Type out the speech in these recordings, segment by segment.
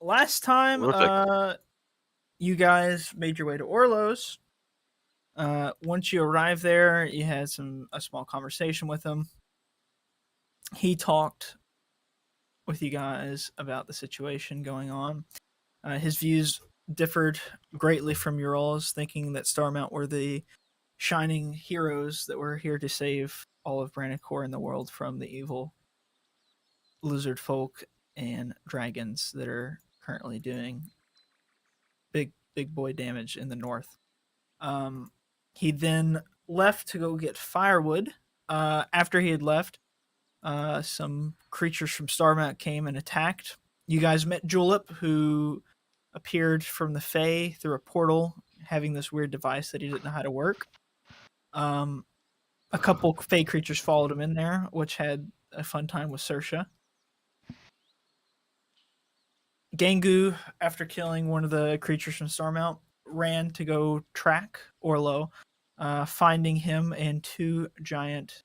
last time you guys made your way to Orlo's. Once you arrived there, you had a small conversation with him. He talked with you guys about the situation going on. His views differed greatly from your all's, thinking that Starmount were the shining heroes that were here to save all of Brannicore and the world from the evil lizard folk and dragons that are currently doing big boy damage in the north. He then left to go get firewood. After he had left, some creatures from Starmount came and attacked. You guys met Julep, who appeared from the Fae through a portal, having this weird device that he didn't know how to work. A couple Fae creatures followed him in there, which had a fun time with Saoirse. Gangu, after killing one of the creatures from Starmount, ran to go track Orlo, finding him and two giant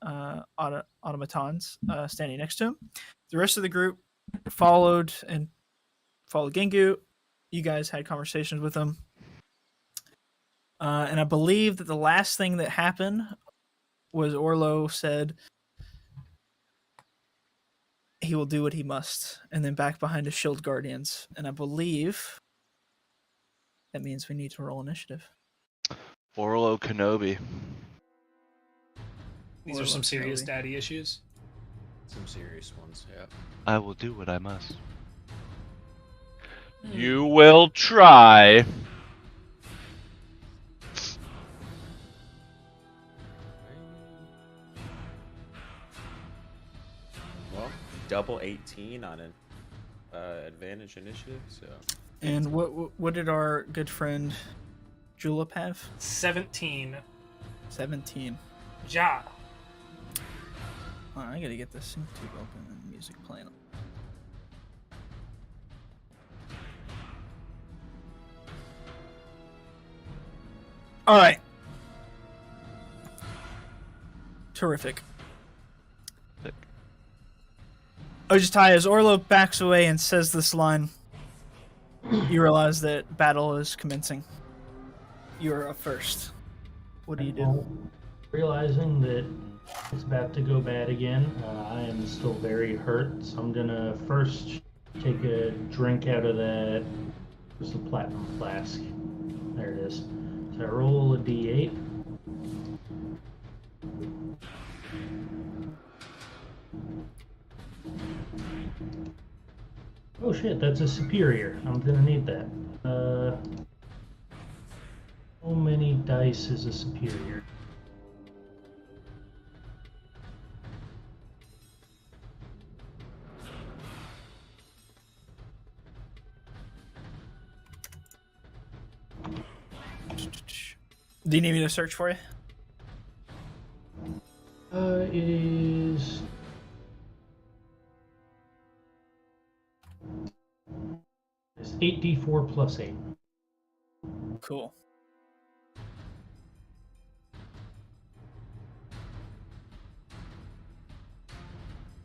automatons standing next to him. The rest of the group followed Gangu. You guys had conversations with him. And I believe that the last thing that happened was Orlo said he will do what he must, and then back behind his shield guardians. And I believe that means we need to roll initiative. Orlo Kenobi. These are some serious daddy issues. Some serious ones, yeah. I will do what I must. You will try. Well, double 18 on an advantage initiative, so. And what did our good friend Julep have? 17. 17. Ja. Oh, I gotta get this sync tube open and music playing. All right. Terrific. Ojitai, as Orlo backs away and says this line, you realize that battle is commencing. You're up first. What do you do? Realizing that it's about to go bad again, I am still very hurt, so I'm gonna first take a drink out of that. Where's the platinum flask? There it is. So I roll a d8. Oh shit, that's a superior. I'm gonna need that. How many dice is a superior? Do you need me to search for you? It is... It's 8d4 plus 8. Cool.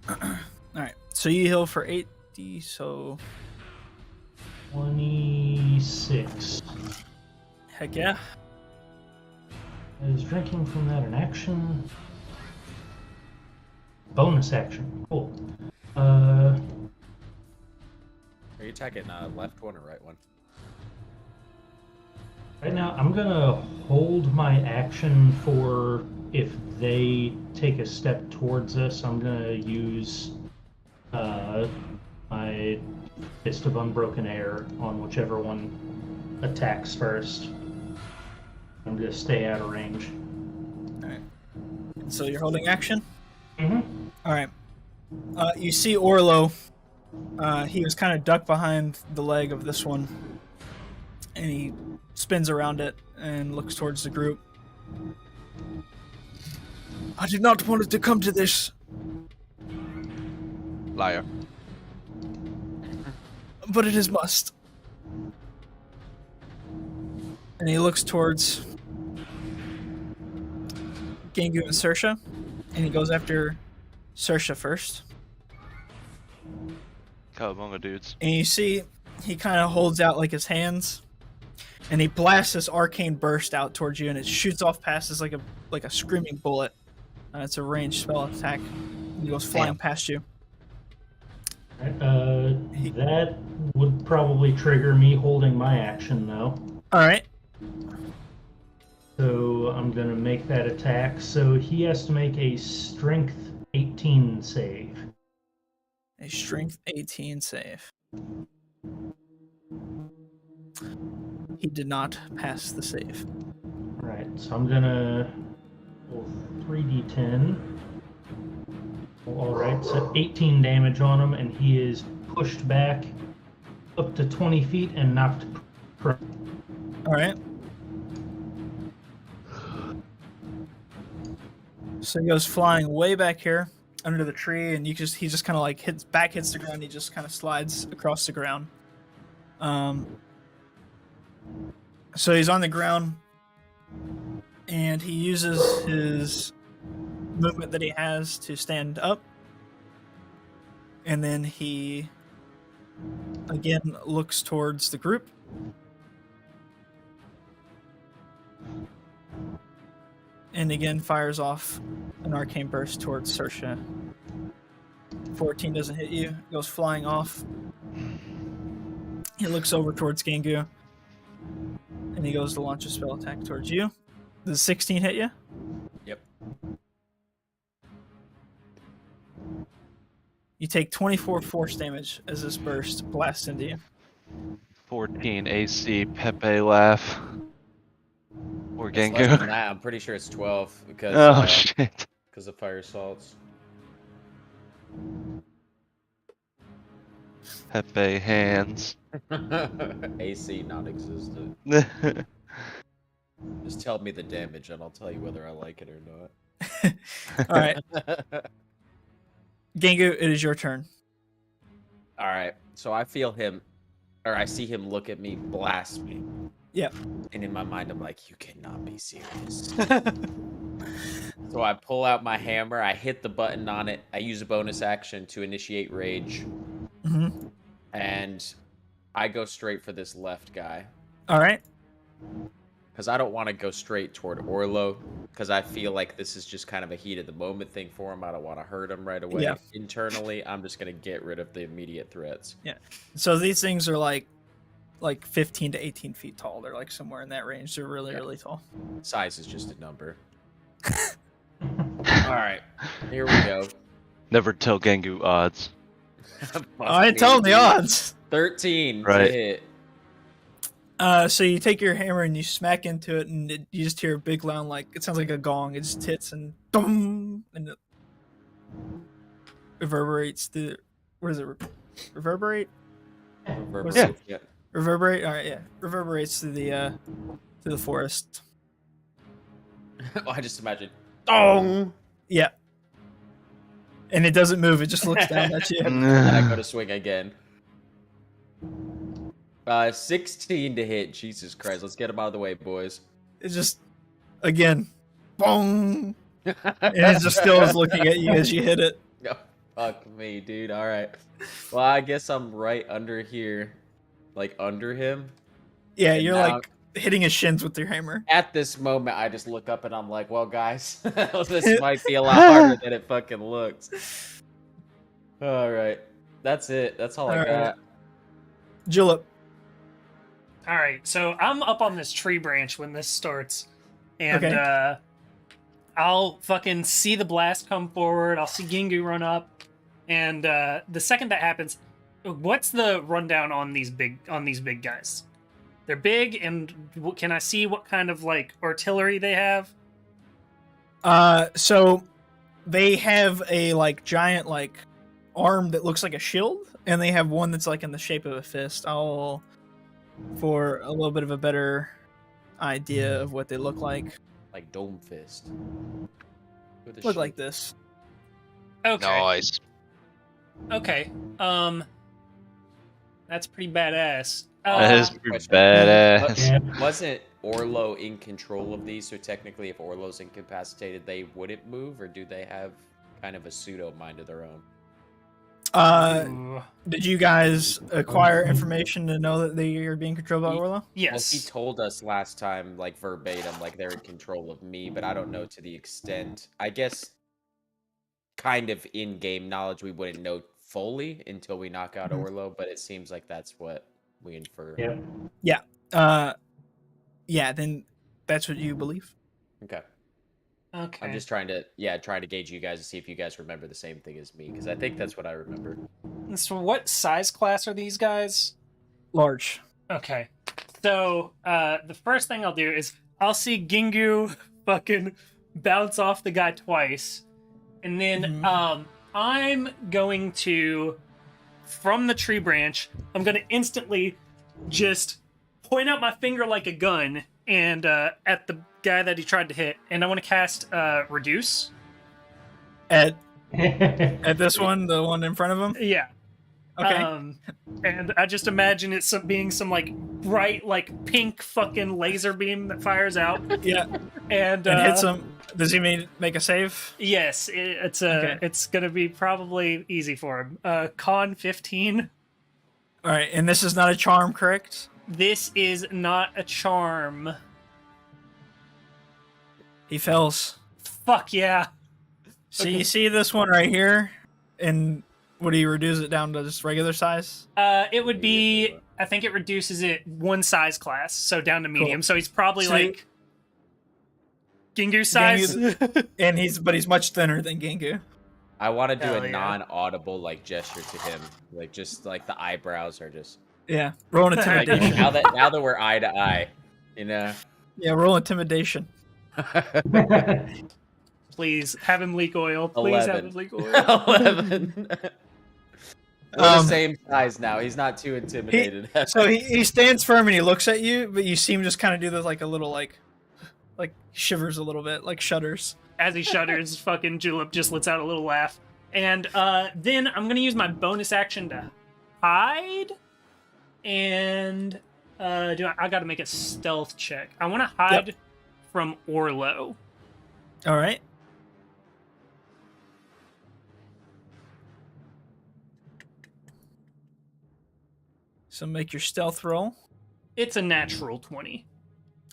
Alright, so you heal for 8d, so... 26. Heck yeah. Is drinking from that an action? Bonus action. Cool. Are you attacking left one or right one? Right now, I'm gonna hold my action for if they take a step towards us. I'm gonna use my Fist of Unbroken Air on whichever one attacks first. I'm gonna stay out of range. Alright. So you're holding action? Mm-hmm. Alright. You see Orlo. He was kind of ducked behind the leg of this one. And he spins around it and looks towards the group. I did not want it to come to this. Liar. But it is must. And he looks towards Gangu and Saoirse. And he goes after Saoirse first. Cowabunga dudes. And you see he kind of holds out like his hands, and he blasts this arcane burst out towards you, and it shoots off past us like a screaming bullet. It's a ranged spell attack. He goes flying past you. That would probably trigger me holding my action, though. All right. So I'm going to make that attack. So he has to make a strength 18 save. A strength 18 save. He did not pass the save. Right, so I'm going to roll 3d10. All right, so 18 damage on him, and he is pushed back up to 20 feet and knocked prone. All right. So he goes flying way back here under the tree, and he just kind of like hits the ground. He just kind of slides across the ground. So he's on the ground, and he uses his movement that he has to stand up, and then he again looks towards the group. And again fires off an arcane burst towards Saoirse. 14 doesn't hit you. Goes flying off. He looks over towards Gengu. And he goes to launch a spell attack towards you. Does 16 hit you? Yep. You take 24 force damage as this burst blasts into you. 14 AC Pepe laugh. Or It's less Gengu. than that. I'm pretty sure it's 12 because Oh shit. because of fire assaults. Pepe hands. AC non-existent. Just tell me the damage and I'll tell you whether I like it or not. All right. Gengu, it is your turn. All right. So I feel him, or I see him look at me, blast me. Yep. And in my mind, I'm like, you cannot be serious. So I pull out my hammer. I hit the button on it. I use a bonus action to initiate rage. Mm-hmm. And I go straight for this left guy. All right. Because I don't want to go straight toward Orlo. Because I feel like this is just kind of a heat of the moment thing for him. I don't want to hurt him right away. Yeah. Internally, I'm just going to get rid of the immediate threats. Yeah. So these things are like 15 to 18 feet tall. They're like somewhere in that range. They're really, really tall. Size is just a number. All right. Here we go. Never tell Gengu odds. I didn't tell him the odds. 13 Right. to hit. So you take your hammer and you smack into it, and you just hear a big loud, like it sounds like a gong. It just hits and boom, and it reverberates through. What is it? Reverberate? Reverberate. Yeah. Reverberate. All right, yeah. Reverberates through the forest. Oh, I just imagine. Dong! Yeah. And it doesn't move. It just looks down at you. And I go to swing again. 16 to hit. Jesus Christ. Let's get him out of the way, boys. It's just again, boom, and it just still is looking at you as you hit it. Oh, fuck me, dude. All right. Well, I guess I'm right under here. Like, under him. Yeah, And you're now- like hitting his shins with your hammer. At this moment, I just look up and I'm like, well, guys, this might be a lot harder than it fucking looks. All right. That's it. That's all I All got. right. Julep. All right, so I'm up on this tree branch when this starts, and Okay. I'll fucking see the blast come forward. I'll see Gingu run up, and the second that happens, what's the rundown on these big guys? They're big, and can I see what kind of like artillery they have? So they have a like giant like arm that looks like a shield, and they have one that's like in the shape of a fist. For a little bit of a better idea of what they look like. Like Dome Fist. With a Look shield. like this. Okay. Nice. Okay. That's pretty badass. That is pretty question. badass. Yeah. Wasn't Orlo in control of these? So technically, if Orlo's incapacitated, they wouldn't move, or do they have kind of a pseudo mind of their own? Ooh. Did you guys acquire information to know that they are being controlled by Orlo? Well, Yes. he told us last time, like verbatim, like they're in control of me, but I don't know to the extent. I guess kind of in-game knowledge we wouldn't know fully until we knock out Mhm. Orlo, but it seems like that's what we infer. Yep. Yeah, then that's what you believe. Okay. Okay. I'm just trying to gauge you guys to see if you guys remember the same thing as me, because I think that's what I remember. So what size class are these guys? Large. Okay. So the first thing I'll do is I'll see Gingu fucking bounce off the guy twice. And then I'm going to, from the tree branch, I'm going to instantly just point out my finger like a gun and at the guy that he tried to hit. And I want to cast Reduce. At this one, the one in front of him? Yeah. Okay. And I just imagine it being some like bright, like pink fucking laser beam that fires out. Yeah. And hits him. Does he make a save? Yes, it's gonna be probably easy for him. Con 15. All right, and this is not a charm, correct? This is not a charm. He fails. Fuck yeah. So you see this one right here, and would he reduce it down to just regular size? It would be. I think it reduces it one size class, so down to medium. Cool. So he's probably So like Gingu size. And he's much thinner than Gingu. I want to do Hell a yeah. non-audible like gesture to him, like just like the eyebrows are just Yeah, roll an like, intimidation. now that we're eye to eye, you know. Yeah, roll intimidation. Please have him leak oil. Please have him 11. leak oil. 11. We're the same size now. He's not too intimidated. So he stands firm and he looks at you, but you see him just kind of do this like a little like shivers a little bit, like shudders. As he shudders, fucking Julep just lets out a little laugh. And then I'm gonna use my bonus action to hide. And I gotta make a stealth check. I wanna hide from Orlo. All right. So make your stealth roll. It's a natural 20.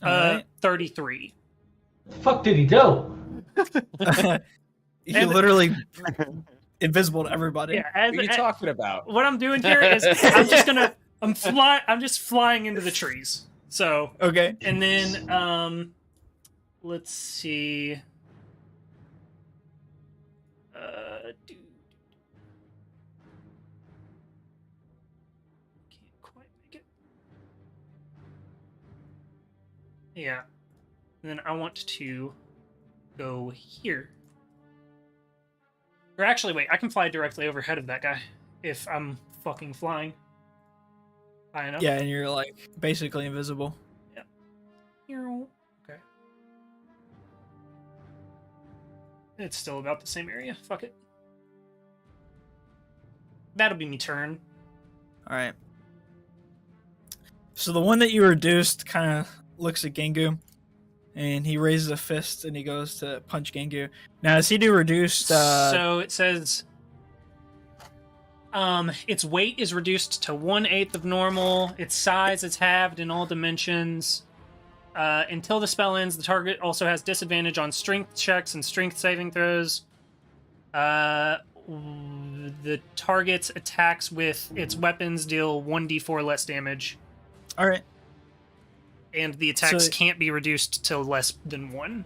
All right. 33. Fuck did he do? You're literally invisible to everybody. Yeah, What are you talking about? what I'm doing here is I'm just flying into the trees. So Okay. and then let's see. Can't quite make it. Yeah. And then I want to go here. Or actually, wait, I can fly directly overhead of that guy if I'm fucking flying high enough. Yeah, and you're like basically invisible. Okay. It's still about the same area. Fuck it. That'll be me turn. All right. So the one that you reduced kind of looks at Gengu, and he raises a fist and he goes to punch Gengu. Now, does he do reduced? So it says its weight is reduced to 1/8 of normal. Its size is halved in all dimensions. Until the spell ends, the target also has disadvantage on strength checks and strength saving throws. The target's attacks with its weapons deal 1d4 less damage. All right. And the attacks So- can't be reduced to less than 1.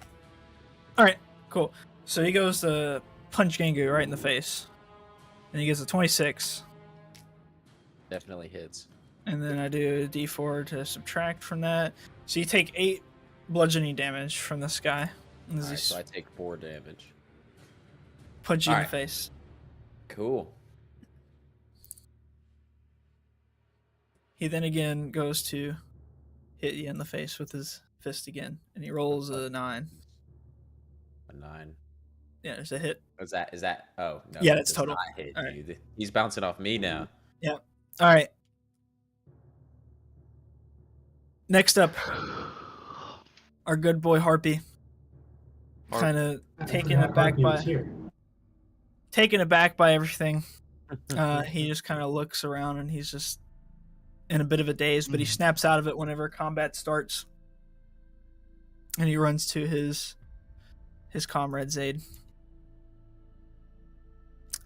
All right. Cool. So he goes to punch Gengu right in the face, and he gets a 26. Definitely hits. And then I do a d4 to subtract from that. So you take 8 bludgeoning damage from this guy. And All right, he's so I take 4 damage. punch you in the Alright. face. Cool. He then again goes to hit you in the face with his fist again, and he rolls a 9. A 9. Yeah, it's a hit. Is that? Oh no. Yeah, it that's does total. not hit, All right. dude. He's bouncing off me now. All right. Next up, our good boy Harpy. Kind of taken aback by everything. He just kind of looks around and he's just in a bit of a daze, but he snaps out of it whenever combat starts. And he runs to his comrade's aid.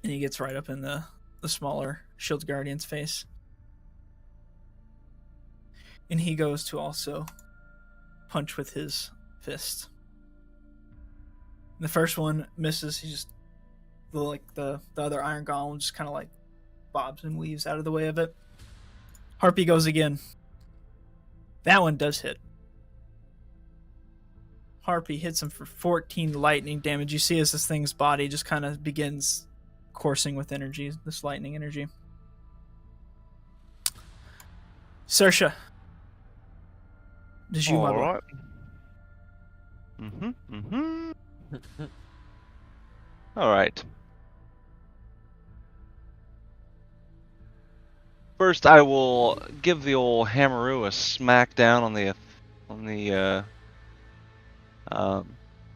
And he gets right up in the smaller Shield Guardian's face. And he goes to also punch with his fist. The first one misses. He just the other Iron Golem just kind of like bobs and weaves out of the way of it. Harpy goes again. That one does hit. Harpy hits him for 14 lightning damage. You see as this thing's body just kind of begins coursing with energy, this lightning energy. Saoirse. Did you, my boy? All right. First, I will give the old hammeroo a smack down on the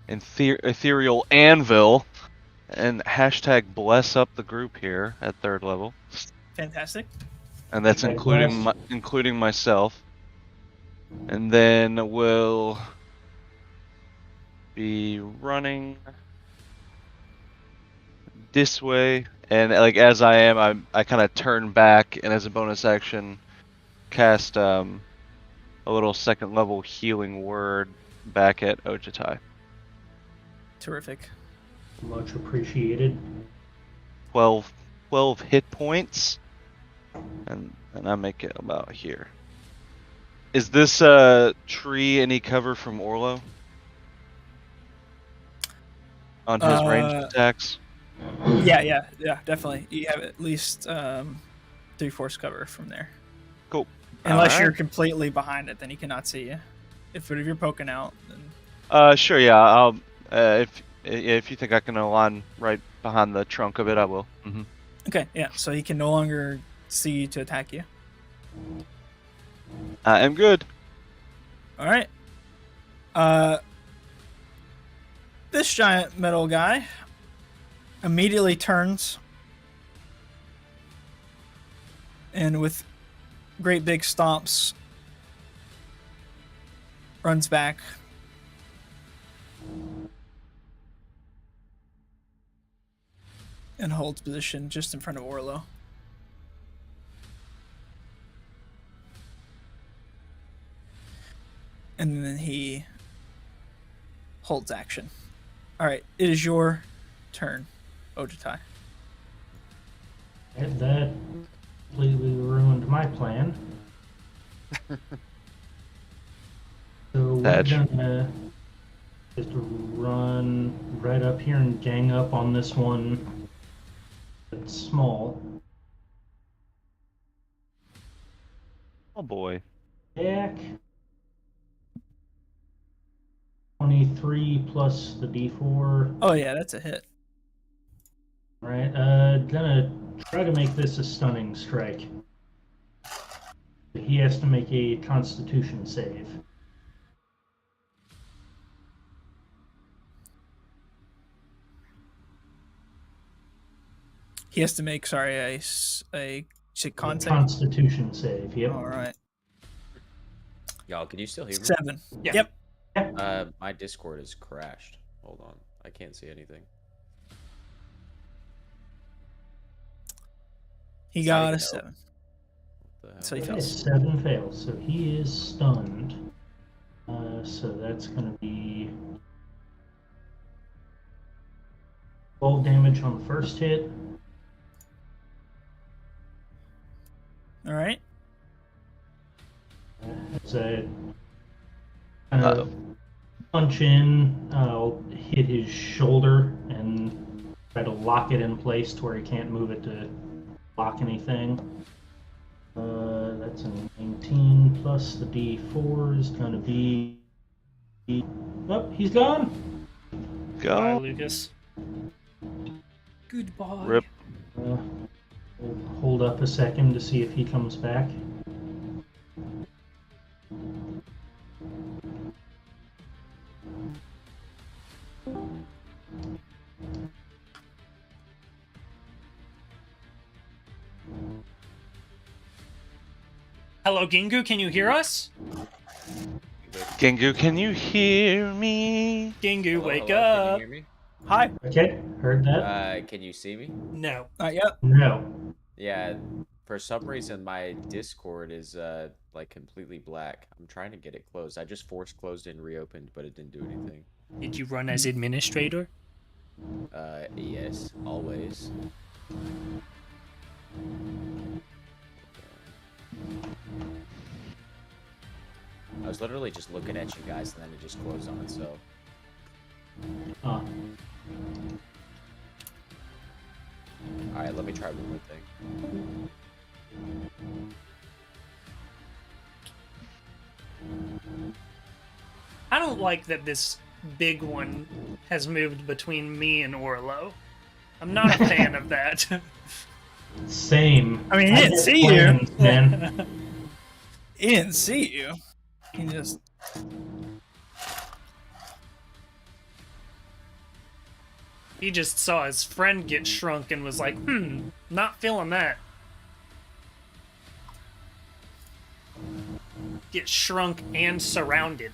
ethereal anvil, and hashtag bless up the group here at 3rd level. Fantastic. And that's including myself. And then we'll be running this way, and like as I am, I kind of turn back, and as a bonus action, cast a little 2nd level healing word back at Ojitai. Terrific. Much appreciated. 12 hit points, and I make it about here. Is this tree any cover from Orlo on his ranged attacks? Yeah, definitely. You have at least 3/4 cover from there. Cool. Unless you're completely behind it, then he cannot see you. If you're poking out, then sure, yeah. I'll if you think I can align right behind the trunk of it, I will. Mm-hmm. Okay, yeah. So he can no longer see you to attack you. I am good. All right. This giant metal guy immediately turns and with great big stomps runs back. And holds position just in front of Orlo. And then he holds action. Alright, it is your turn, Ojitai. That completely ruined my plan. So we're gonna just run right up here and gang up on this one that's small. Oh boy. Jack. 23 plus the D4. Oh yeah, that's a hit. Alright, gonna try to make this a stunning strike. He has to make a Constitution save. He has to make, a con save? Constitution save, yep. Alright. Y'all, can you still hear me? 7. Yeah. Yep. My Discord has crashed. Hold on. I can't see anything. He got a 7. So he fails. 7 fails, so he is stunned. So that's going to be 12 damage on the first hit. Alright. As I kind of punch in, I'll hit his shoulder and try to lock it in place to where he can't move it to block anything. That's a 19 plus the D4 is going to be... Oh, he's gone! Bye, Go. Lucas. Goodbye. Rip. We'll hold up a second to see if he comes back. Hello, Gingu, can you hear us? Gengu, can you hear me? Gingu, Hello, wake hello, can you up. hear me? Hi. Okay, heard that. Can you see me? No. Not yet. No. Yeah, for some reason my Discord is like completely black. I'm trying to get it closed. I just force closed and reopened, but it didn't do anything. Did you run as administrator? Yes, always. I was literally just looking at you guys and then it just closed on itself. Uh, Alright, let me try one more thing. I don't like that this big one has moved between me and Orlo. I'm not a fan of that. same. I mean, he didn't had see you. plans, man. He didn't see you. He just. He just saw his friend get shrunk and was like, not feeling that. Get shrunk and surrounded.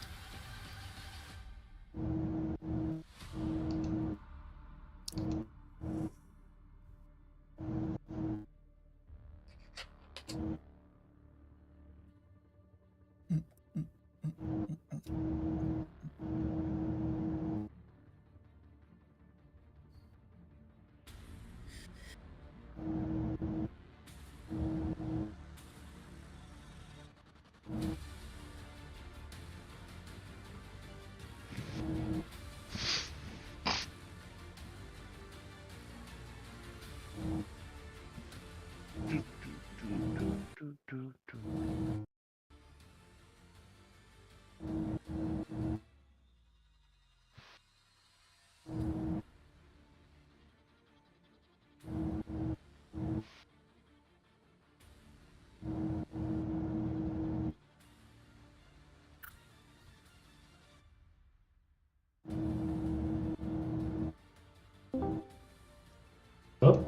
Oh,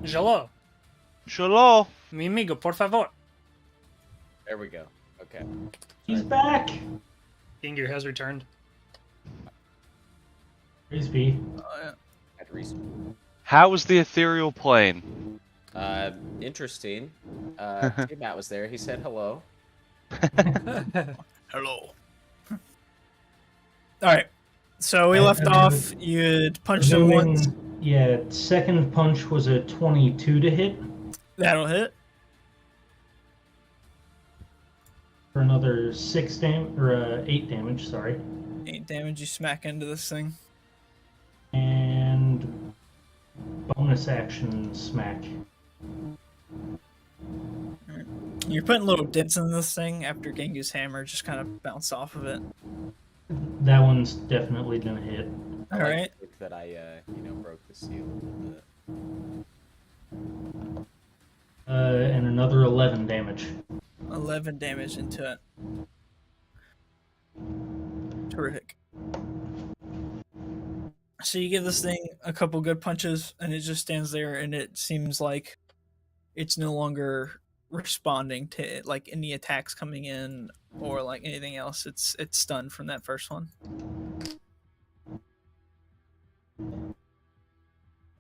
Jalo, Shalom. mi amigo, por favor. There we go. Okay. he's back. Gingu has returned. Praise be. At reason. How was the ethereal plane? Interesting. Matt was there. He said hello. Hello. All right. So we And- left and off. You'd punched him once. Yeah, second punch was a 22 to hit That'll hit. for another 8 damage. Sorry, 8 damage. You smack into this thing. and bonus action smack. You're putting little dents in this thing after Gengu's hammer just kind of bounced off of it. That one's definitely gonna hit. All I like right. to think that I, broke the seal a little bit. And another 11 damage. 11 damage into it. Terrific. So you give this thing a couple good punches, and it just stands there, and it seems like it's no longer responding to like any attacks coming in or like anything else. It's stunned from that first one.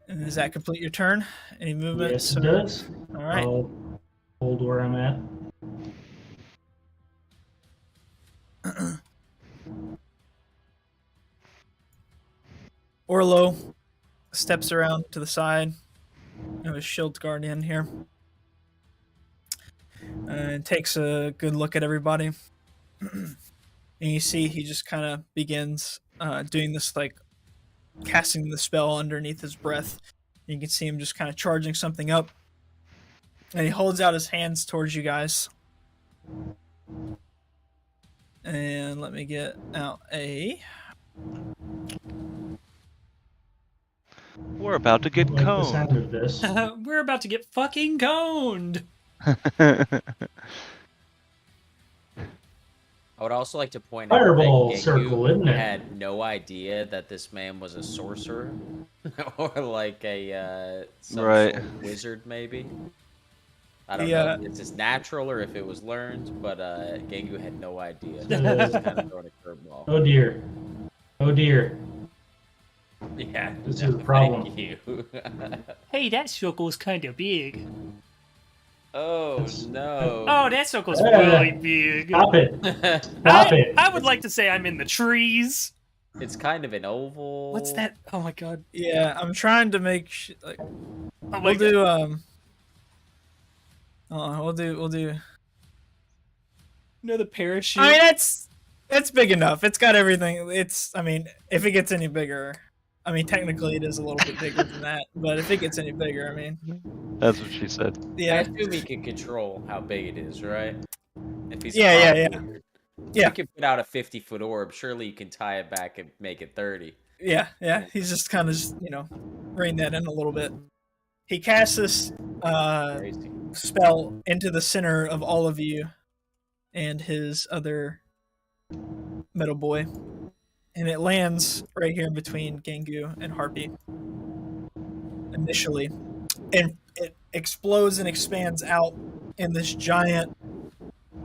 And does that complete your turn? Any movements? Yes, it does. All right. I'll hold where I'm at. Orlo steps around to the side of his shield guardian here and takes a good look at everybody. And you see he just kind of begins doing this, like casting the spell underneath his breath. You can see him just kind of charging something up. And he holds out his hands towards you guys. And let me get out a... We're about to get Like the sound coned. of this. We're about to get fucking coned. I would also like to point Fireball out that circle, Gengu isn't it? had no idea that this man was a sorcerer or like a some Right. sort of wizard, maybe. I don't know if this is natural or if it was learned, but Gengu had no idea. Just kind of throwing a curveball. Oh dear. Oh dear. Yeah, This no, is a problem. Thank you. Hey, that circle's kind of big. Oh That's- no. Oh, that circle's Yeah. really big. Stop it. Stop it. I would like to say I'm in the trees. It's kind of an oval. What's that? Oh my god. Yeah, I'm trying to make like Oh my we'll god. do we'll do. Another parachute. I mean, that's big enough. It's got everything. I mean, if it gets any bigger, I mean, technically it is a little bit bigger than that. But if it gets any bigger, I mean, That's what she said. I yeah, assume he can control how big it is, right? If he's Yeah. If Yeah. you can put out a 50-foot orb, surely you can tie it back and make it 30. yeah. He's just kind of rein that in a little bit. He casts this Crazy. spell into the center of all of you, and his other metal boy, and it lands right here between Gengu and Harpy initially, and it explodes and expands out in this giant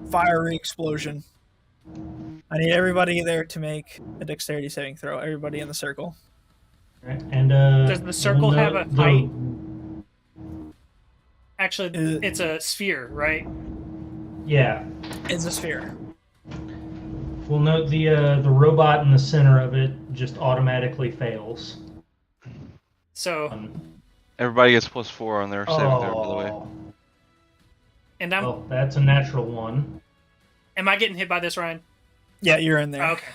fiery explosion. I need everybody there to make a dexterity saving throw. Everybody in the circle. Right, and Does the circle have a height? Actually, Is- it's a sphere, right? Yeah. It's a sphere. We'll note the robot in the center of it just automatically fails. So, Everybody gets +4 on their saving throw, by the way. Oh, and I'm. well, that's a natural one. Am I getting hit by this, Ryan? Yeah, you're in there. Okay.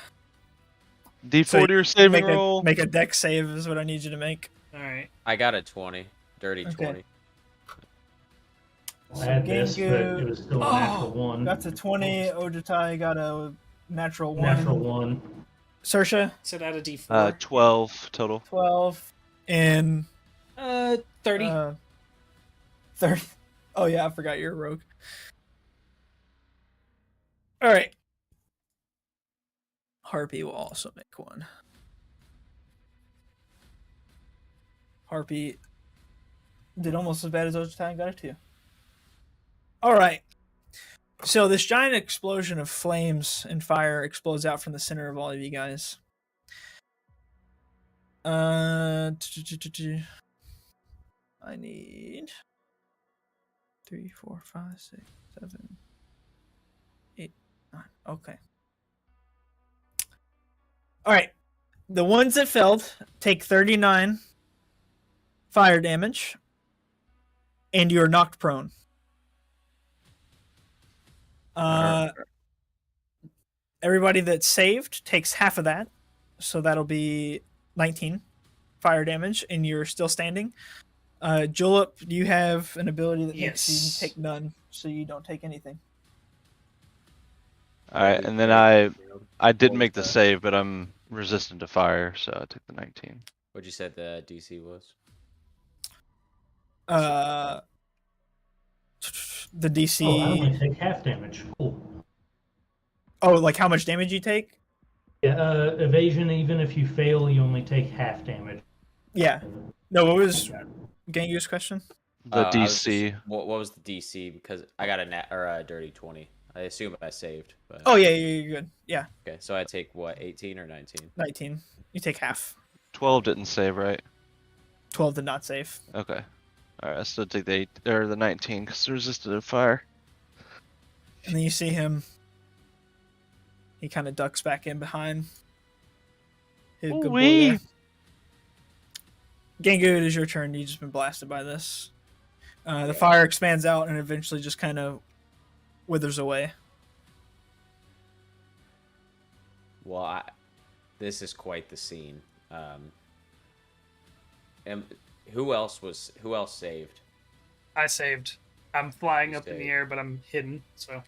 D4 to your saving make roll. make a dex save is what I need you to make. All right. I got a 20. Dirty Okay. 20. I had this, but Gengu- it was still a Oh, natural one. That's a 20. Ojitai got a natural 1. Natural one. Saoirse, So that a D4. 12 total. 12. And 30. 30. Oh, yeah, I forgot you're a rogue. All right. Harpy will also make one. Harpy did almost as bad as Ojitai and got a 2. All right. So this giant explosion of flames and fire explodes out from the center of all of you guys. I need 3, 4, 5, 6, 7, 8, 9. Okay. All right. The ones that failed take 39 fire damage, and you're knocked prone. Everybody that saved takes half of that, so that'll be 19 fire damage, and you're still standing. Julep, you have an ability that makes Yes. you take none, so you don't take anything. Alright, and then I did make the save, but I'm resistant to fire, so I took the 19. What'd you say the DC was? The DC. Oh, I only take half damage. Cool. Oh, like how much damage you take? Yeah, evasion, even if you fail, you only take half damage. Yeah. No, what was Gengu's question? The I was DC. just- what was the DC? Because I got a dirty 20. I assume I saved. But... Oh, yeah, you're good. Yeah, Okay, so I take what, 18 or 19? 19. You take half. 12 didn't save, right? 12 did not save. Okay. Alright, I still take the 8 or the 19 because it's resistant to fire. And then you see him. He kind of ducks back in behind his good boy Ooh-wee. there. Gengu, it is your turn. You've just been blasted by this. The fire expands out and eventually just kind of withers away. Well, this is quite the scene. And who else saved? I saved. I'm flying You up in the saved. air, but I'm hidden. So I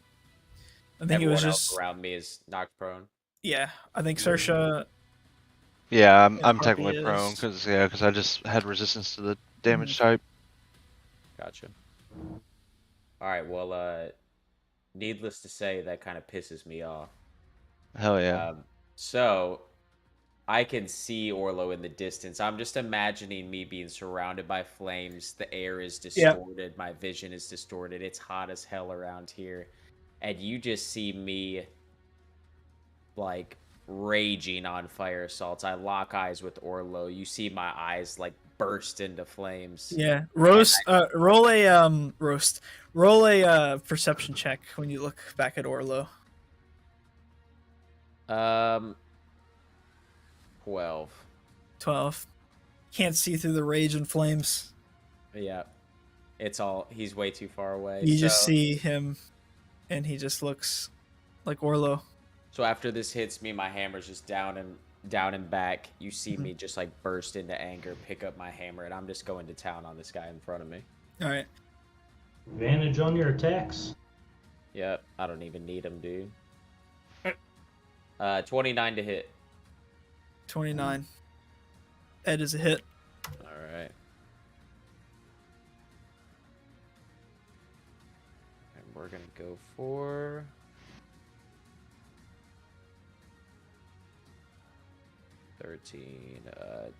think Everyone it was else just around me is knocked prone. yeah. I think Saoirse. Yeah, I'm Harpy technically is- prone because I just had resistance to the damage type. Gotcha. All right. Well, needless to say, that kind of pisses me off. Hell yeah. So, I can see Orlo in the distance. I'm just imagining me being surrounded by flames. The air is distorted. My vision is distorted. It's hot as hell around here. And you just see me, like, raging on fire assaults. I lock eyes with Orlo. You see my eyes, like, burst into flames. Yeah. Roast. Roll a roast. Roll a perception check when you look back at Orlo. 12. 12. Can't see through the rage and flames. Yeah. He's way too far away. You just see him, and he just looks like Orlo. So after this hits me, my hammer's just down and back. You see me just like burst into anger, pick up my hammer, and I'm just going to town on this guy in front of me. All right. Advantage on your attacks. Yep, I don't even need him, dude. 29 to hit. 29. Ed is a hit. All right. And we're gonna go for 13,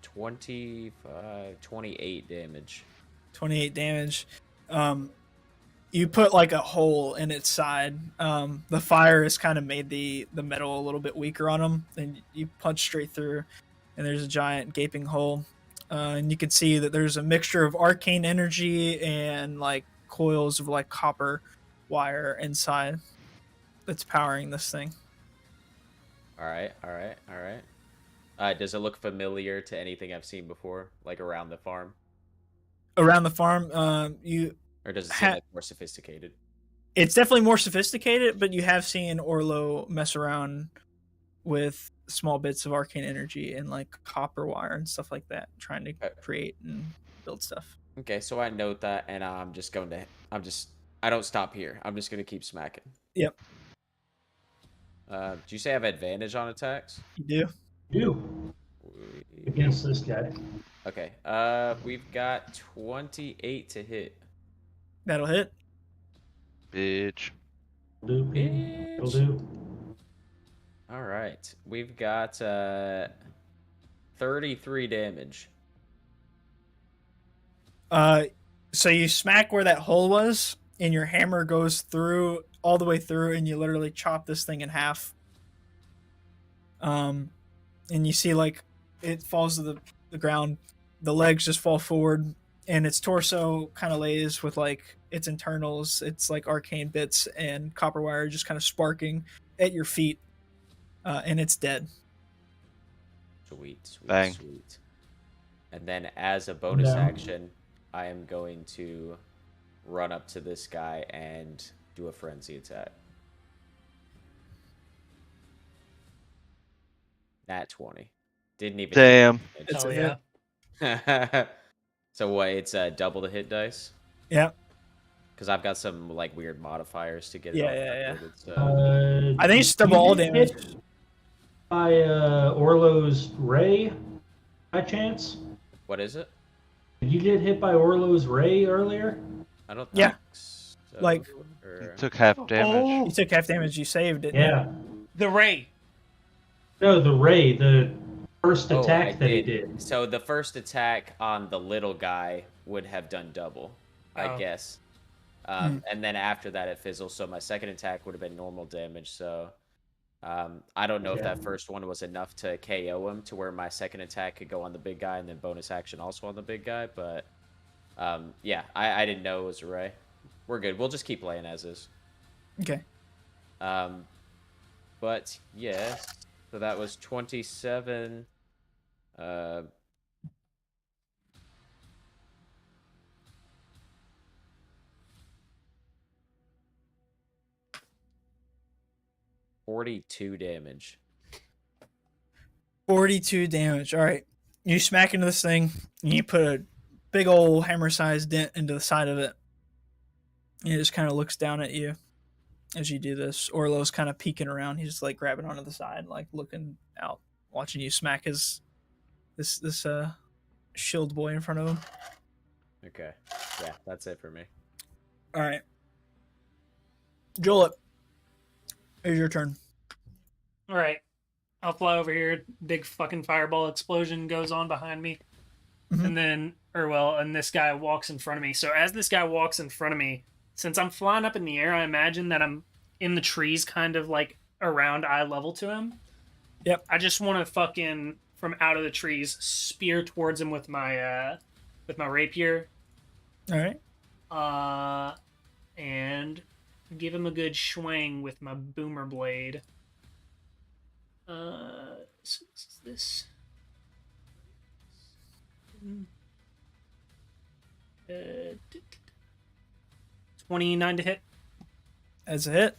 25, 28 damage. 28 damage. You put like a hole in its side. The fire has kind of made the metal a little bit weaker on him, and you punch straight through, and there's a giant gaping hole. And you can see that there's a mixture of arcane energy and like coils of like copper wire inside that's powering this thing. All right. Does it look familiar to anything I've seen before, like around the farm? Around the farm, Or does it seem like more sophisticated? It's definitely more sophisticated, but you have seen Orlo mess around with small bits of arcane energy and like copper wire and stuff like that, trying to create and build stuff. Okay, so I note that, and I don't stop here. I'm just gonna keep smacking. Yep. Do you say I have advantage on attacks? You do. Do against this guy. Okay. We've got 28 to hit. That'll hit. Bitch. Do. Will do. All right. We've got 33 damage. So you smack where that hole was, and your hammer goes through all the way through, and you literally chop this thing in half. And you see like it falls to the ground. The legs just fall forward, and its torso kind of lays with like its internals. It's like arcane bits and copper wire just kind of sparking at your feet, and it's dead. Sweet. Bang. Sweet. And then as a bonus action, I am going to run up to this guy and do a frenzy attack. Nat 20. Didn't even. Damn. It's Oh, a yeah. hit. So what? It's double the hit dice. Yeah. Because I've got some like weird modifiers to get Yeah, it. yeah. So I think it's double all damage. By Orlo's Ray, by chance? what is it? Did you get hit by Orlo's Ray earlier? I don't. Yeah. Think so. Like- You Or- took half damage. You took half damage. You saved it. Yeah. The Ray. No, the Ray, the first Oh, attack I that he did. So the first attack on the little guy would have done double, I Oh. guess. And then after that, it fizzles. So my second attack would have been normal damage. So I don't know if Yeah. that first one was enough to KO him to where my second attack could go on the big guy and then bonus action also on the big guy. But yeah, I didn't know it was a Ray. We're good. We'll just keep playing as is. Okay. But yes, so that was 27. 42 damage. 42 damage. All right. You smack into this thing, and you put a big old hammer-sized dent into the side of it. And it just kind of looks down at you as you do this. Orlo's kind of peeking around. He's just like grabbing onto the side, like looking out, watching you smack this shield boy in front of him. Okay. Yeah, that's it for me. All right. Joel, it's your turn. All right. I'll fly over here. Big fucking fireball explosion goes on behind me. Mhm. And then, and this guy walks in front of me. So as this guy walks in front of me, since I'm flying up in the air, I imagine that I'm in the trees, kind of like around eye level to him. Yep. I just want to fucking from out of the trees spear towards him with my rapier. All right. And give him a good swing with my boomer blade. So this is this. 29 to hit. That's a hit.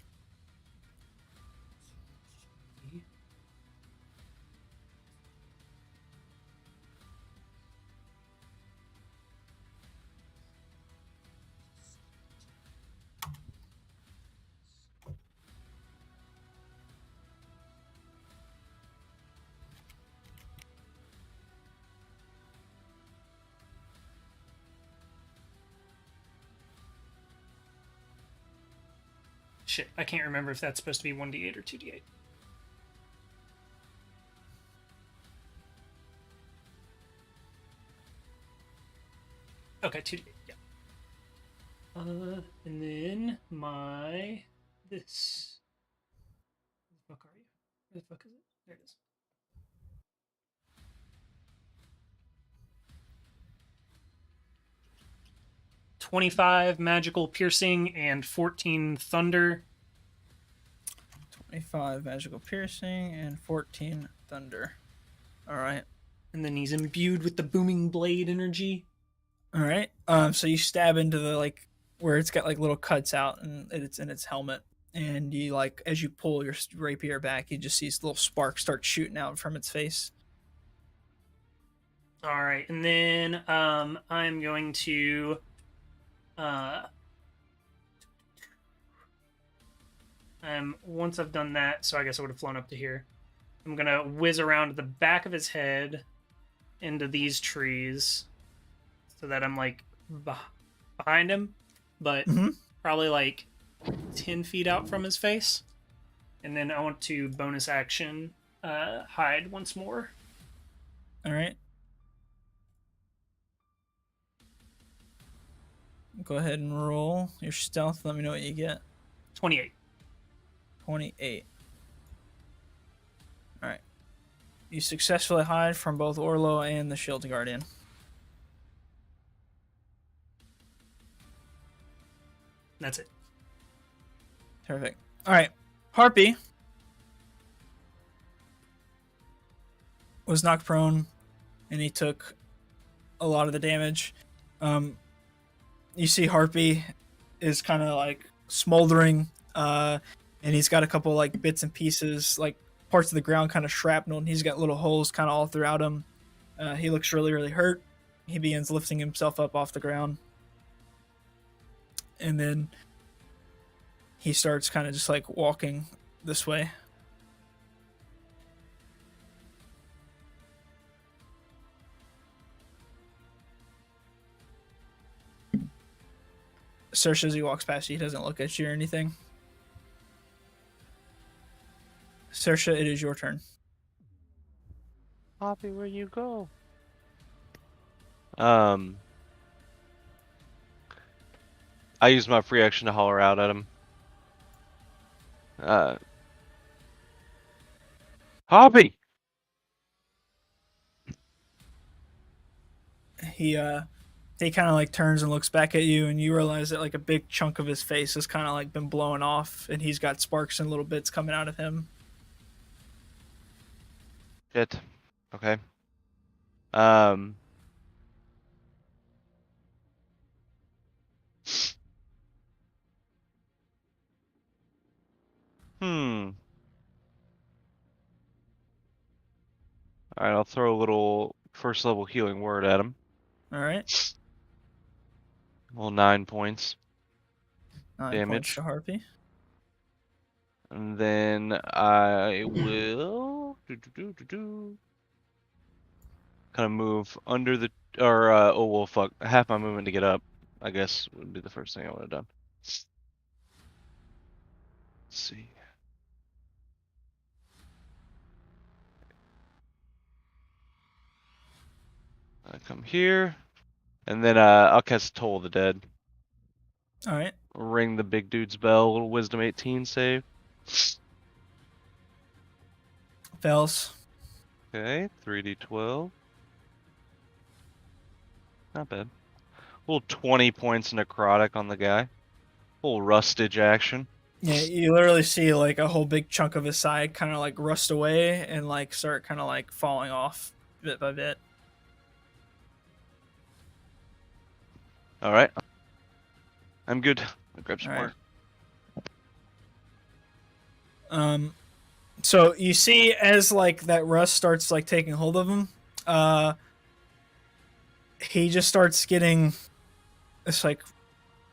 Shit, I can't remember if that's supposed to be 1d8 or 2d8. Okay, 2d8, yeah. And then this. Where the fuck are you? Where the fuck is it? There it is. "25 magical piercing and 14 thunder." 25 magical piercing and 14 thunder. All right. And then he's imbued with the booming blade energy. All right. So you stab into the like where it's got like little cuts out and it's in its helmet, and you like as you pull your rapier back, you just see these little sparks start shooting out from its face. All right, and then I'm going to once I've done that, so I guess I would have flown up to here. I'm gonna whiz around the back of his head into these trees, so that I'm like behind him, but probably like 10 feet out from his face. And then I want to bonus action hide once more. All right. Go ahead and roll your stealth. Let me know what you get. 28. 28. All right. You successfully hide from both Orlo and the Shield Guardian. That's it. Perfect. All right. Harpy was knocked prone, and he took a lot of the damage. You see Harpy is kind of like smoldering, and he's got a couple like bits and pieces, like parts of the ground kind of shrapnel, and he's got little holes kind of all throughout him. He looks really, really hurt. He begins lifting himself up off the ground, and then he starts kind of just like walking this way. Saoirse, as he walks past you, he doesn't look at you or anything. Saoirse, it is your turn. Poppy, where you go? I use my free action to holler out at him. Poppy! He kind of like turns and looks back at you, and you realize that like a big chunk of his face has kind of like been blown off, and he's got sparks and little bits coming out of him. Shit. Okay. Alright, I'll throw a little first level healing word at him. All right. Well, 9 points. 9 damage. points to Harpy. And then I will kind of move under the half my movement to get up, I guess would be the first thing I would have done. Let's see. I come here, and then I'll cast Toll of the Dead. All right. Ring the big dude's bell. Little Wisdom 18 save. Fails. Okay, 3d12. Not bad. Little 20 points necrotic on the guy. Little rustage action. Yeah, you literally see like a whole big chunk of his side kind of like rust away and like start kind of like falling off bit by bit. All right. I'm good. I'll grab some All right. more. So you see as like that rust starts like taking hold of him, he just starts getting this like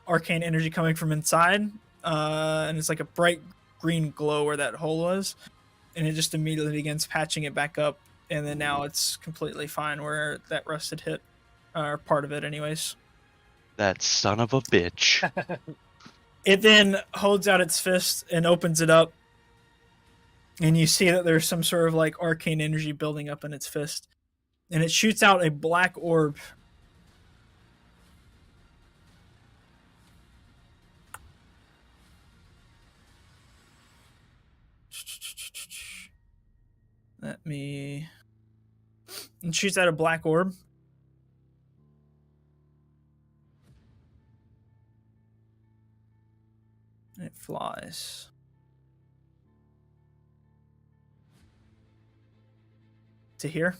arcane energy coming from inside, and it's like a bright green glow where that hole was, and it just immediately begins patching it back up, and then now it's completely fine where that rust had hit, or part of it anyways. That son of a bitch. It then holds out its fist and opens it up, and you see that there's some sort of like arcane energy building up in its fist, and it shoots out a black orb. Let me. And shoots out a black orb. And it flies. To here.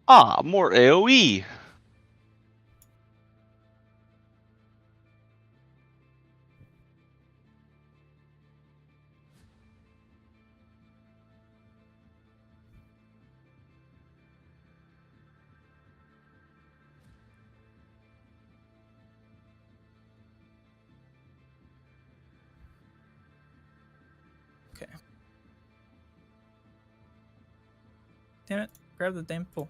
Ah, more AoE. Okay. Damn it. Grab the damn pool.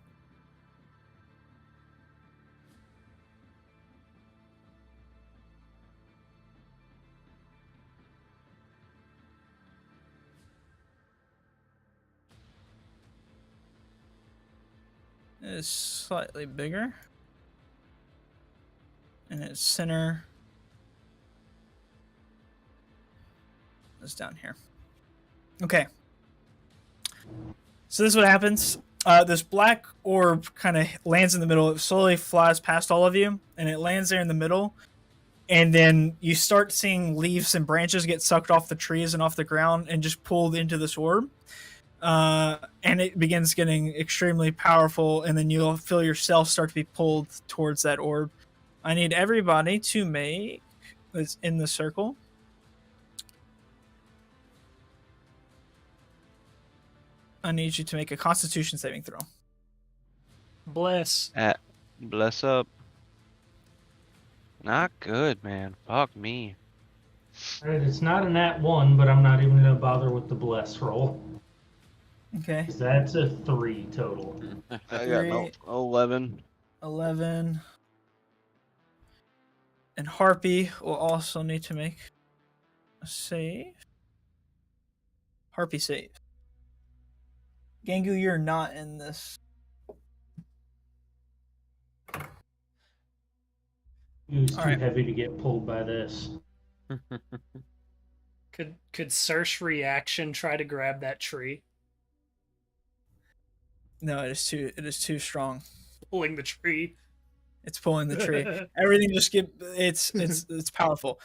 It is slightly bigger. And its center is down here. Okay. So this is what happens. This black orb kind of lands in the middle. It slowly flies past all of you, and it lands there in the middle. And then you start seeing leaves and branches get sucked off the trees and off the ground and just pulled into this orb. And it begins getting extremely powerful, and then you'll feel yourself start to be pulled towards that orb. I need everybody to make that's in the circle. I need you to make a Constitution saving throw. Bless. Bless up. Not good, man. Fuck me. All right, it's not a nat 1, but I'm not even going to bother with the bless roll. Okay. 'Cause that's a 3 total. I got no 11. 11. And Harpy will also need to make a save. Harpy save. Gangu, you're not in this. He was too All right. heavy to get pulled by this. Could Search reaction try to grab that tree? No, it is too strong. Pulling the tree. It's pulling the tree. Everything just it's powerful.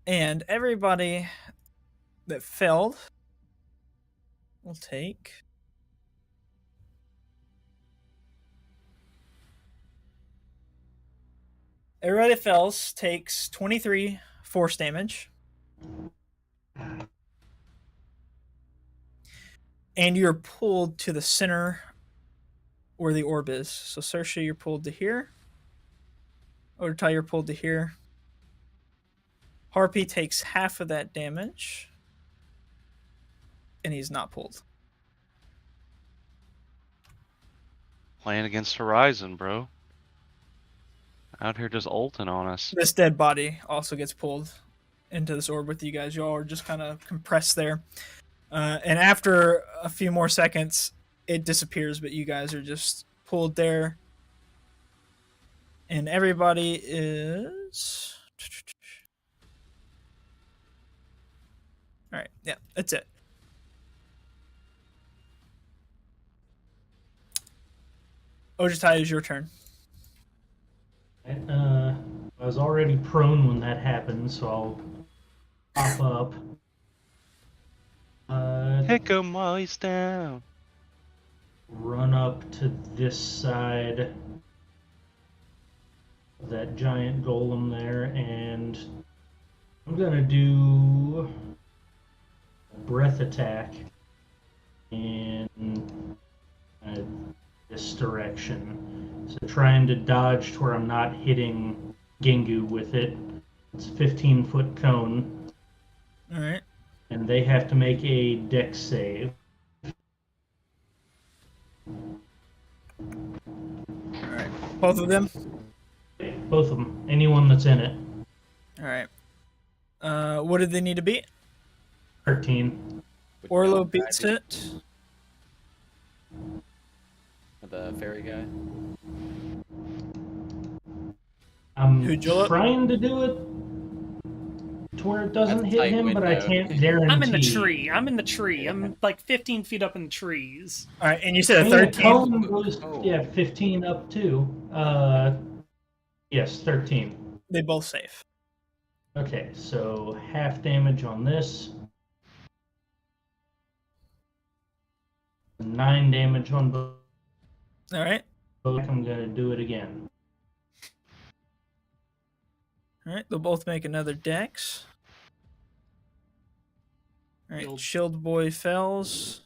And everybody that failed will take everybody that fails takes 23 force damage. And you're pulled to the center where the orb is. So Saoirse, you're pulled to here. Otatai, you're pulled to here. Harpy takes half of that damage. And he's not pulled. Playing against Horizon, bro. Out here just ulting on us. This dead body also gets pulled into this orb with you guys. You all are just kind of compressed there. And after a few more seconds, it disappears, but you guys are just pulled there. And everybody is... All right, yeah, that's it. Ojitai, is your turn. I was already prone when that happened, so I'll pop up. Kick him while he's down. Run up to this side of that giant golem there, and I'm gonna do a breath attack in this direction. So trying to dodge to where I'm not hitting Gingu with it. It's a 15-foot cone. All right. And they have to make a dex save. All right. Both of them? Both of them. Anyone that's in it. All right. What did they need to beat? 13. Orlo beats it. The fairy guy. I'm Who'd you look? trying to do it to where it doesn't That's a hit tight him, but I window. can't guarantee. I'm in the tree. I'm in the tree. I'm like 15 feet up in the trees. All right, and you said a I mean, 13? cone goes, Oh. yeah, 15 up too. Yes, 13. They both save. Okay, so half damage on this. 9 damage on both. All right. I'm gonna do it again. All right, they'll both make another dex. All right, Shield Boy fells.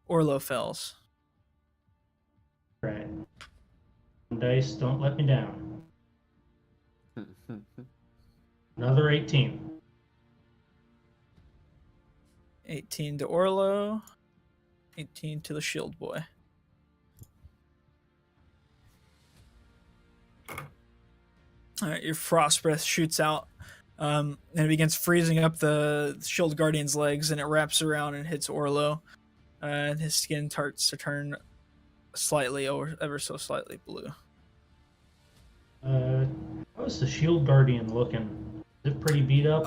Orlo fells. Right. Dice, don't let me down. Another 18. 18 to Orlo. 18 to the Shield Boy. All right, your frost breath shoots out, and it begins freezing up the Shield Guardian's legs, and it wraps around and hits Orlo. And his skin starts to turn slightly, or ever so slightly blue. How's the Shield Guardian looking? Is it pretty beat up?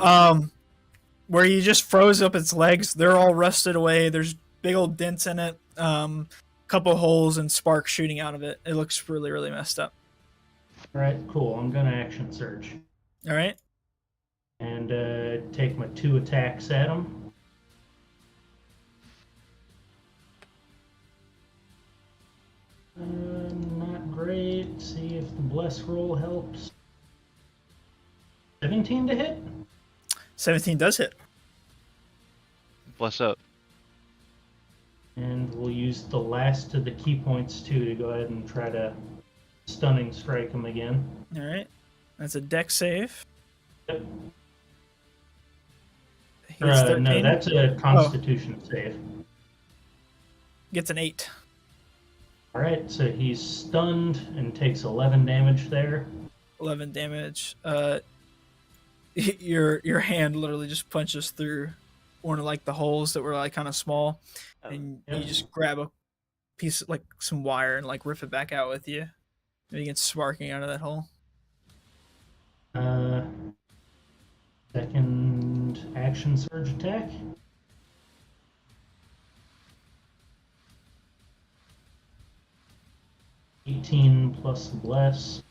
Where you just froze up its legs, they're all rusted away. There's big old dents in it, couple holes and sparks shooting out of it. It looks really, really messed up. All right, cool. I'm gonna action surge All right. and take my 2 attacks at him. Not great. See if the bless roll helps. 17 to hit. 17 does hit. Bless up. And we'll use the last of the key points too to go ahead and try to stunning strike him again. All right. That's a dex save. Yep. He gets 13. No, that's a Constitution save. Gets an 8. All right, so he's stunned and takes 11 damage there. 11 damage. Your hand literally just punches through one of like the holes that were like kind of small, and Yep. you just grab a piece of like some wire and like rip it back out with you. And it gets sparking out of that hole. Second action surge attack. $18 plus bless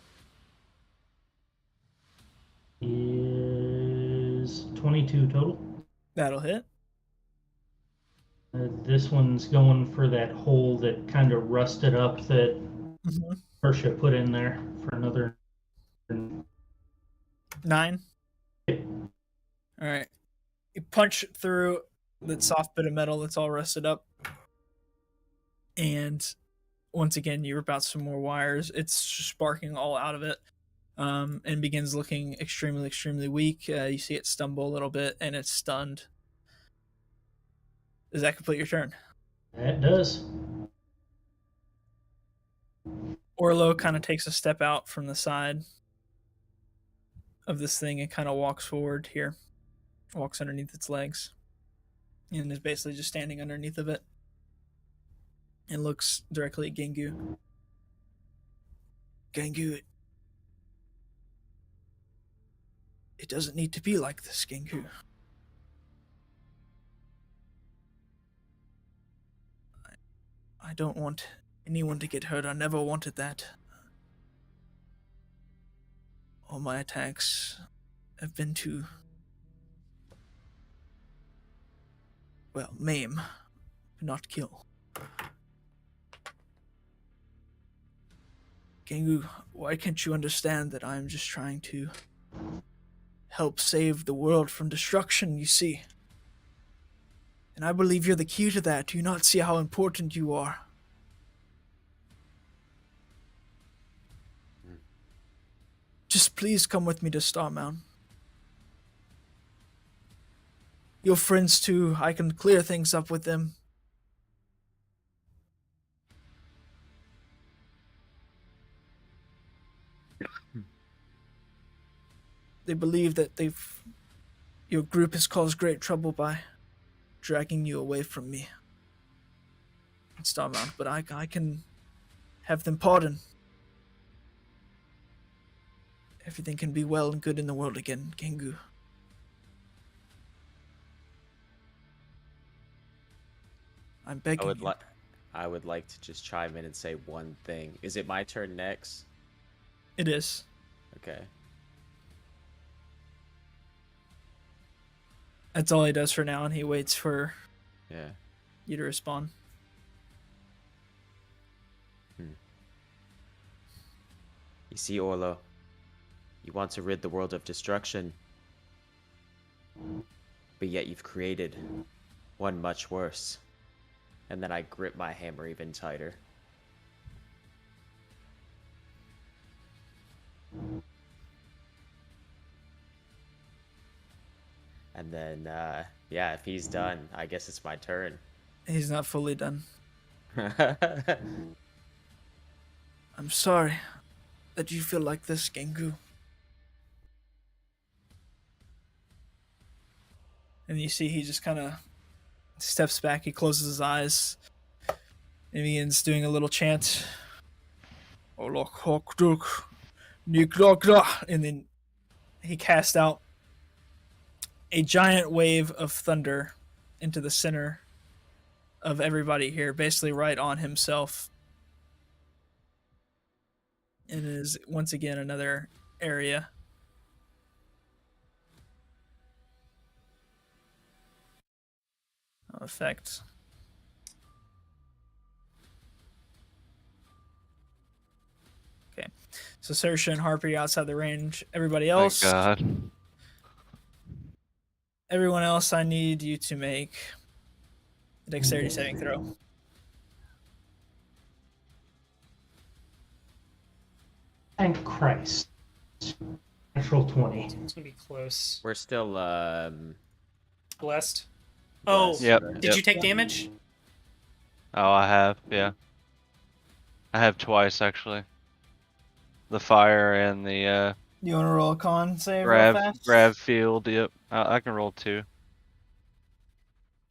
is 22 total. That'll hit. This one's going for that hole that kind of rusted up that Persia put in there for another 9. All right. You punch through that soft bit of metal that's all rusted up, and once again you rip out some more wires. It's sparking all out of it, and begins looking extremely, extremely weak. You see it stumble a little bit, and it's stunned. Does that complete your turn? That does. Orlo kind of takes a step out from the side of this thing and kind of walks forward here. Walks underneath its legs. And is basically just standing underneath of it. and looks directly at Gengu. Gengu, it doesn't need to be like this, Gengu. I don't want anyone to get hurt. I never wanted that. All my attacks have been to, well, maim, but not kill. Gengu, why can't you understand that I'm just trying to help save the world from destruction, you see? And I believe you're the key to that. Do you not see how important you are? Just please come with me to Star Mountain. Your friends too, I can clear things up with them. They believe that your group has caused great trouble by dragging you away from me in Star Mountain, but I can have them pardon. Everything can be well and good in the world again, Gengu. I'm begging you. I would like to just chime in and say one thing. Is it my turn next? It is. Okay. That's all he does for now, and he waits for you to respond. You see, Orlo, you want to rid the world of destruction, but yet you've created one much worse. And then I grip my hammer even tighter. And then, yeah, if he's done, I guess it's my turn. He's not fully done. I'm sorry that you feel like this, Gengu. And you see he just kind of steps back, he closes his eyes, and begins doing a little chant. And then he casts out a giant wave of thunder into the center of everybody here, basically right on himself. And it is once again another area of effect. Okay, so Saoirse and Harpy outside the range. Everybody else, Thank God. Everyone else, I need you to make a dexterity saving throw. Thank Christ. Natural 20. It's gonna be close. We're still, Blessed. Oh, Yep. did you take damage? Oh, I have. Yeah. I have twice actually. The fire and the You want to roll a con save real fast? grav field. Yep. I can roll 2.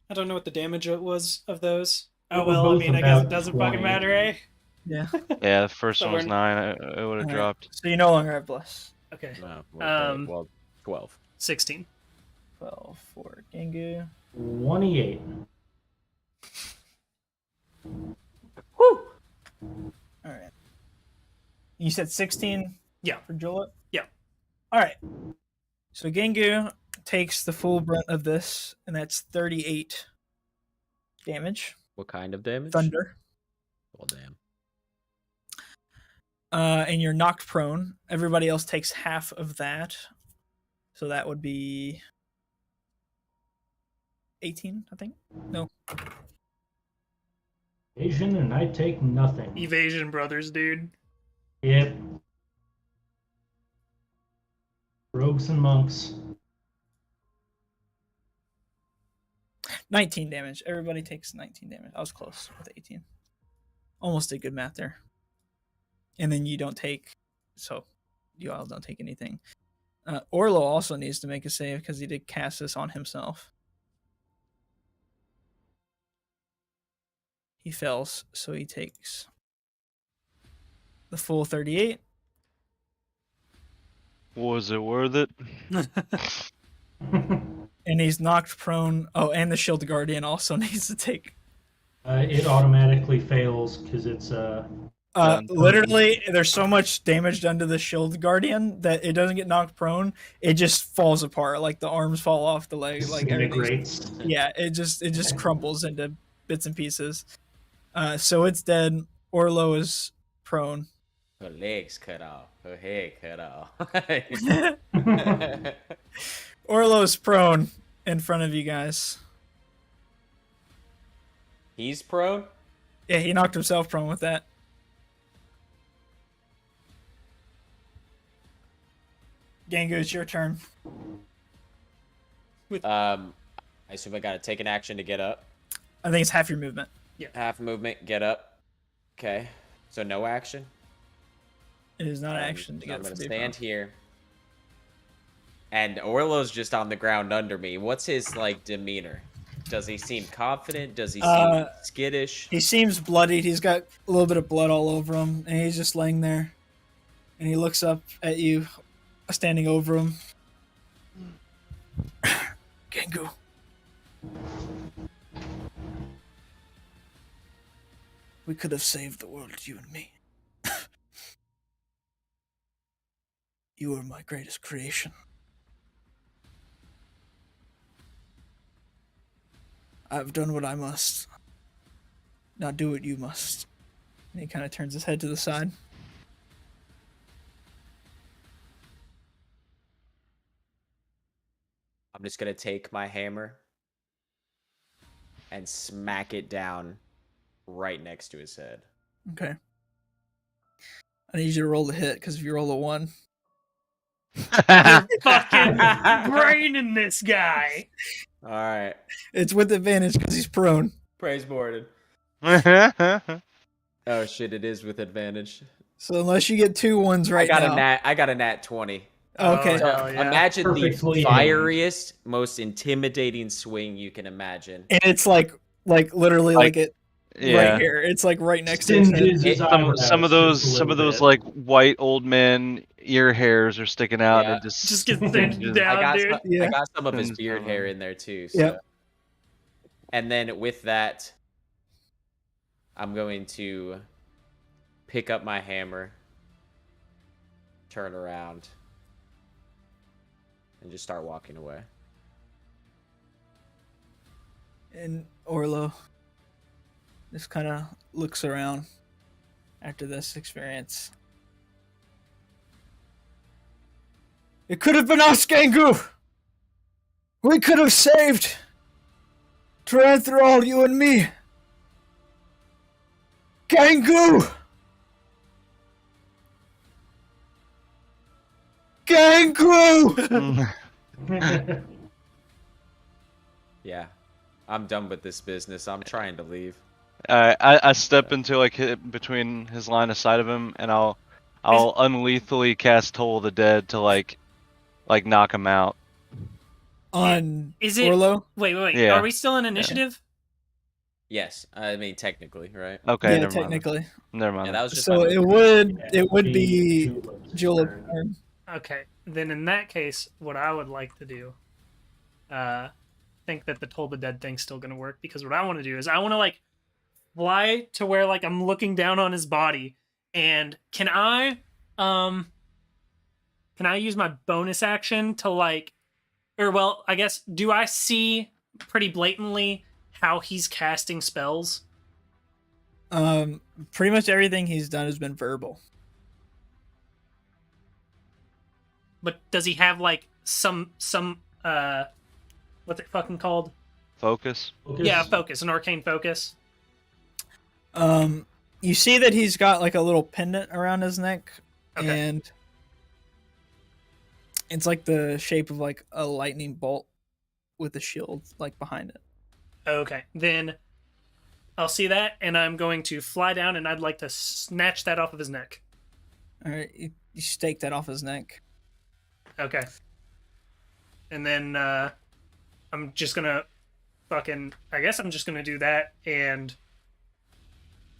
I don't know what the damage was of those. Oh were well, I both mean, I guess it about doesn't 20. fucking matter, eh? Yeah. Yeah, the first So one was we're- 9. It would have Alright, dropped. So you no longer have bless. Okay. no, Um, 12. 16. 12 for Gengu. 28. Woo! Alright. You said 16 Yeah. for Jolet? Yeah. Alright. So Gengu takes the full brunt of this, and that's 38 damage. What kind of damage? Thunder. Well, damn. And you're knocked prone. Everybody else takes half of that. So that would be 18, I think. No. Asian, and I take nothing. Evasion Brothers, dude. Yep. Rogues and monks. 19 damage. Everybody takes 19 damage. I was close with 18. Almost did good math there. And then you don't take, so you all don't take anything. Orlo also needs to make a save because he did cast this on himself. He fails, so he takes the full 38. Was it worth it? And he's knocked prone. Oh, and the Shield Guardian also needs to take. It automatically fails because it's Done. Literally, there's so much damage done to the Shield Guardian that it doesn't get knocked prone. It just falls apart. Like the arms fall off the leg. Like disintegrates. yeah, it just crumbles into bits and pieces. So it's dead. Orlo is prone. Her legs cut off. Her head cut off. Orlo's prone in front of you guys. He's prone? Yeah, he knocked himself prone with that. Gangu, it's your turn. I assume I gotta take an action to get up. I think it's half your movement. Half movement, get up. Okay. So no action? It is not an action to I'm get gonna from stand here. And Orlo's just on the ground under me. What's his demeanor? Does he seem confident? Does he seem skittish? He seems bloodied. He's got a little bit of blood all over him, and he's just laying there. And he looks up at you, standing over him. Gangu. We could have saved the world, you and me. You were my greatest creation. I've done what I must. Now do what you must. And he kind of turns his head to the side. I'm just gonna take my hammer and smack it down right next to his head. Okay. I need you to roll the hit, because if you roll a 1... You're fucking braining this guy. All right. It's with advantage because he's prone. Praise Borden. Oh shit! It is with advantage. So unless you get 2 1s right now. I got a nat 20. Okay. Oh, hell yeah. Imagine Perfectly the fieriest, most intimidating swing you can imagine. And it's like literally Like, it yeah. right here. It's like right next to his head. Singes his Some of eyebrows those just a some of little those bit. like white old men ear hairs are sticking out Yeah. and it Just get singed down, I got dude. some, Yeah. I got some of his Things beard going hair on. in there too. So. Yep. And then with that, I'm going to pick up my hammer, turn around, and just start walking away. And Orlo just kind of looks around after this experience. It could have been us, Gangu! We could have saved Terranthrial, you and me! Gangu! Gangu! Yeah. I'm done with this business. I'm trying to leave. I step into between his line of sight of him and I'll unlethally cast Toll of the Dead to like knock him out. On Is it- Orlo? Wait. Yeah. Are we still in initiative? Yes. I mean, technically, right? Okay, Yeah, never mind. technically. Never mind. Yeah, that was just So my it movement. would be Julep's Julep. turn. Okay. Then in that case, what I would like to do, think that the Toll the Dead thing's still gonna work, because what I want to do is I want to fly to where I'm looking down on his body, and can I use my bonus action to I guess, do I see pretty blatantly how he's casting spells? Pretty much everything he's done has been verbal. But does he have some what's it fucking called? Focus. Yeah, focus, an arcane focus. You see that he's got a little pendant around his neck, Okay. and it's the shape of a lightning bolt with a shield behind it. Okay, then I'll see that, and I'm going to fly down, and I'd like to snatch that off of his neck. All right, you stake that off his neck. Okay. And then I'm just gonna I guess I'm just gonna do that, and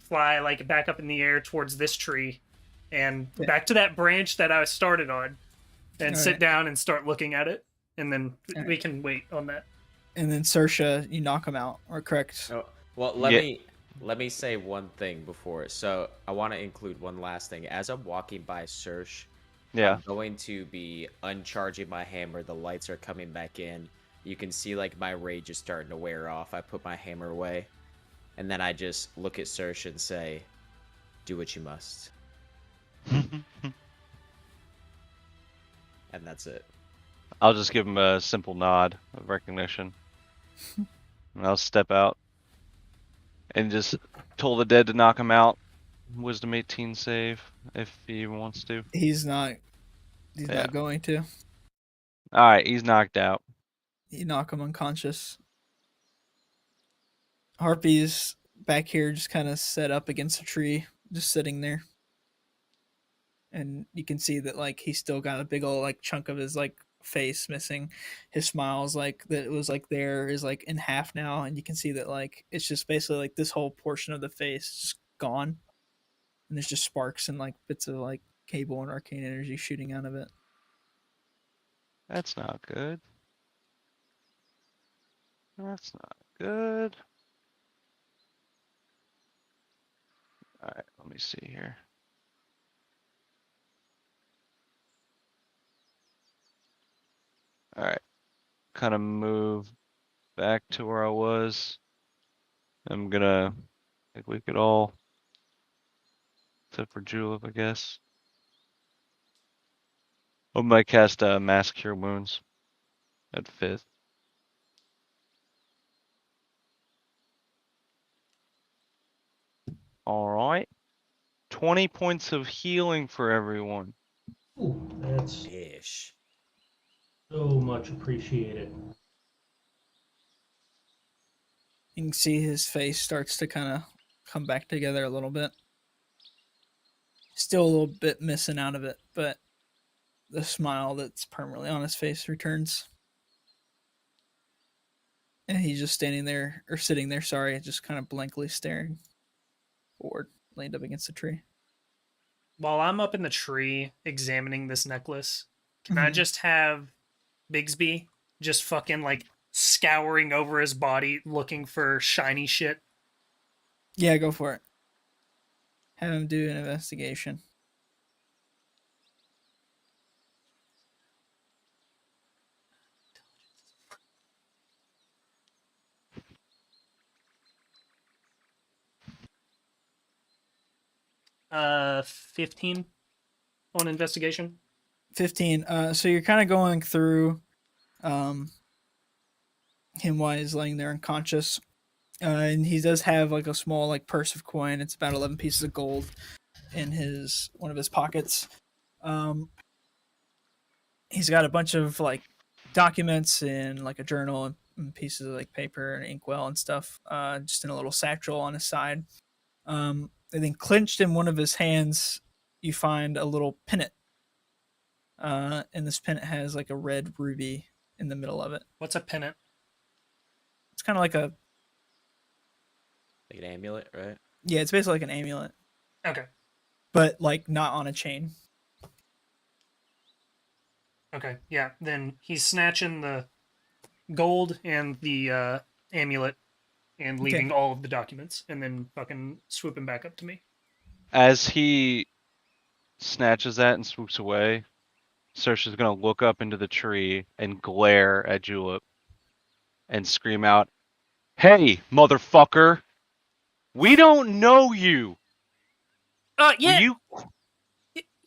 fly like back up in the air towards this tree, and Yeah. back to that branch that I started on, and All sit right. down and start looking at it, and then All we right. can wait on that. And then Sersha, you knock him out, or correct? Oh, well, let me say one thing before. So I want to include one last thing. As I'm walking by Sersh, Yeah. I'm going to be uncharging my hammer. The lights are coming back in. You can see like my rage is starting to wear off. I put my hammer away, and then I just look at Sersh and say, "Do what you must," and that's it. I'll just give him a simple nod of recognition. And I'll step out and just toll the dead to knock him out. Wisdom 18 save if he even wants to. He's not. He's Yeah. not going to. Alright, he's knocked out. You knock him unconscious. Harpy's back here, just kind of set up against a tree, just sitting there. And you can see that like he's still got a big old like chunk of his like face missing. His smile's like that it was like there is like in half now, and you can see that like it's just basically like this whole portion of the face is just gone. And there's just sparks and like bits of like cable and arcane energy shooting out of it. That's not good. That's not good. Alright, let me see here. Alright. Kind of move back to where I was. I'm gonna, I think we could all, except for Julep, I guess. I might cast Mass Cure Wounds at 5th. Alright. 20 points of healing for everyone. Ooh, that's Ish. so much appreciated. You can see his face starts to kind of come back together a little bit. Still a little bit missing out of it, but the smile that's permanently on his face returns. And he's just standing there, or sitting there, sorry, just kind of blankly staring forward, leaned up against a tree. While I'm up in the tree examining this necklace, can I just have Bigsby just fucking like scouring over his body looking for shiny shit? Yeah, go for it. Have him do an investigation. Uh, 15 on investigation. 15. So you're kind of going through him while he's laying there unconscious. And he does have like a small like purse of coin. It's about 11 pieces of gold in his one of his pockets. He's got a bunch of like documents and like a journal and pieces of like paper and inkwell and stuff, just in a little satchel on his side. And then clenched in one of his hands, you find a little pennant. And this pennant has like a red ruby in the middle of it. What's a pennant? It's kind of like a Like an amulet, right? yeah, it's basically like an amulet, Okay. but like not on a chain. Okay. Yeah. Then he's snatching the gold and the amulet and leaving all of the documents, and then fucking swooping back up to me. As he snatches that and swoops away, Saoirse's gonna look up into the tree and glare at Julep and scream out, "Hey, motherfucker! We don't know you! Yeah. Will you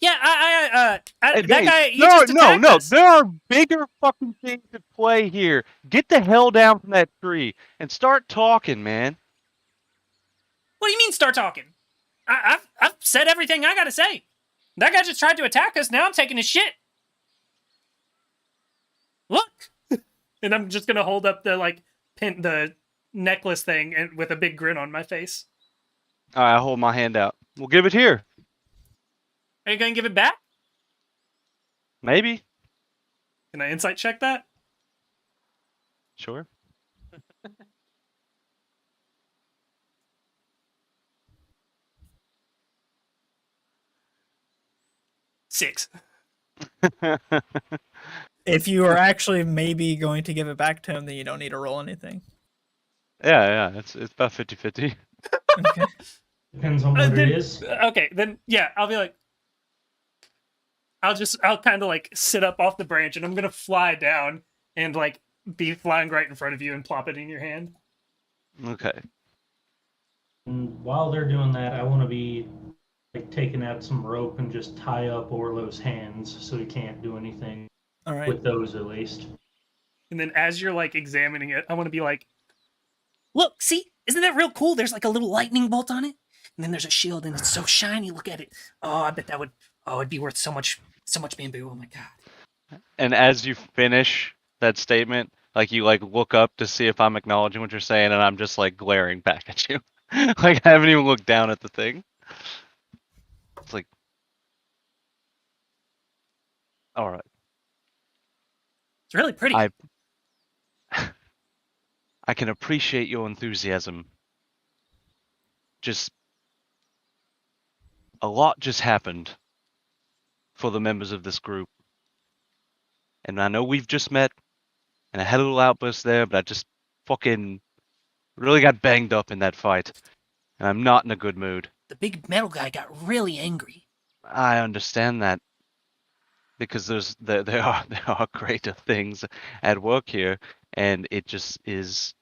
Yeah, Hey, that hey, guy, he no, just no, attacked no. us. There are bigger fucking things at play here. Get the hell down from that tree and start talking, man. What do you mean, start talking? I've said everything I gotta say. That guy just tried to attack us. Now I'm taking his shit. Look, and I'm just gonna hold up the like the necklace thing and with a big grin on my face. All right, I hold my hand out. We'll give it here. Are you gonna give it back? Maybe. Can I insight check that? Sure. 6. If you are actually maybe going to give it back to him, then you don't need to roll anything. Yeah, it's about 50-50. Okay. Depends on what it is. Okay, then yeah, I'll be like, I'll kind of like sit up off the branch, and I'm gonna fly down and like be flying right in front of you and plop it in your hand. Okay. And while they're doing that, I want to be like taking out some rope and just tie up Orlo's hands so he can't do anything All right. with those at least. And then as you're like examining it, I want to be like, look, see, isn't that real cool? There's like a little lightning bolt on it, and then there's a shield, and it's so shiny. Look at it. Oh, I bet that would. Oh, it'd be worth so much bamboo. Oh my god. And as you finish that statement, like you like look up to see if I'm acknowledging what you're saying, and I'm just like glaring back at you. Like I haven't even looked down at the thing. It's like, all right. It's really pretty. I can appreciate your enthusiasm. Just a lot just happened for the members of this group. And I know we've just met and I had a little outburst there, but I just fucking really got banged up in that fight. And I'm not in a good mood. The big metal guy got really angry. I understand that. Because there are greater things at work here, and it just is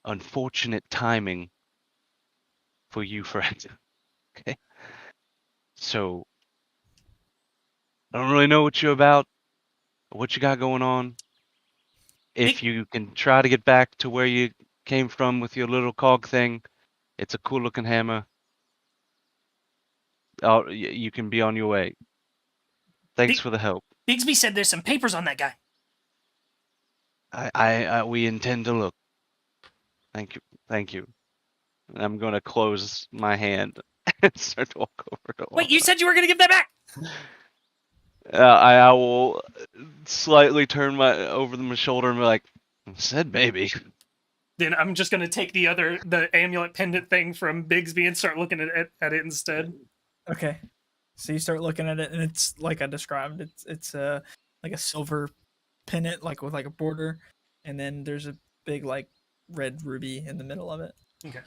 unfortunate timing for you, friend. Okay. So I don't really know what you're about, or what you got going on. If you can try to get back to where you came from with your little cog thing, it's a cool looking hammer. Oh, you can be on your way. Thanks for the help. Bigsby said there's some papers on that guy. We intend to look. Thank you. And I'm gonna close my hand and start to walk over to. Wait, you said you were gonna give that back. I will slightly turn over my shoulder and be like, I said maybe. Then I'm just gonna take the amulet pendant thing from Bigsby and start looking at it instead. Okay. So you start looking at it, and it's like I described. It's like a silver pendant, like with like a border, and then there's a big like red ruby in the middle of it. Okay.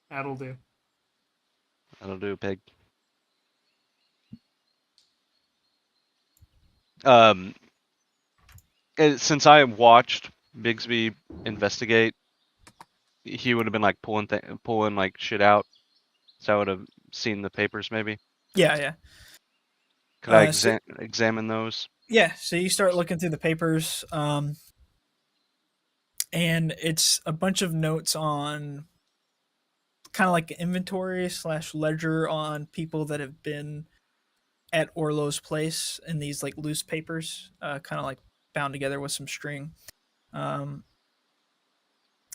That'll do. That'll do, pig. Since I watched Bigsby investigate, he would have been like pulling like shit out. So I would have seen the papers, maybe. Yeah. Could I examine those? Yeah. So you start looking through the papers, and it's a bunch of notes on kind of like inventory / ledger on people that have been at Orlo's place in these like loose papers, kind of like bound together with some string. And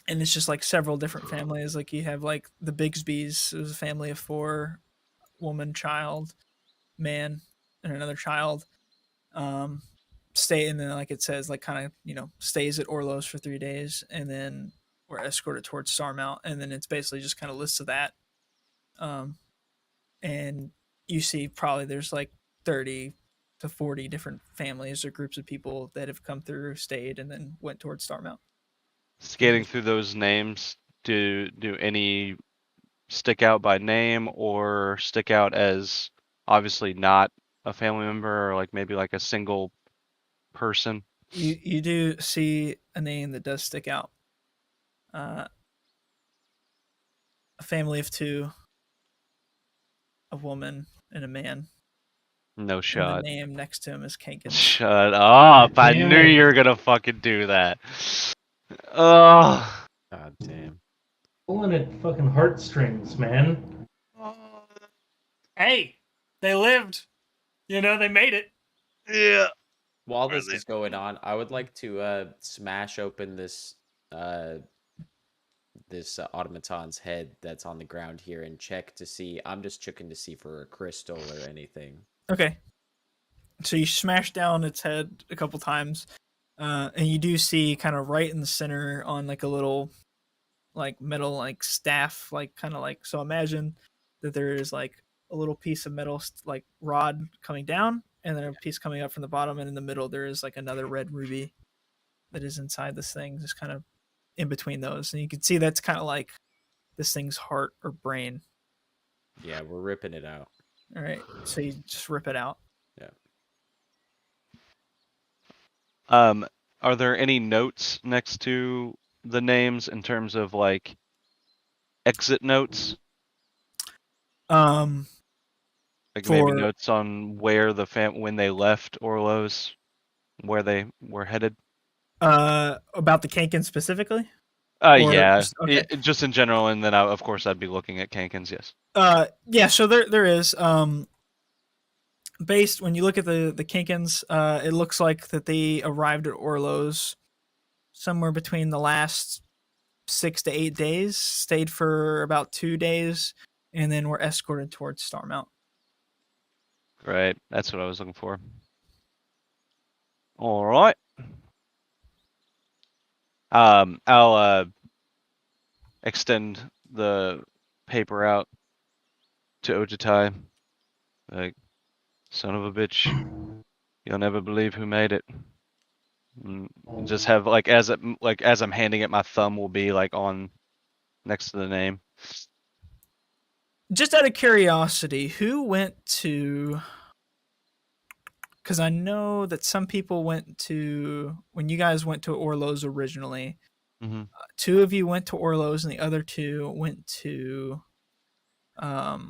it's just like several different families. Like you have like the Bigsbys, it was a family of 4, woman, child, man, and another child. Stay, and then like it says like kind of stays at Orlo's for 3 days, and then were escorted towards Starmount, and then it's basically just kind of lists of that. And you see probably there's like 30 to 40 different families or groups of people that have come through, stayed, and then went towards Starmount. Scanning through those names, do any stick out by name or stick out as obviously not a family member, or like maybe like a single person? You do see a name that does stick out. A family of 2, a woman and a man. No shot. And the name next to him is Kankins. Shut up! I Damn knew it. you were gonna fucking do that. Oh. God damn. Pulling at fucking heartstrings, man. Hey, they lived. They made it. Yeah. While this is going on, I would like to smash open this automaton's head that's on the ground here and check to see. I'm just checking to see for a crystal or anything. Okay. So you smash down its head a couple times, and you do see kind of right in the center on like a little like metal like staff, like kind of like, so imagine that there is like a little piece of metal like rod coming down, and then a piece coming up from the bottom, and in the middle there is like another red ruby that is inside this thing, just kind of in between those, and you can see that's kind of like this thing's heart or brain. Yeah, we're ripping it out. All right, so you just rip it out. Yeah. Are there any notes next to the names in terms of like exit notes? Like maybe notes on where the when they left Orlos, where they were headed? About the Kanken specifically? Yeah, just, okay. Just in general, and then of course I'd be looking at Kankens, yes. Yeah, so there is. Based when you look at the Kankens, it looks like that they arrived at Orlos somewhere between the last 6 to 8 days, stayed for about 2 days, and then were escorted towards Starmount. Right, that's what I was looking for. All right. I'll extend the paper out to Ojitai. Like, son of a bitch, you'll never believe who made it. And just have like as I'm handing it, my thumb will be like on next to the name. Just out of curiosity, who went to? Because I know that some people went to when you guys went to Orlos originally. Mm-hmm. 2 of you went to Orlos, and the other 2 went to the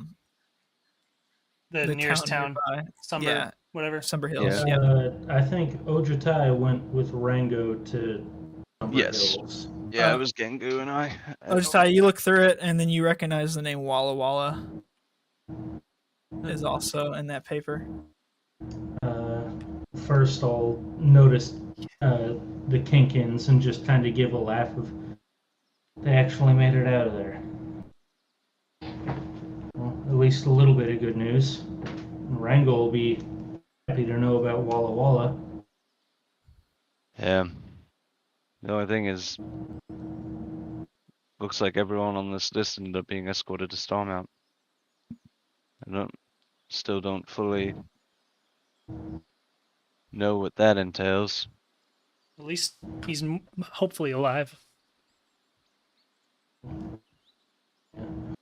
nearest town, Sumber, whatever. Sumber Hills. Yeah. I think Ojutai went with Rango to Sumber Hills. Yeah, it was Gengu and I. Ojutai, you look through it, and then you recognize the name Walla Walla is also in that paper. First, I'll notice the Kinkins and just kind of give a laugh of they actually made it out of there. Well, at least a little bit of good news. Rango will be happy to know about Walla Walla. Yeah. The only thing is, looks like everyone on this list ended up being escorted to Starmount. I still don't fully know what that entails. At least he's hopefully alive.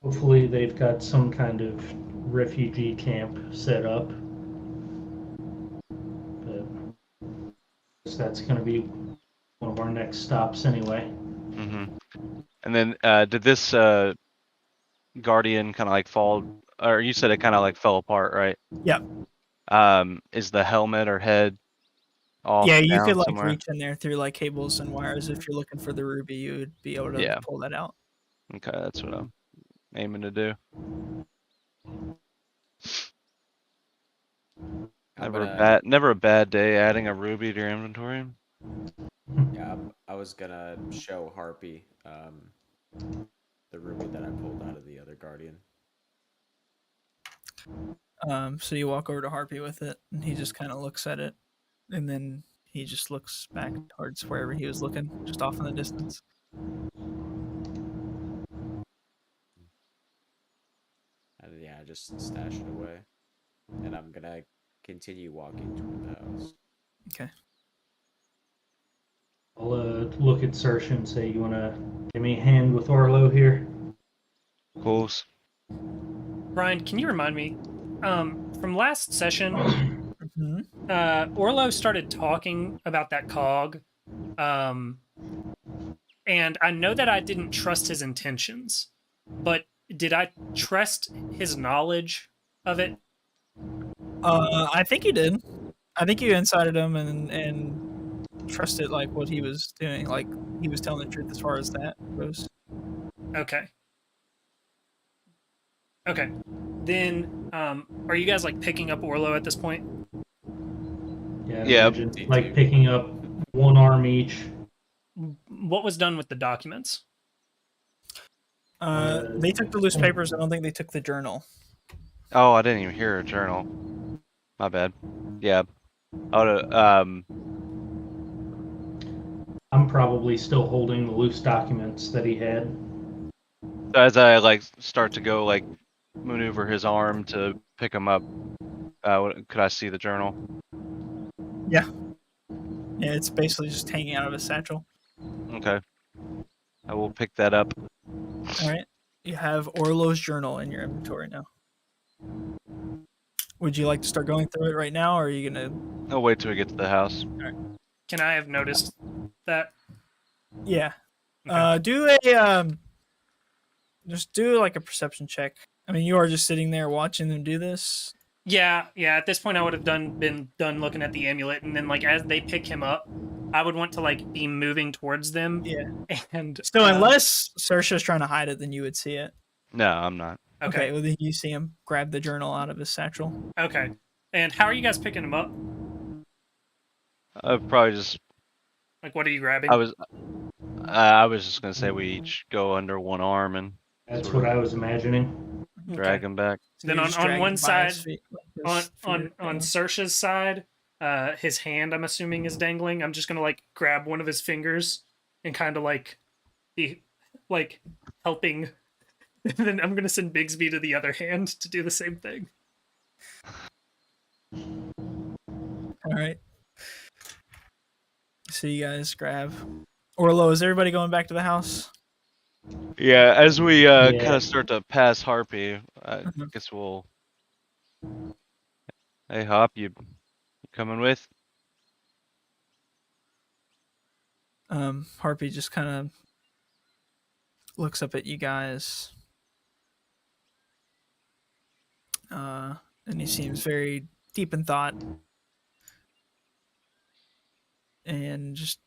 Hopefully they've got some kind of refugee camp set up. But that's going to be one of our next stops anyway. Mm-hmm. And then did this Guardian kind of like fall, or you said it kind of like fell apart, right? Yep. Is the helmet or head off? Yeah, you could like somewhere? reach in there through like cables and wires. If you're looking for the ruby, you would be able to pull that out. Okay, that's what I'm aiming to do. Never a bad day adding a ruby to your inventory. Yeah, I was gonna show Harpy the ruby that I pulled out of the other Guardian. So you walk over to Harpy with it, and he just kind of looks at it, and then he just looks back towards wherever he was looking, just off in the distance. And yeah, I just stash it away, and I'm gonna continue walking toward the house. Okay. I'll look at Sersha and say, you want to give me a hand with Orlo here? Of course. Brian, can you remind me, from last session, Orlo started talking about that cog, and I know that I didn't trust his intentions, but did I trust his knowledge of it? I think you did. I think you insided him and trusted like what he was doing, like he was telling the truth as far as that goes. Okay. Then, are you guys like picking up Orlo at this point? Yeah. Like picking up one arm each. What was done with the documents? They took the loose papers. I don't think they took the journal. Oh, I didn't even hear a journal. My bad. Yeah. I'm probably still holding the loose documents that he had. As I like start to go like maneuver his arm to pick him up. Could I see the journal? Yeah, it's basically just hanging out of his satchel. Okay. I will pick that up. All right. You have Orlo's journal in your inventory now. Would you like to start going through it right now, or are you gonna? I'll wait till we get to the house. Can I have noticed that? Yeah. Okay. Do a just do like a perception check. I mean, you are just sitting there watching them do this. Yeah. At this point, I would have been done looking at the amulet, and then like as they pick him up, I would want to like be moving towards them. Yeah. And So unless Saoirse's trying to hide it, then you would see it. No, I'm not. Okay. Well, then you see him grab the journal out of his satchel. Okay. And how are you guys picking him up? I've probably just. Like, what are you grabbing? I was just gonna say we each go under one arm and That's sort of what I was imagining. drag him back. So Then you on just drag one him by side, his feet, like his feet on are- Saoirse's side, his hand I'm assuming is dangling. I'm just gonna like grab one of his fingers and kind of like be like helping. And then I'm gonna send Bigsby to the other hand to do the same thing. All right. So you guys grab Orlo. Is everybody going back to the house? Yeah, as we Yeah. kind of start to pass Harpy, I Mhm. guess we'll. Hey, Hop, you coming with? Harpy just kind of looks up at you guys, and he seems very deep in thought, and just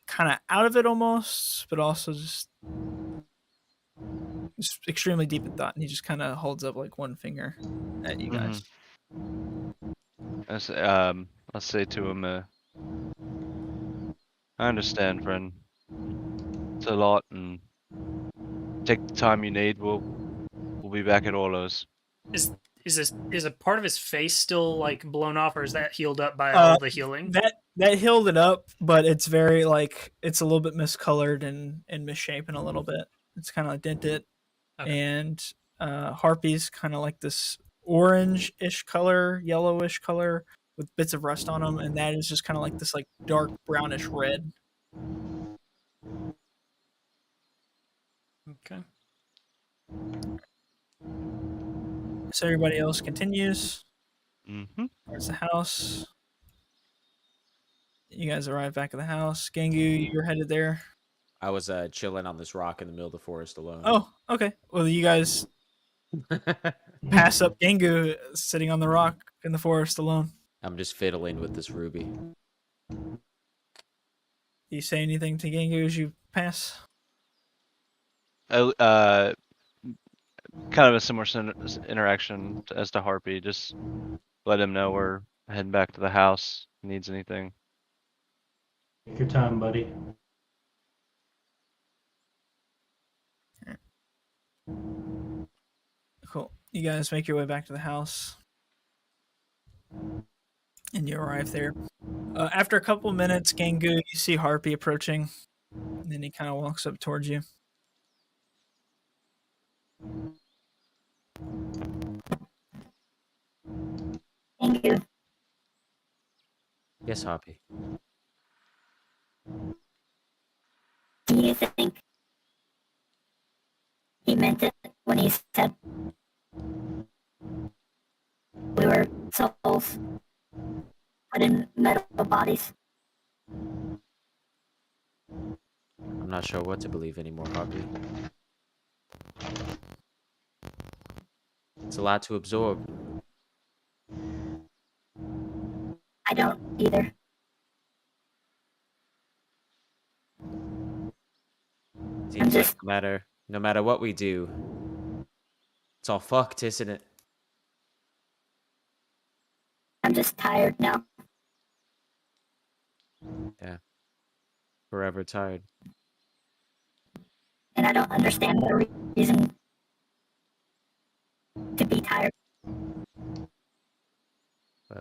kind of out of it almost, but also just extremely deep in thought. And he just kind of holds up like one finger at you guys. I'll say to him, I understand, friend. It's a lot, and take the time you need. We'll be back at Orlo's. Is a part of his face still like blown off, or is that healed up by all the healing? That healed it up, but it's very like it's a little bit miscolored and misshapen a little bit. It's kind of like dented, Okay. and Harpy's kind of like this orange-ish color, yellowish color with bits of rust on them, and that is just kind of like this like dark brownish red. Okay. So everybody else continues Mm-hmm. towards the house. You guys arrive back at the house. Gangu, you're headed there. I was chilling on this rock in the middle of the forest alone. Oh, okay. Well, you guys pass up Gangu sitting on the rock in the forest alone. I'm just fiddling with this ruby. Do you say anything to Gangu as you pass? Kind of a similar interaction as to Harpy. Just let him know we're heading back to the house. If he needs anything. Take your time, buddy. Cool. You guys make your way back to the house. And you arrive there. After a couple minutes, Gangu, you see Harpy approaching. And then he kind of walks up towards you. Thank you. Yes, Hoppy. Do you think he meant it when he said we were souls put in metal bodies? I'm not sure what to believe anymore, Hoppy. It's a lot to absorb. I don't either. Seems just- like no matter what we do, it's all fucked, isn't it? I'm just tired now. Forever tired. And I don't understand the reason to be tired. Well,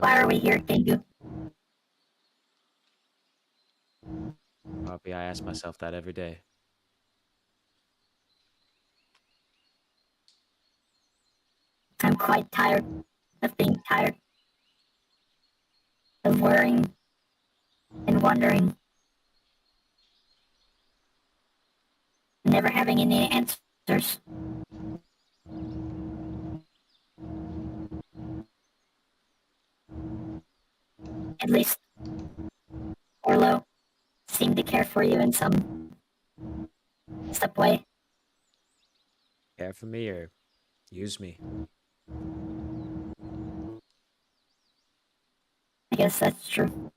Why are we here, Gengu? Hoppy, I ask myself that every day. I'm quite tired of being tired, of worrying and wondering, never having any answers. At least Orlo seemed to care for you in some way. Care for me or use me? I guess that's true.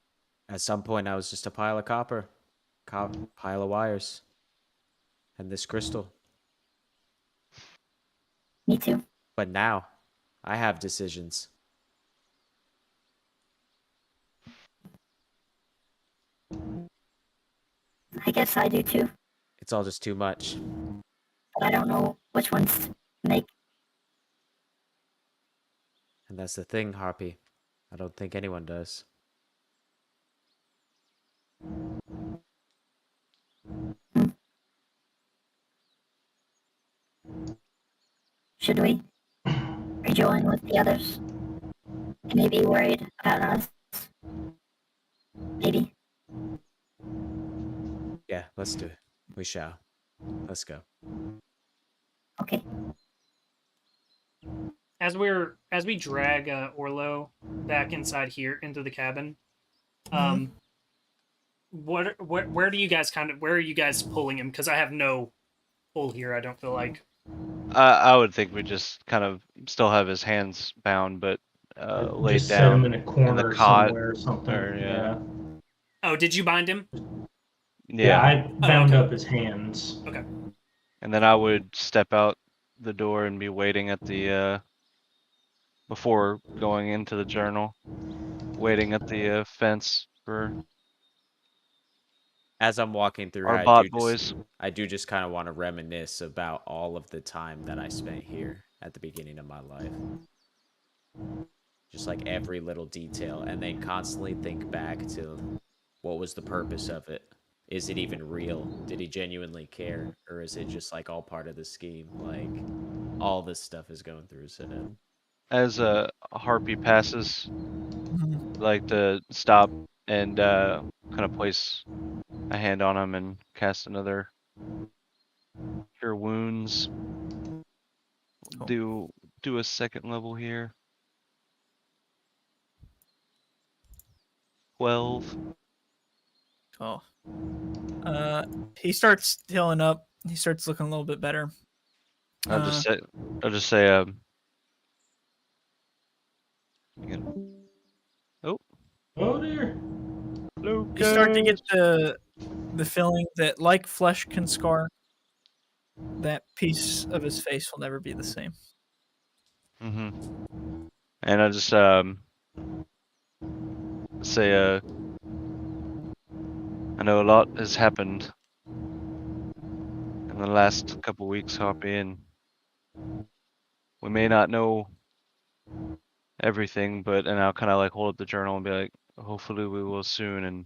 At some point, I was just a pile of copper, pile of wires, and this crystal. Me too. But now, I have decisions. I guess I do too, It's all just too much. but I don't know which ones to make. And that's the thing, Harpy. I don't think anyone does. Should we rejoin with the others? They may be worried about us. Maybe. Yeah, let's do it. We shall. Let's go. Okay. As we drag Orlo back inside here into the cabin, where do you guys where are you guys pulling him? Because I have no pull here. I don't feel like. I would think we just kind of still have his hands bound, but laid Just set down him in a corner cot, somewhere or something. yeah. Oh, did you bind him? Yeah, I bound okay. up his hands. Okay. And then I would step out the door and be waiting at the before going into the journal, waiting at the fence for As I'm walking through, our bot boys. I do just kind of want to reminisce about all of the time that I spent here at the beginning of my life. Just like every little detail, and then constantly think back to what was the purpose of it? Is it even real? Did he genuinely care? Or is it just like all part of the scheme? Like all this stuff is going through his head. As a harpy passes, like to stop and kind of place a hand on him and cast another cure wounds. Cool. Do a second level here. 12. Oh. He starts healing up. He starts looking a little bit better. I'll just say Oh dear. Lucas. You start to get the feeling that, like flesh can scar, that piece of his face will never be the same. And I just say I know a lot has happened in the last couple weeks, Harpy, and we may not know everything, and I'll kind of like hold up the journal and be like, hopefully we will soon, and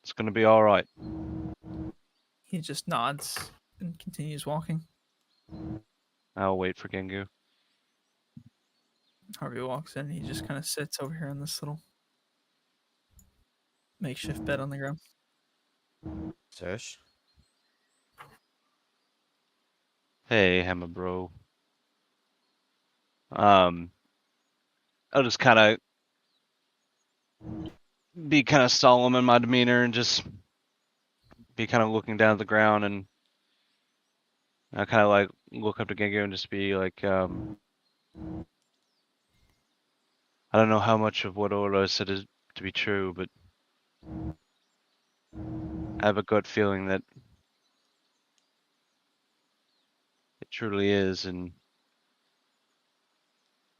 it's gonna be all right. He just nods and continues walking. I'll wait for Gengu. Harvey walks in. He just kind of sits over here on this little makeshift bed on the ground. Sesh? Hey, Hammer bro. I'll just kind of be kind of solemn in my demeanor and just be kind of looking down at the ground, and I kind of like look up to Gengu and just be like, I don't know how much of what Oro said is to be true, but I have a gut feeling that it truly is, and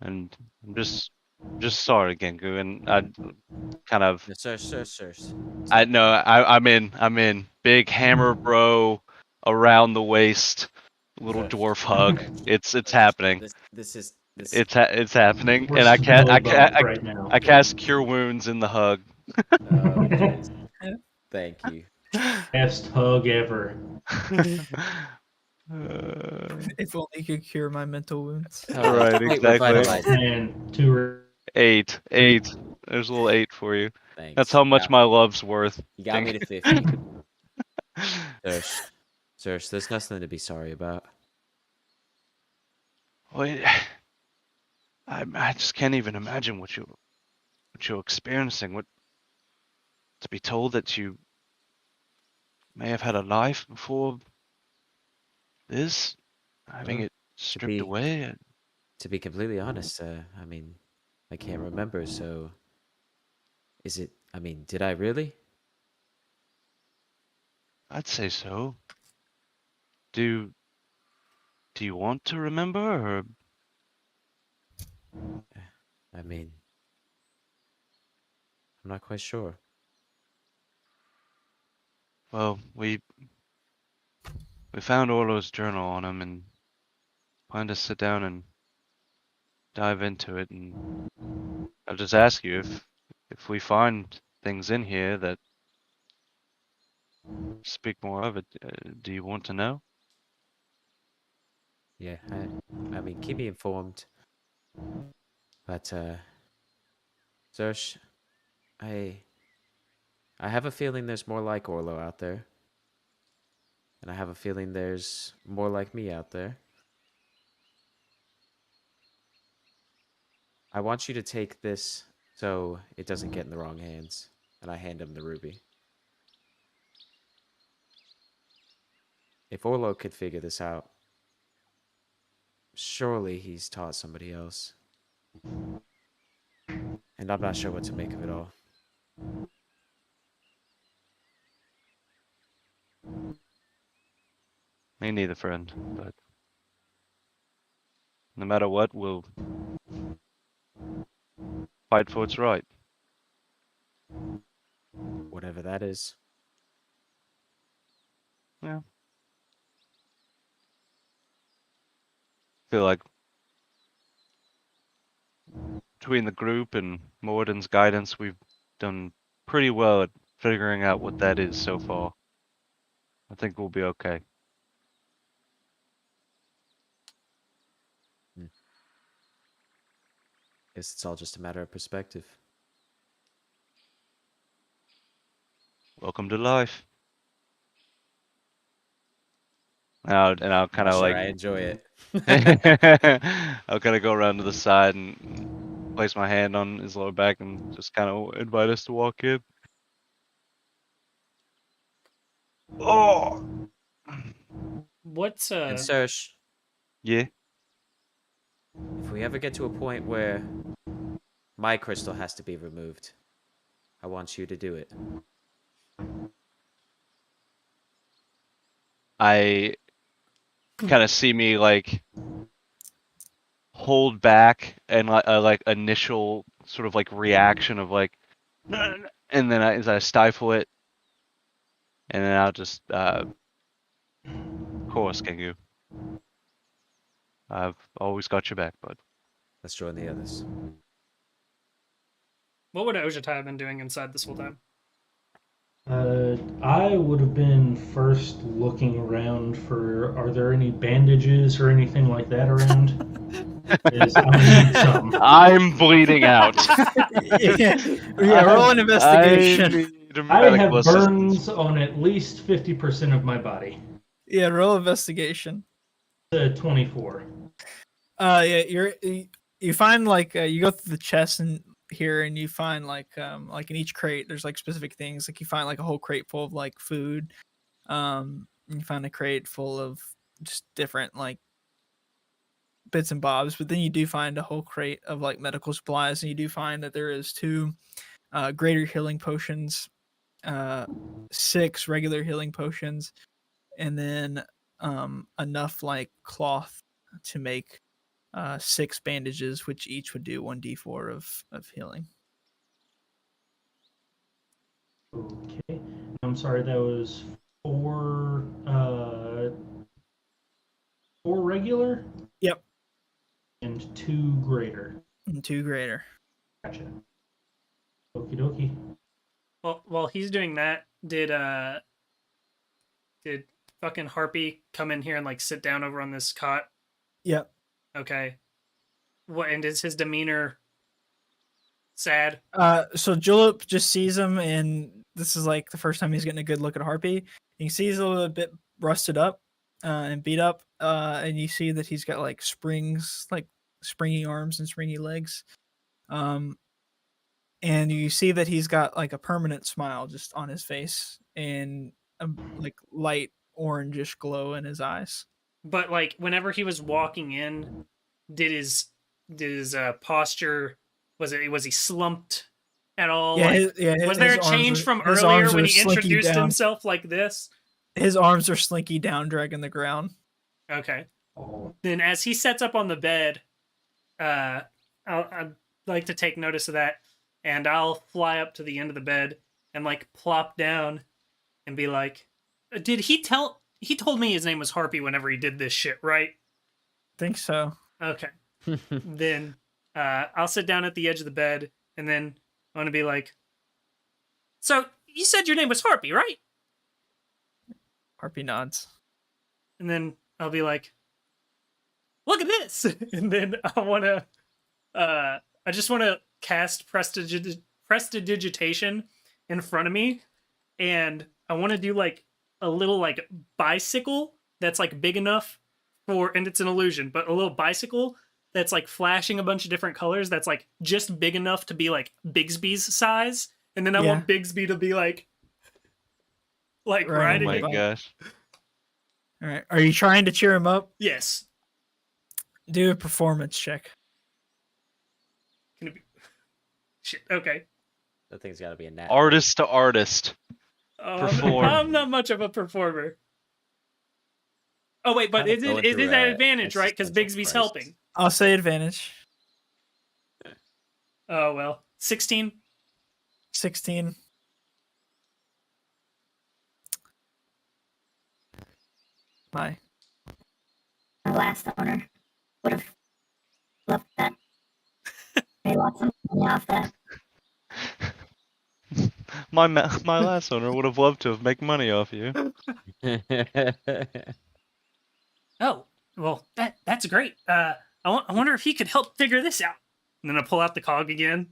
I'm just sorry, Gengu, and I kind of Sesh. I'm in big hammer bro around the waist, little dwarf hug. It's happening. It's happening, We're and right now. I cast cure wounds in the hug. Oh, geez. Thank you. Best hug ever. If only you could cure my mental wounds. Oh, Right, wait, exactly. revitalize. And 2 8. There's a little 8 for you. Thanks. That's how much my love's worth. You got me to 50. Zersh, there's nothing to be sorry about. Wait, I just can't even imagine what you're experiencing. What to be told that you may have had a life before this, having Well, it stripped be- away. To be completely honest, I mean, I can't remember, so is it, I mean, did I really? I'd say so. Do you want to remember, or I mean, I'm not quite sure. well, we found Orlo's journal on him and planned to sit down and dive into it, and I'll just ask you if we find things in here that speak more of it, do you want to know? Yeah, I mean, keep me informed. But, Zersh, I have a feeling there's more like Orlo out there. And I have a feeling there's more like me out there. I want you to take this so it doesn't get in the wrong hands. And I hand him the ruby. If Orlo could figure this out, surely he's taught somebody else. And I'm not sure what to make of it all. Me neither, friend, but no matter what, we'll fight for what's right. Whatever that is. Yeah. Feel like between the group and Morden's guidance, we've done pretty well at figuring out what that is so far. I think we'll be okay. Guess it's all just a matter of perspective. Welcome to life. I'll kind Not of sure like I enjoy it. I'll kind of go around to the side and place my hand on his lower back and just kind of invite us to walk in. Oh, What's And Serge, yeah. if we ever get to a point where my crystal has to be removed, I want you to do it. I kind of see me like hold back and like a like initial sort of like reaction of like, and then as I stifle it, and then I'll just of course, Kengu. I've always got your back, bud. Let's join the others. what would Ojatai have been doing inside this whole time? I would have been first looking around for are there any bandages or anything like that around? 'Cause I'm gonna need some. I'm bleeding out. Yeah, roll an investigation. I have Medical assistance. burns on at least 50% of my body. Yeah, roll investigation. 24. Yeah, you find like you go through the chest and here and you find like in each crate there's like specific things, like you find like a whole crate full of like food, and you find a crate full of just different like bits and bobs, but then you do find a whole crate of like medical supplies, and you do find that there is 2 greater healing potions, 6 regular healing potions, and then enough like cloth to make 6 bandages, which each would do 1d4 of healing. Okay. I'm sorry, that was 4 4 regular? Yep. And 2 greater. And 2 greater. Gotcha. Okie dokie. Well, while he's doing that, did fucking Harpy come in here and like sit down over on this cot? Yep. Okay. What, and is his demeanor sad? So Julep just sees him, and this is like the first time he's getting a good look at Harpy. You see he's a little bit rusted up and beat up, and you see that he's got like springs, like springy arms and springy legs. And you see that he's got like a permanent smile just on his face and a like light orangish glow in his eyes. But like whenever he was walking in, did his posture, was he slumped at all? Yeah, Like, was there a change from earlier when he introduced down. himself like this? His arms are slinky down, dragging the ground. Okay. Then as he sets up on the bed, I'd like to take notice of that, and I'll fly up to the end of the bed and like plop down and be like, did he tell? He told me his name was Harpy whenever he did this shit, right? Think so. Okay. Then I'll sit down at the edge of the bed, and then I'm going to be like, so you said your name was Harpy, right? Harpy nods. And then I'll be like, look at this. And then I just want to cast prestidigitation in front of me, and I want to do like a little like bicycle that's like big enough for, and it's an illusion, but a little bicycle that's like flashing a bunch of different colors that's like just big enough to be like Bigsby's size, and then I want Bigsby to be like riding. Oh my gosh! All right, are you trying to cheer him up? Yes. Do a performance check. Can it be? Shit. Okay. That thing's got to be a nat. Artist to artist. Perform. I'm not much of a performer. Oh wait, but it is at advantage, right? Because Bigsby's helping. I'll say advantage. Oh well, 16. 16. My last owner would have loved that. Made lots of money off that. My last owner would have loved to have make money off you. Oh, well, that's great. I wonder if he could help figure this out. And then I pull out the cog again.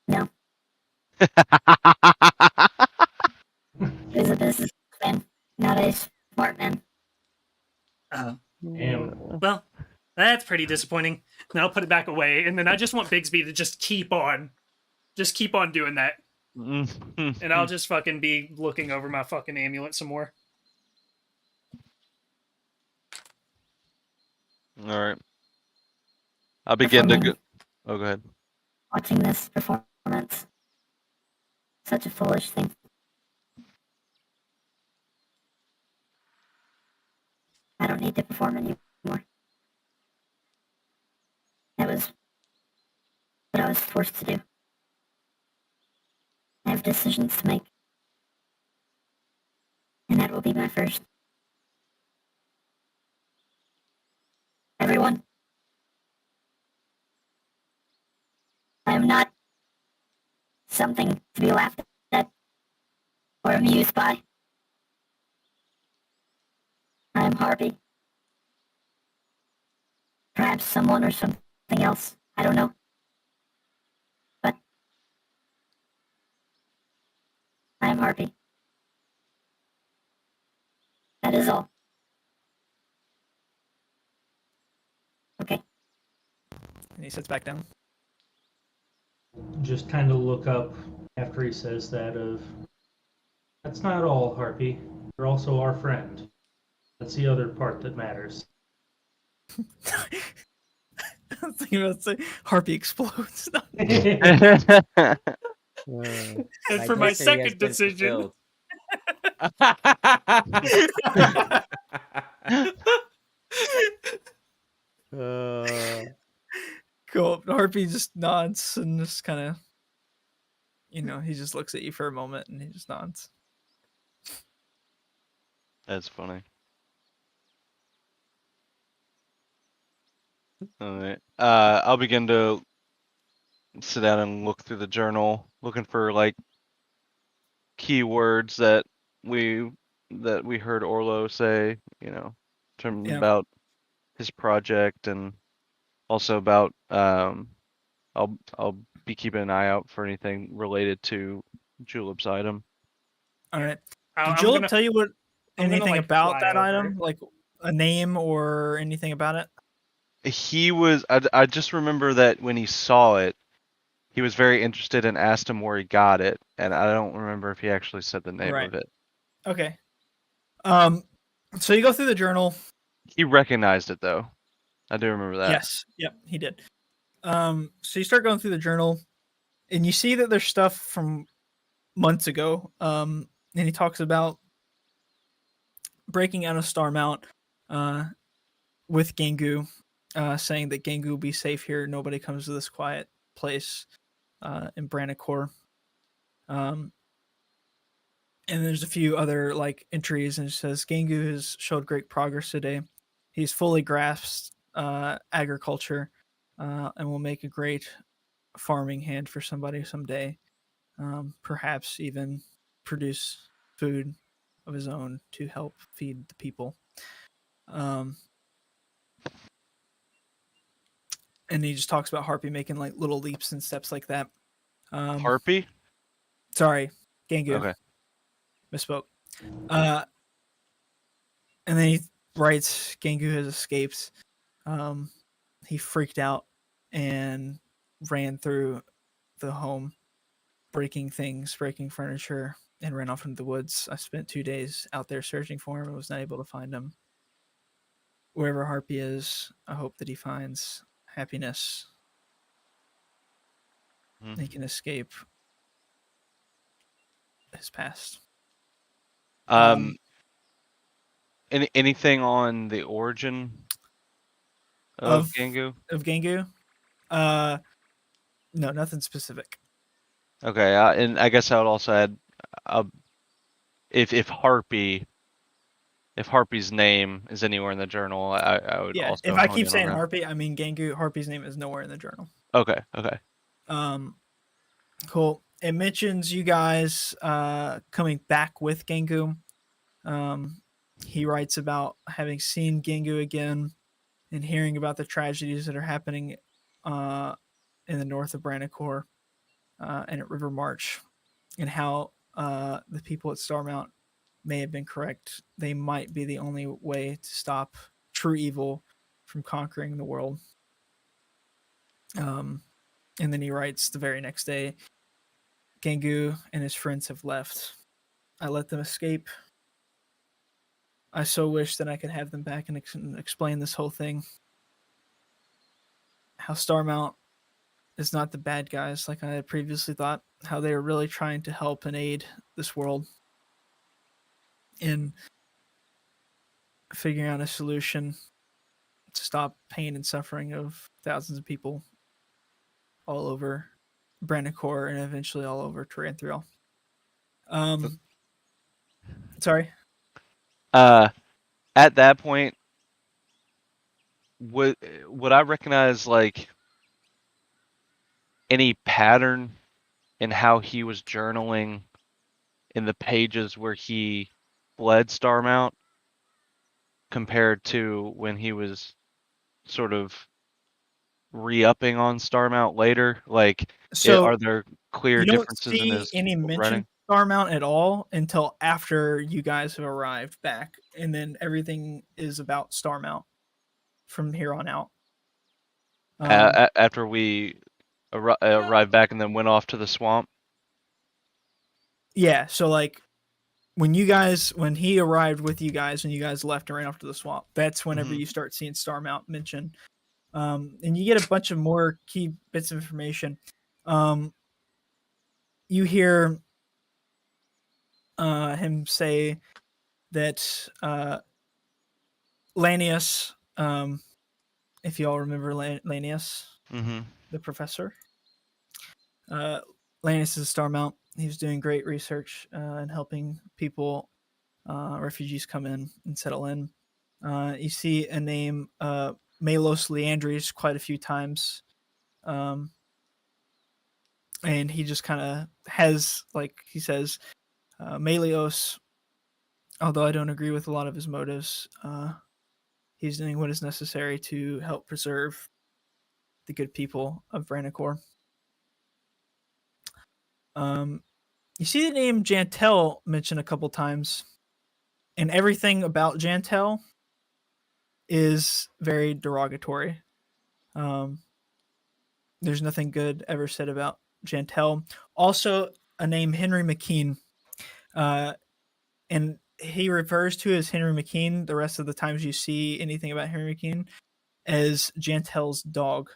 No. He's a businessman, not a smart man. Well, that's pretty disappointing. Then I'll put it back away, and then I just want Bigsby to just keep on doing that. And I'll just fucking be looking over my fucking amulet some more. All right. I'll begin to go. Oh, go ahead. Watching this performance. Such a foolish thing. I don't need to perform anymore. That was what I was forced to do. I have decisions to make. And that will be my first. Everyone, I am not something to be laughed at or amused by. I am Harpy. Perhaps someone or something else. I don't know. But I am Harpy. That is all. Okay. And he sits back down. Just kind of look up after he says that of, that's not all, Harpy. You're also our friend. That's the other part that matters. I was thinking about to say Harpy explodes. And for my second decision. Cool. Harpy just nods and just kind of, he just looks at you for a moment and he just nods. That's funny. All right. I'll begin to sit down and look through the journal, looking for like key words that we heard Orlo say, about his project, and also about I'll be keeping an eye out for anything related to Julep's item. All right. I'm Did Julep gonna- tell you I'm gonna, anything like, about fly that over. item, like a name or anything about it? He was. I just remember that when he saw it, he was very interested and asked him where he got it, and I don't remember if he actually said the name Right. of it. Okay. So you go through the journal. He recognized it though. I do remember that. Yes. Yep, he did. So you start going through the journal, and you see that there's stuff from months ago. And he talks about breaking out of Starmount, with Gengu, saying that Gengu will be safe here. Nobody comes to this quiet place, in Brannicore. And there's a few other like entries, and it says Gengu has showed great progress today. He's fully grasped agriculture, and will make a great farming hand for somebody someday. Perhaps even produce food of his own to help feed the people. And he just talks about Harpy making like little leaps and steps like that. Harpy? Sorry, Gengu. Okay. Misspoke. And then he writes Gengu has escaped. He freaked out and ran through the home, breaking things, breaking furniture, and ran off into the woods. I spent 2 days out there searching for him and was not able to find him. Wherever Harpy is, I hope that he finds happiness. Mhm. He can escape his past. Anything on the origin of Gengu? Of Gengu? No, nothing specific. Okay, and I guess I would also add, if Harpy's name is anywhere in the journal, I would Yeah, also if I hone keep in on saying that. Harpy, I mean Gengu. Harpy's name is nowhere in the journal. Okay. Cool. It mentions you guys coming back with Gengu. He writes about having seen Gengu again and hearing about the tragedies that are happening in the north of Brannicore and at River March, and how the people at Starmount may have been correct. They might be the only way to stop true evil from conquering the world. And then he writes the very next day, Gengu and his friends have left. I let them escape. I so wish that I could have them back and explain this whole thing. How Starmount is not the bad guys like I had previously thought. How they are really trying to help and aid this world in figuring out a solution to stop pain and suffering of thousands of people all over Brannicore and eventually all over Terranthrial. Sorry. At that point, would I recognize like any pattern in how he was journaling in the pages where he fled Starmount compared to when he was sort of re-upping on Starmount later? Like, So are there clear you don't differences in see his any mention writing? of Starmount at all until after you guys have arrived back, and then everything is about Starmount from here on out. After we arrived back and then went off to the swamp? Yeah, so like when he arrived with you guys and you guys left and ran off to the swamp, that's whenever Mhm. you start seeing Starmount mentioned. And you get a bunch of more key bits of information. You hear him say that Lanius, if you all remember Lanius, Mm-hmm. the professor, Lanius is a Starmount. He's doing great research and helping people, refugees come in and settle in. You see a name, Malos Leandres, quite a few times. And he just kind of has, like, he says, Melios, although I don't agree with a lot of his motives, he's doing what is necessary to help preserve the good people of Branacor. You see the name Jantel mentioned a couple times, and everything about Jantel is very derogatory. There's nothing good ever said about Jantel. Also, a name Henry McKean, and he refers to as Henry McKean the rest of the times you see anything about Henry McKean as Jantel's dog.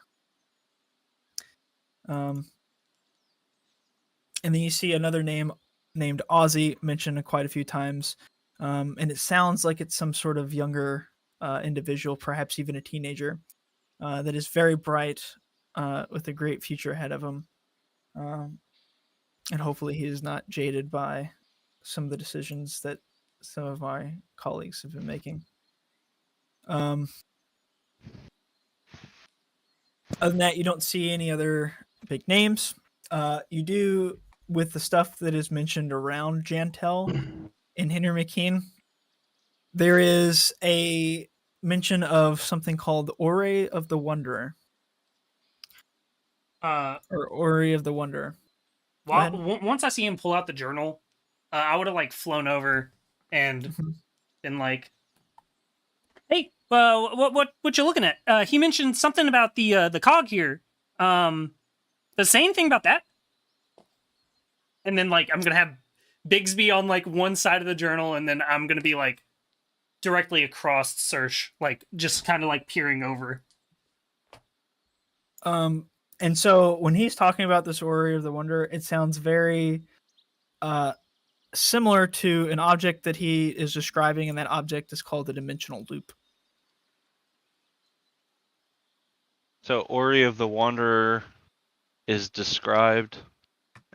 And then you see another name named Ozzy mentioned quite a few times, and it sounds like it's some sort of younger individual, perhaps even a teenager, that is very bright, with a great future ahead of him. And hopefully he is not jaded by some of the decisions that some of my colleagues have been making. Other than that, you don't see any other big names. You do with the stuff that is mentioned around Jantel and Henry McKean. There is a mention of something called Ore of the Wanderer. Or Ore of the Wanderer. Once I see him pull out the journal, I would have like flown over and been like, "Hey, what you looking at? He mentioned something about the cog here. Does it say anything about that?" And then like I'm gonna have Bigsby on like one side of the journal, and then I'm gonna be like directly across Search, like just kind of like peering over. And so when he's talking about this Ore of the Wanderer, it sounds very similar to an object that he is describing, and that object is called the dimensional loop. So Ori of the Wanderer is described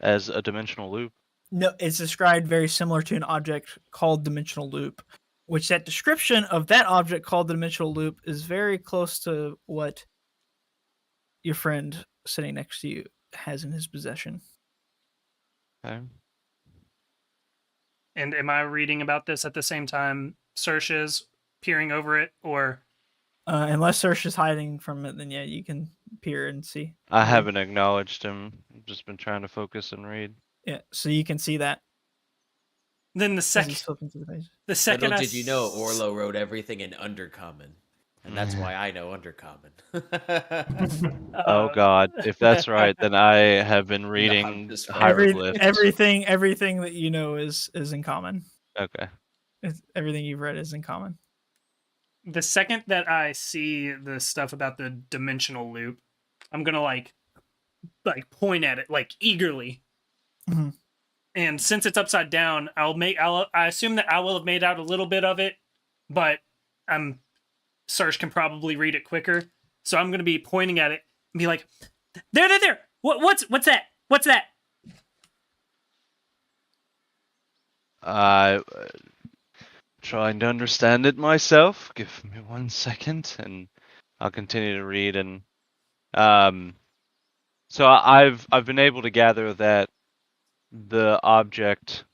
as a dimensional loop? No, it's described very similar to an object called dimensional loop, which that description of that object called the dimensional loop is very close to what your friend sitting next to you has in his possession. Okay. And am I reading about this at the same time Search is peering over it, or unless Search is hiding from it, then yeah, you can peer and see. I haven't acknowledged him. I've just been trying to focus and read. Yeah, so you can see that. Then the as he's second, flipping through the page. the second Little I did you know, Orlo wrote everything in Undercommon, and that's why I know Undercommon. Oh God, if that's right, then I have been reading just hieroglyphs. Everything that you know is in common. Okay. Everything you've read is in common. The second that I see the stuff about the dimensional loop, I'm gonna like point at it like eagerly. Mhm. And since it's upside down, I assume that I will have made out a little bit of it, but Serge can probably read it quicker. So I'm gonna be pointing at it and be like, there. What's that? What's that? Trying to understand it myself. Give me 1 second, and I'll continue to read. And so I've been able to gather that the object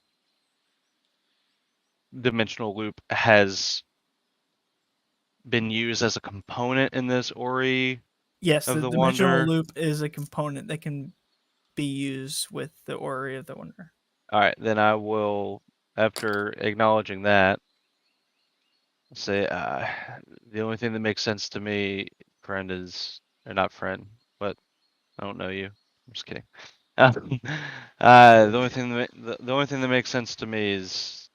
dimensional loop has been used as a component in this Ori. Yes, of the the dimensional Wanderer. loop is a component that can be used with the Ore of the Wanderer. All right, then I will, after acknowledging that, say the only thing that makes sense to me, friend, is or not friend, but I don't know you. I'm just kidding. The only thing that makes sense to me is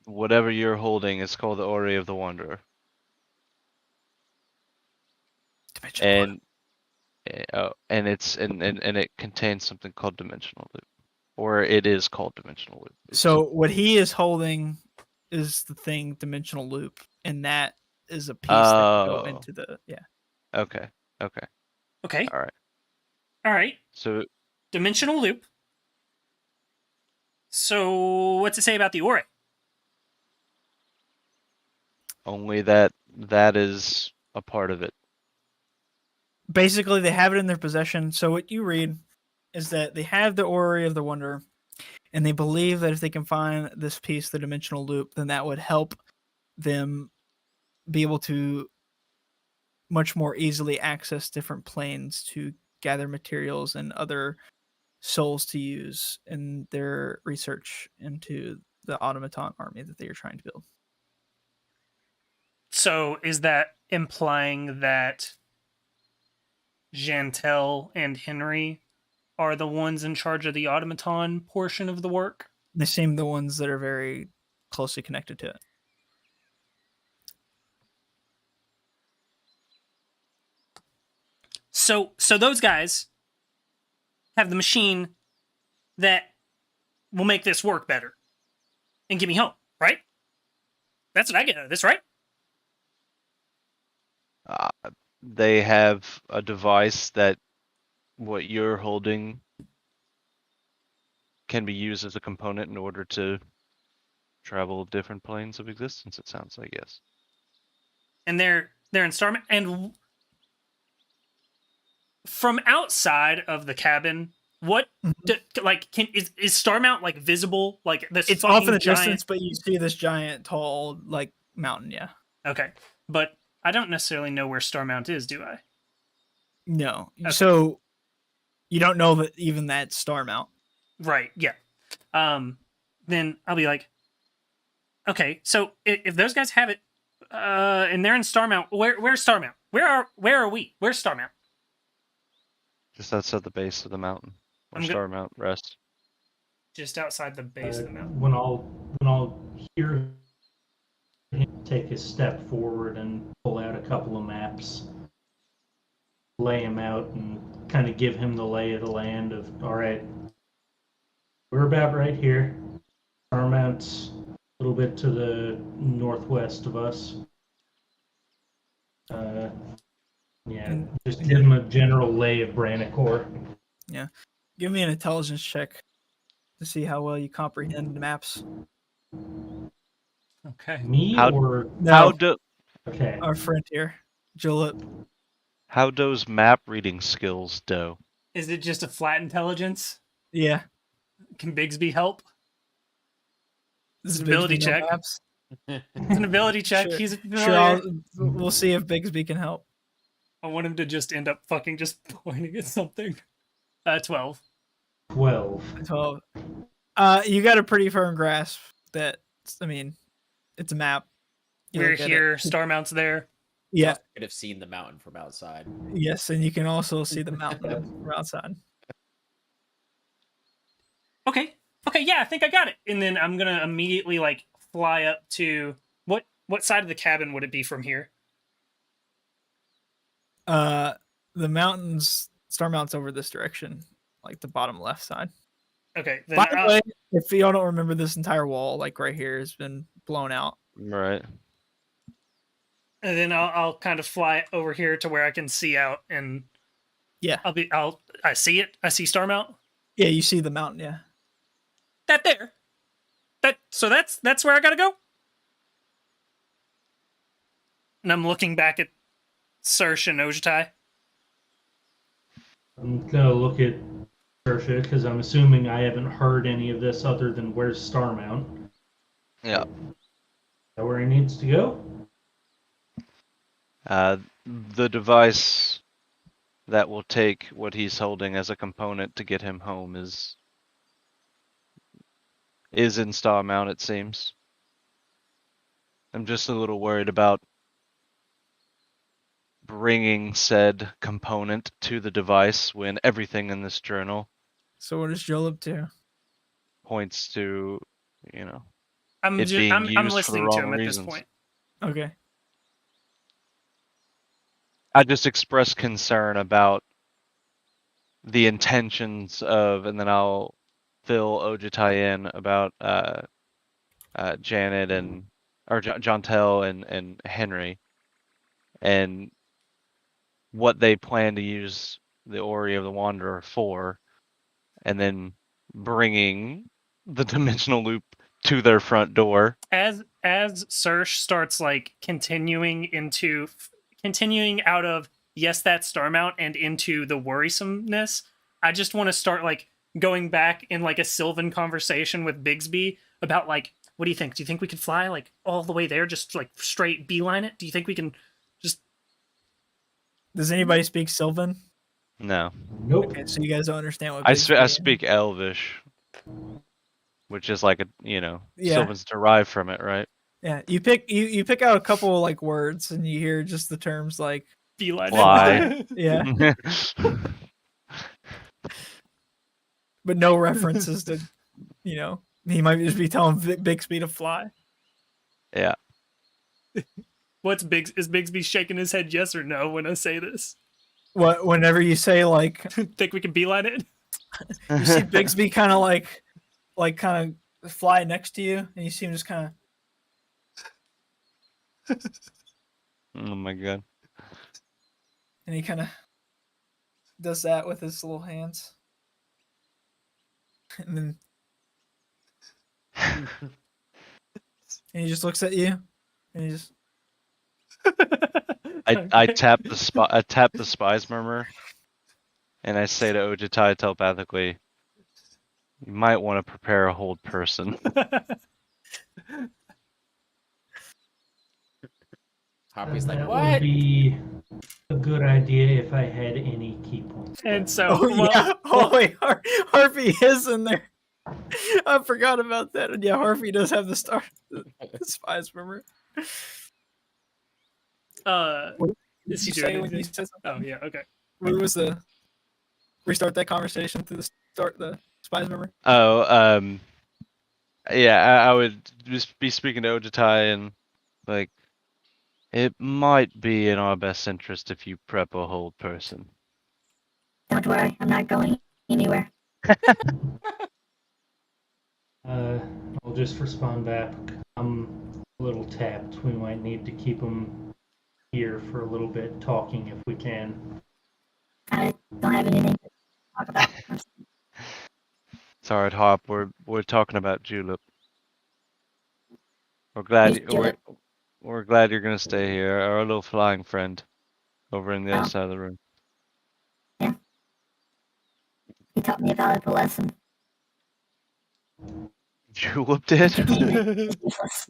whatever you're holding is called the Ori of the Wanderer, and it contains something called dimensional loop, or it is called dimensional loop. So what he is holding is the thing dimensional loop, and that is a piece that can go into the Okay. Okay. All right. So Dimensional loop. So what's it say about the Ore? only that is a part of it. Basically, they have it in their possession. So what you read is that they have the Orrery of the Wonder, and they believe that if they can find this piece, the dimensional loop, then that would help them be able to much more easily access different planes to gather materials and other souls to use in their research into the automaton army that they are trying to build. So is that implying that Jantel and Henry are the ones in charge of the automaton portion of the work? They seem the ones that are very closely connected to it. So those guys have the machine that will make this work better and get me home, right? That's what I get out of this, right? They have a device that what you're holding can be used as a component in order to travel different planes of existence, it sounds like, yes. And they're in Starman. And from outside of the cabin, what is Starmount like visible? Like this? It's off in the distance, but you see this giant, tall, like mountain. Yeah. Okay, but I don't necessarily know where Starmount is, do I? No. Okay. So you don't know that even that's Starmount. Right. Yeah. Then I'll be like, okay, so if those guys have it, and they're in Starmount, where's Starmount? Where are we? Where's Starmount? Just outside the base of the mountain, where Starmount rests. Just outside the base of the mountain. When I'll hear him take a step forward and pull out a couple of maps, lay him out, and kind of give him the lay of the land of, all right, we're about right here. Starmount's a little bit to the northwest of us. Just give him a general lay of Brannicor. Yeah. Give me an intelligence check to see how well you comprehend maps. Okay. Me How- or No, How do okay? our friend here, Julep. how does map reading skills do? Is it just a flat intelligence? Yeah. Can Bigsby help? This is Ability Bigsby, no check. maps. It's an ability check. Sure. He's familiar. Sure, we'll see if Bigsby can help. I want him to just end up fucking just pointing at something. 12. 12. 12. You got a pretty firm grasp that, I mean, it's a map. You We're look at here. it. Starmount's there. Yeah. Could have seen the mountain from outside. Yes, and you can also see the mountain from outside. Okay. Yeah, I think I got it. And then I'm gonna immediately like fly up to what side of the cabin would it be from here? The mountains, Starmount's over this direction, like the bottom left side. Okay. Then By the way, if y'all don't remember, this entire wall, like right here, has been blown out. Right. and then I'll kind of fly over here to where I can see out, and Yeah. I see it. I see Starmount. Yeah, you see the mountain, yeah. That's where I gotta go. And I'm looking back at Sersh and Ojutai. I'm gonna look at Sersha because I'm assuming I haven't heard any of this other than where's Starmount. Yeah. Is that where he needs to go? The device that will take what he's holding as a component to get him home is in Starmount, it seems. I'm just a little worried about bringing said component to the device when everything in this journal So what does Joel up to? points to, I'm it being I'm used for the listening to wrong him at this reasons. point. Okay. I just express concern about the intentions of, and then I'll fill Ojutai in about Janet or Jontel and Henry, and what they plan to use the Ori of the Wanderer for, and then bringing the dimensional loop to their front door. As Sersh starts like continuing out of yes, that's Starmount and into the worrisomeness, I just want to start like going back in like a Sylvan conversation with Bigsby about like, what do you think? Do you think we could fly like all the way there, just like straight beeline it? Do you think we can just? Does anybody speak Sylvan? No. Nope. Okay, so you guys don't understand what I Bigsby speak Elvish, which is like a Yeah. Sylvan's derived from it, right? Yeah, you pick out a couple of like words and you hear just the terms like Beeline Fly. yeah, but no references to he might just be telling Bixby to fly. Yeah. What's Biggs? Is Bigsby shaking his head yes or no when I say this? Whenever you say like Think we can beeline it? you see Bixby kind of kind of fly next to you and you see him just kind of Oh my god. and he kind of does that with his little hands. And then and he just looks at you and he just I tap the spies murmur, and I say to Ojitai telepathically, "You might want to prepare a hold person." Hoppy's like, that what? would be a good idea if I had any key points. And so, wait, Harvey is in there. I forgot about that. And yeah, Harvey does have the spies, remember? Is he Did you say doing when you anything? said something? Oh yeah, okay. What was the restart that conversation to start the spies, remember? Oh, yeah, I would just be speaking to Ojitai and like, it might be in our best interest if you prep a hold person. Don't worry, I'm not going anywhere. I'll just respond back. I'm a little tapped. We might need to keep him here for a little bit, talking if we can. I don't have anything to talk about. It's alright, Hop. We're talking about Julep. We're glad Who's Julep? we're glad you're gonna stay here. Our little flying friend over in the other Oh. side of the room. He taught me a valuable lesson. Julep did? Entertainment is useless.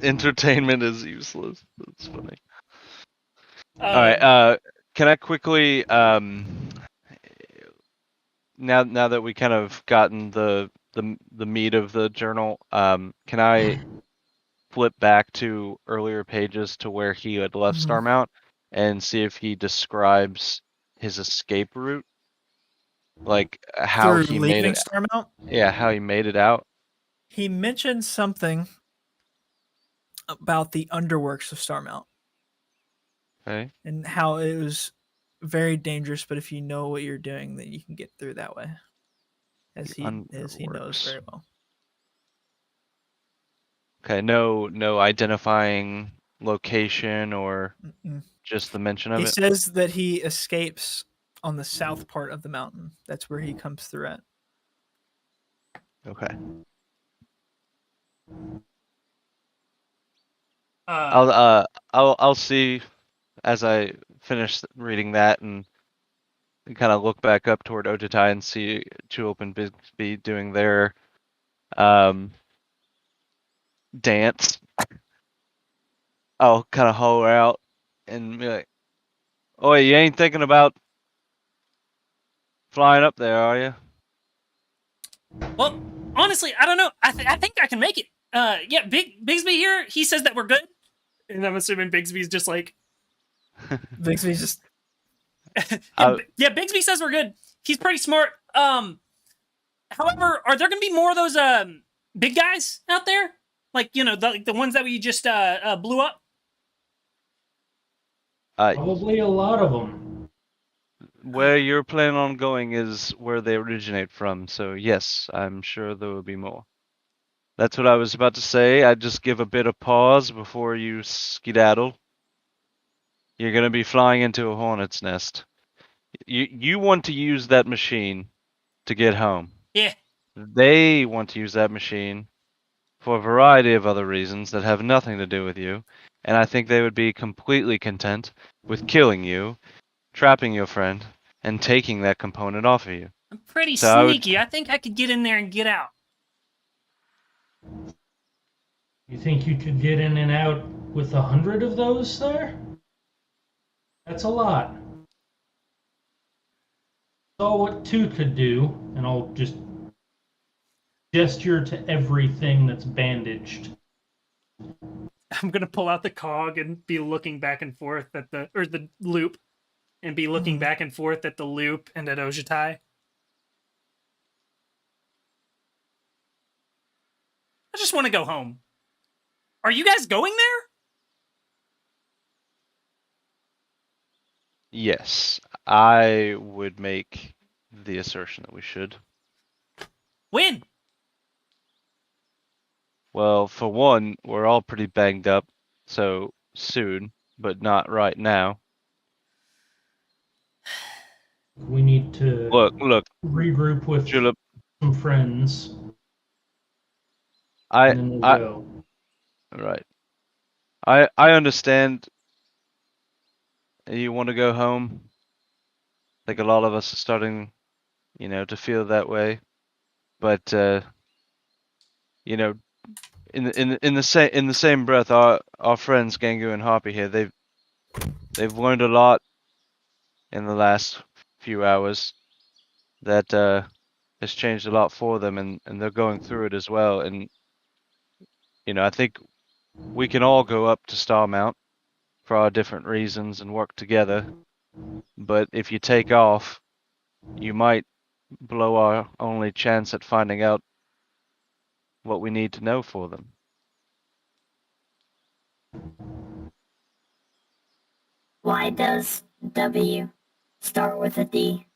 Entertainment is useless. That's funny. Alright, Alright, can I quickly now that we kind of gotten the meat of the journal, can I flip back to earlier pages to where he had left Mhm. Starmount and see if he describes his escape route? Like how Through he made leaving it. Starmount, Yeah, how he made it out. he mentioned something about the underworks of Starmount Okay. and how it was very dangerous, but if you know what you're doing, then you can get through that way. As he knows Underworks. very well. Okay, no identifying location or Mm-mm. just the mention of He it. says that he escapes on the south part of the mountain. That's where he comes through at. Okay. I'll see as I finish reading that and kind of look back up toward Ojitai and see Julep and Bigsby doing their dance. I'll kind of holler out and be like, "Oh, you ain't thinking about flying up there, are you?" well, honestly, I don't know. I think I can make it. Yeah, Bigsby here. He says that we're good, and I'm assuming Bigsby's just like, Bixby's just yeah, Bigsby says we're good. He's pretty smart. However, are there going to be more of those big guys out there? Like the ones that we just blew up. Probably a lot of them. Where you're planning on going is where they originate from, so yes, I'm sure there will be more. That's what I was about to say. I'd just give a bit of pause before you skedaddle. You're gonna be flying into a hornet's nest. You want to use that machine to get home. Yeah. They want to use that machine for a variety of other reasons that have nothing to do with you, and I think they would be completely content with killing you, trapping your friend, and taking that component off of you. I'm pretty So I would- sneaky. I think I could get in there and get out. You think you could get in and out with 100 of those there? That's a lot. Saw what 2 could do, and I'll just gesture to everything that's bandaged. I'm gonna pull out the cog and be looking back and forth at the loop, and be looking back and forth at the loop and at Ojitai. I just want to go home. Are you guys going there? Yes, I would make the assertion that we should. When? Well, for one, we're all pretty banged up, so soon, but not right now. We need to Look, regroup with Julep, some friends, and then we'll go. right. I understand you want to go home. I think a lot of us are starting, to feel that way. But you know, in the same breath, our friends Gangu and Harpy here, they've learned a lot in the last few hours that has changed a lot for them, and they're going through it as well. And I think we can all go up to Starmount for our different reasons and work together. But if you take off, you might blow our only chance at finding out what we need to know for them. Why does W start with a D?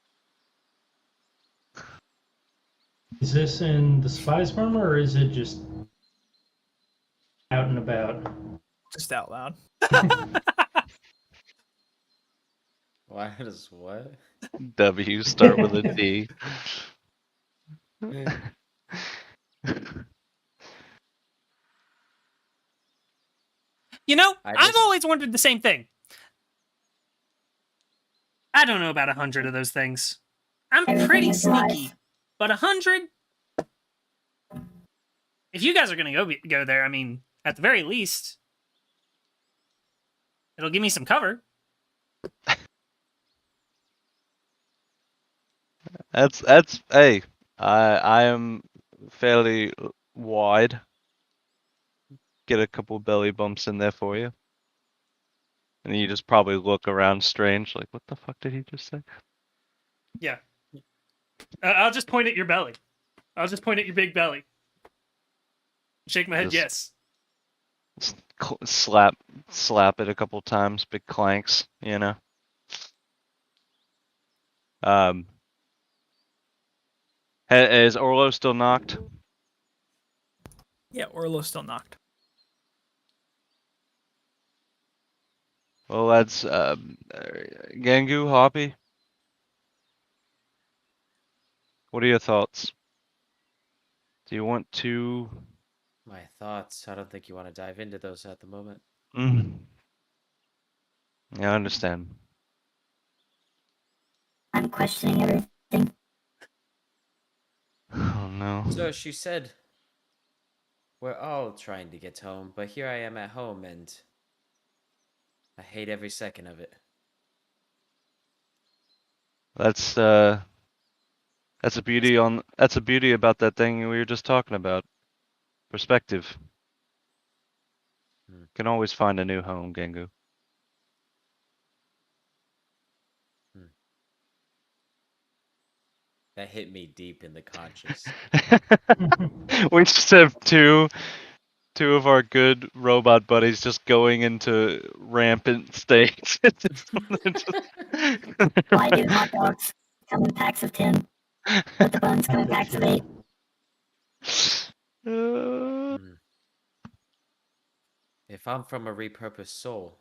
Is this in the spy's murmur, or is it just out and about? Just out loud. Why does what? W start with a D. You know, I I've just- always wondered the same thing. I don't know about 100 of those things. I'm Everything pretty is sneaky, lies. but 100. If you guys are gonna go there, I mean, at the very least, it'll give me some cover. That's hey, I am fairly wide. Get a couple belly bumps in there for you. And you just probably look around strange, like, what the fuck did he just say? Yeah. I'll just point at your belly. I'll just point at your big belly. Shake my head, Just- yes. Slap it a couple times, big clanks, Is Orlo still knocked? Yeah, Orlo's still knocked. Well, that's Gangu, Hoppy. What are your thoughts? Do you want to? My thoughts. I don't think you want to dive into those at the moment. Yeah, I understand. I'm questioning everything. Oh no. So she said, we're all trying to get home, but here I am at home, and I hate every second of it. That's a beauty about that thing we were just talking about. Perspective. Can always find a new home, Gangu. That hit me deep in the conscious. We just have two of our good robot buddies just going into rampant states. Why do hot dogs come in packs of 10, but the buns come in packs of 8? If I'm from a repurposed soul,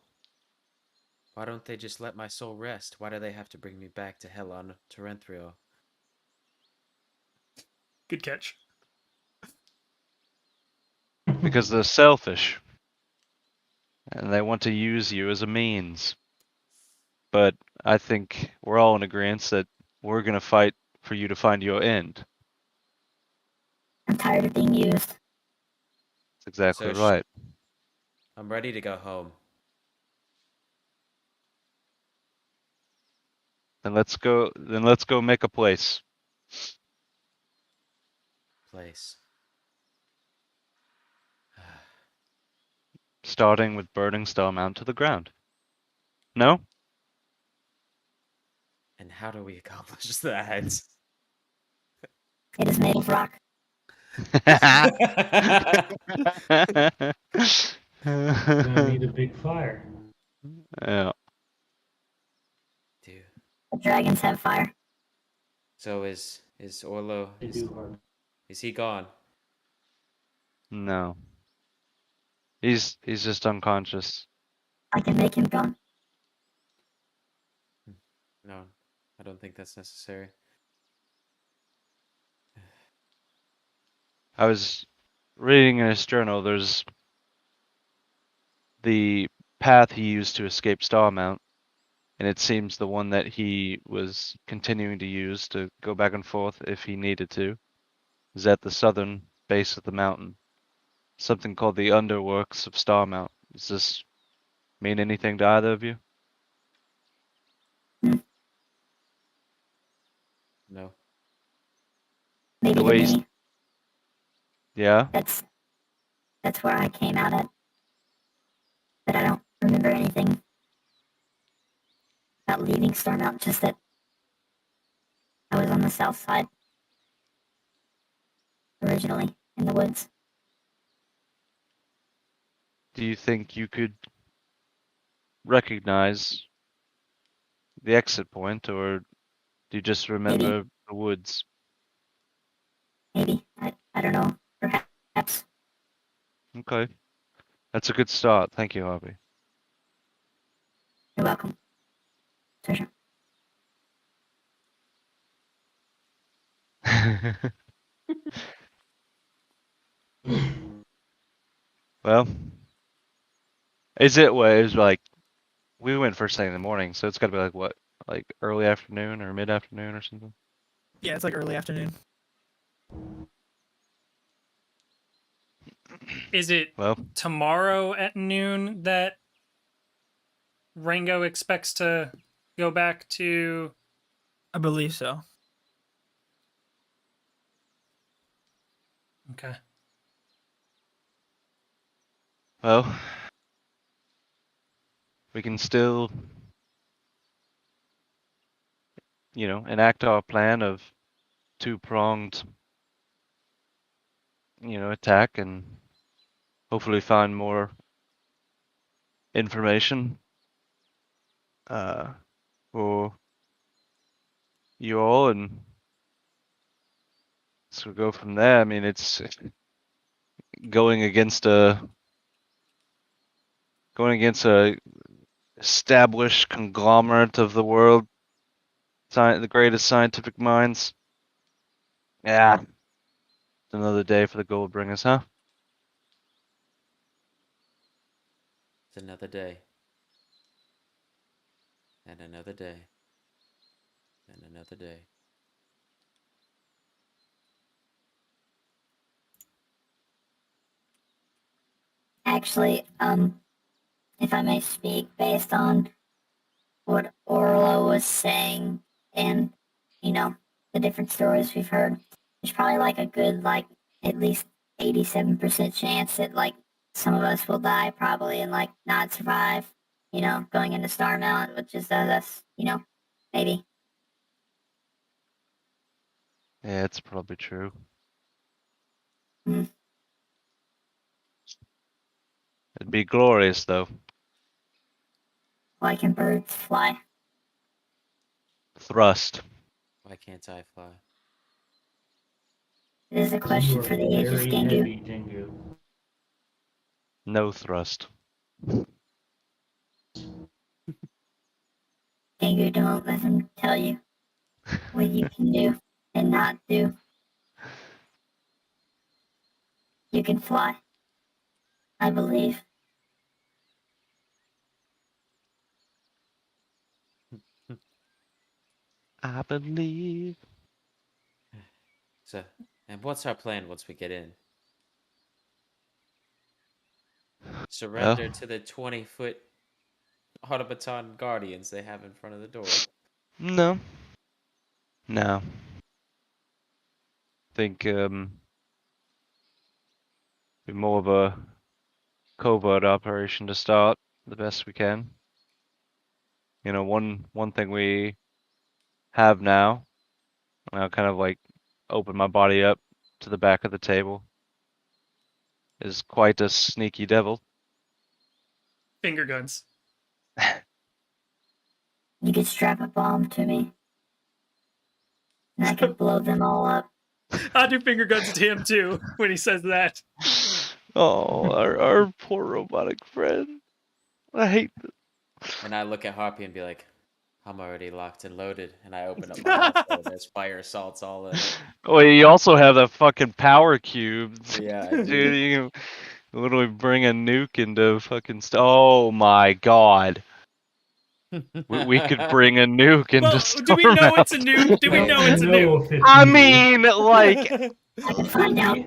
why don't they just let my soul rest? Why do they have to bring me back to hell on Terranthrial? Good catch. Because they're selfish. And they want to use you as a means. but I think we're all in agreement that we're gonna fight for you to find your end. I'm tired of being used. That's exactly So right. I'm ready to go home. Then let's go. Then let's go make a place. Place. Starting with burning Starmount to the ground. No? And how do we accomplish that? It is made of rock. We're gonna need a big fire. Yeah. Dude. The dragons have fire. So is Orlo They do hard. is he gone? No. He's just unconscious. I can make him gone. No, I don't think that's necessary. I was reading in his journal. There's the path he used to escape Starmount, and it seems the one that he was continuing to use to go back and forth if he needed to is at the southern base of the mountain. Something called the Underworks of Starmount. Does this mean anything to either of you? No. Maybe The to way he's, me. yeah? That's where I came out at. But I don't remember anything about leaving Stormount, just that I was on the south side originally in the woods. Do you think you could recognize the exit point, or do you just remember the woods? Maybe. I don't know. Perhaps. Okay. That's a good start. Thank you, Harvey. You're welcome. Treasure. Well, is it what it was like? We went first thing in the morning, so it's got to be like what, like early afternoon or mid afternoon or something. Yeah, it's like early afternoon. Is it Well, tomorrow at noon that Rango expects to go back to? I believe so. Okay. well, we can still, enact our plan of two-pronged, attack and hopefully find more information for you all, and so go from there. I mean, it's going against a established conglomerate of the world, the greatest scientific minds. Yeah, it's another day for the gold bringers, huh? It's another day. And another day. And another day. Actually, if I may speak, based on what Orlo was saying and, the different stories we've heard, there's probably like a good, like, at least 87% chance that, like, some of us will die probably and, like, not survive, going into Starmount, which is us, maybe. Yeah, it's probably true. Mm. It'd be glorious, though. Why can birds fly? Thrust. Why can't I fly? It is a You question are for the ages, very Gengu. heavy, Jingu. No thrust. Gengu, don't let them tell you what you can do and not do. You can fly. I believe. I believe. So, and what's our plan once we get in? Surrender to the 20-foot automaton guardians they have in front of the door. No. No. Think be more of a covert operation to start the best we can. You know, one thing we have now, and I'll kind of like open my body up to the back of the table, is quite a sneaky devil. Finger guns. You could strap a bomb to me, and I could blow them all up. I'll do finger guns to him too when he says that. Oh, our poor robotic friend. I hate And I look at Harpy and be like, I'm already locked and loaded. And I open up my rifle and there's fire assaults all in it. Well, you also have the fucking power cubes. Yeah, I do. Dude, you can literally bring a nuke into fucking oh my god. We could bring a nuke into Well, do we know it's a nuke? Do we Well, know it's a you know nuke? if it's I new. mean, like, I can find out.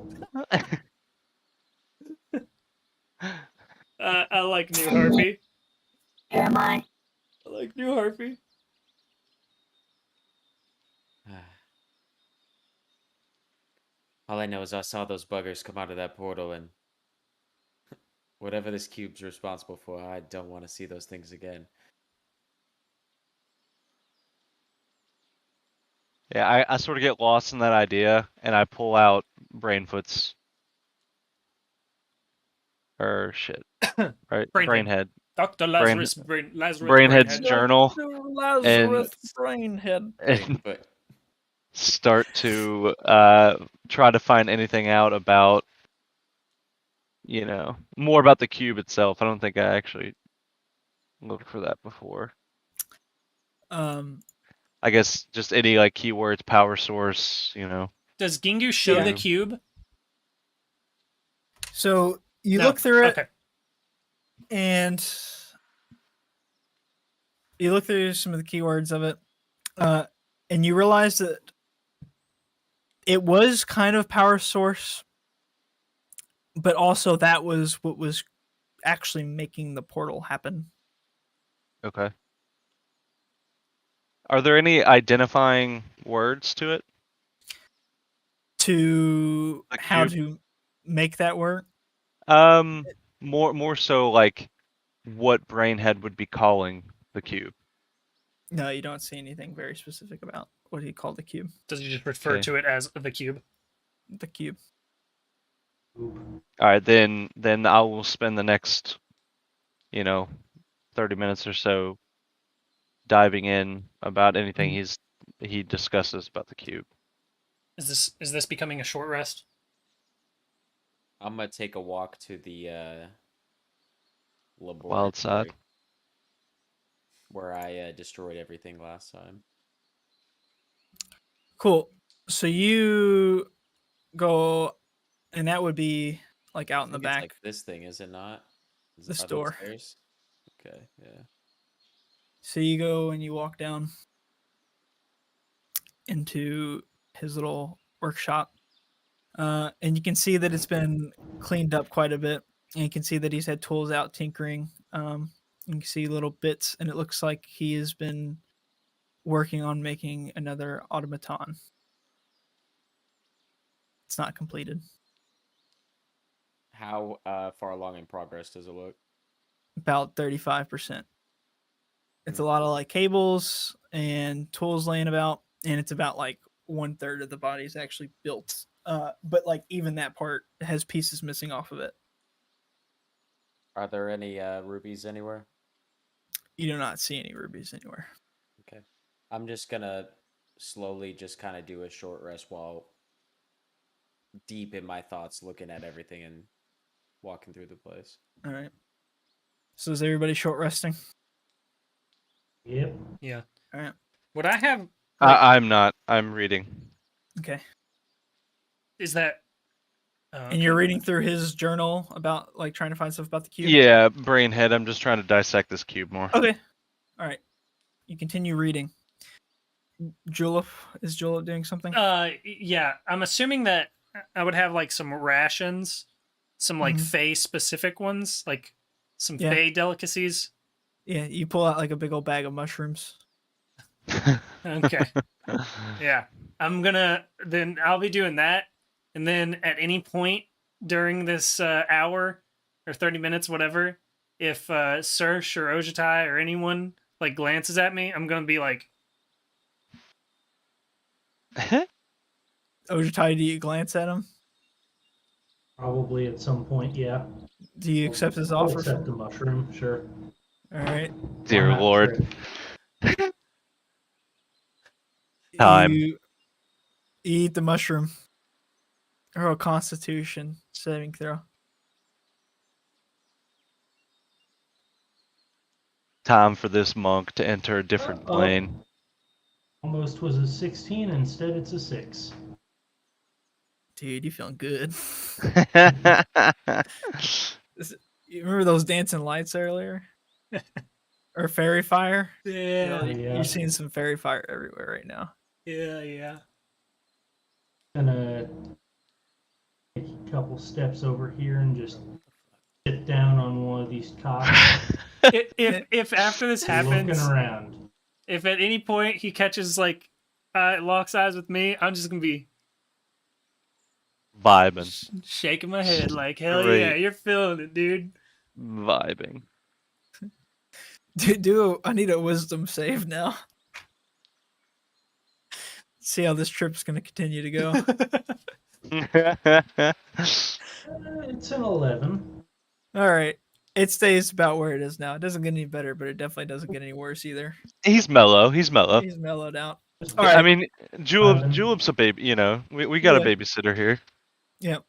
I like new Harpy. Here am I. I like new Harpy. All I know is I saw those buggers come out of that portal and whatever this cube's responsible for, I don't want to see those things again. yeah, I sort of get lost in that idea, and I pull out Brainfoot's, or shit, right? Brainhead. Dr. Lazarus Lazarus Brainhead's Brainhead. journal, Lazarus Brainhead. and But start to try to find anything out about, you know, more about the cube itself. I don't think I actually looked for that before. I guess just any like keywords, power source, you know. Does Gingu show Yeah. the cube? So you No. look through it, Okay. and you look through some of the keywords of it, and you realize that it was kind of power source, but also that was what was actually making the portal happen. Okay. Are there any identifying words to it? To The how cube? to make that work? More so like what Brainhead would be calling the cube. No, you don't see anything very specific about what he called the cube. Does he just refer Okay. to it as the cube? The cube. All right, then I will spend the next, 30 minutes or so diving in about anything he discusses about the cube. Is this becoming a short rest? I'm gonna take a walk to the laboratory Wild side. where I destroyed everything last time. Cool. So you go, and that would be like out in the I think it's back. like this thing, is it not? The Are those store. stairs? Okay, yeah. So you go and you walk down into his little workshop, and you can see that it's been cleaned up quite a bit. And you can see that he's had tools out tinkering. You can see little bits, and it looks like he has been working on making another automaton. It's not completed. How far along in progress does it look? About 35%. It's a lot of like cables and tools laying about, and it's about like 1/3 of the body is actually built. But like even that part has pieces missing off of it. Are there any rubies anywhere? You do not see any rubies anywhere. Okay. I'm just gonna slowly just kind of do a short rest while deep in my thoughts looking at everything and walking through the place. All right. So is everybody short resting? Yep. Yeah. All right. Would I have like, I'm not. I'm reading. Okay. is that And you're reading through his journal about like trying to find stuff about the cube? Yeah, Brainhead. I'm just trying to dissect this cube more. Okay. All right. You continue reading. Julep, is Julep doing something? Yeah, I'm assuming that I would have like some rations, some like Mhm. Fey specific ones, like some Yeah. Fey delicacies. Yeah, you pull out like a big old bag of mushrooms. Okay. Yeah. I'll be doing that. And then at any point during this hour or 30 minutes, whatever, if Sir Shirojitai or anyone like glances at me, I'm going to be like, Ojitai, do you glance at him? Probably at some point, yeah. Do you accept his I'll offer? accept the mushroom, sure. All right. Why Dear not? Lord. Sure. Time. You eat the mushroom. Or a Constitution saving throw. Time for this monk to enter a different Uh-oh. plane. Almost was a 16, instead it's a 6. Dude, you feeling good. Yeah. You remember those dancing lights earlier? Or fairy fire? yeah, You're seeing some fairy fire everywhere right now. yeah. Gonna take a couple steps over here and just sit down on one of these cots. If after this happens, Looking around. if at any point he catches like locks eyes with me, I'm just gonna be Vibing. shaking my head like, hell Great. yeah, you're feeling it, dude. Vibing. I need a wisdom save now. See how this trip's gonna continue to go. It's an 11. All right. It stays about where it is now. It doesn't get any better, but it definitely doesn't get any worse either. He's mellow. He's mellow. He's mellowed out. Just All right. I mean, Vibing. Julep's a baby. You know, we got a Yeah. babysitter here. Yeah. All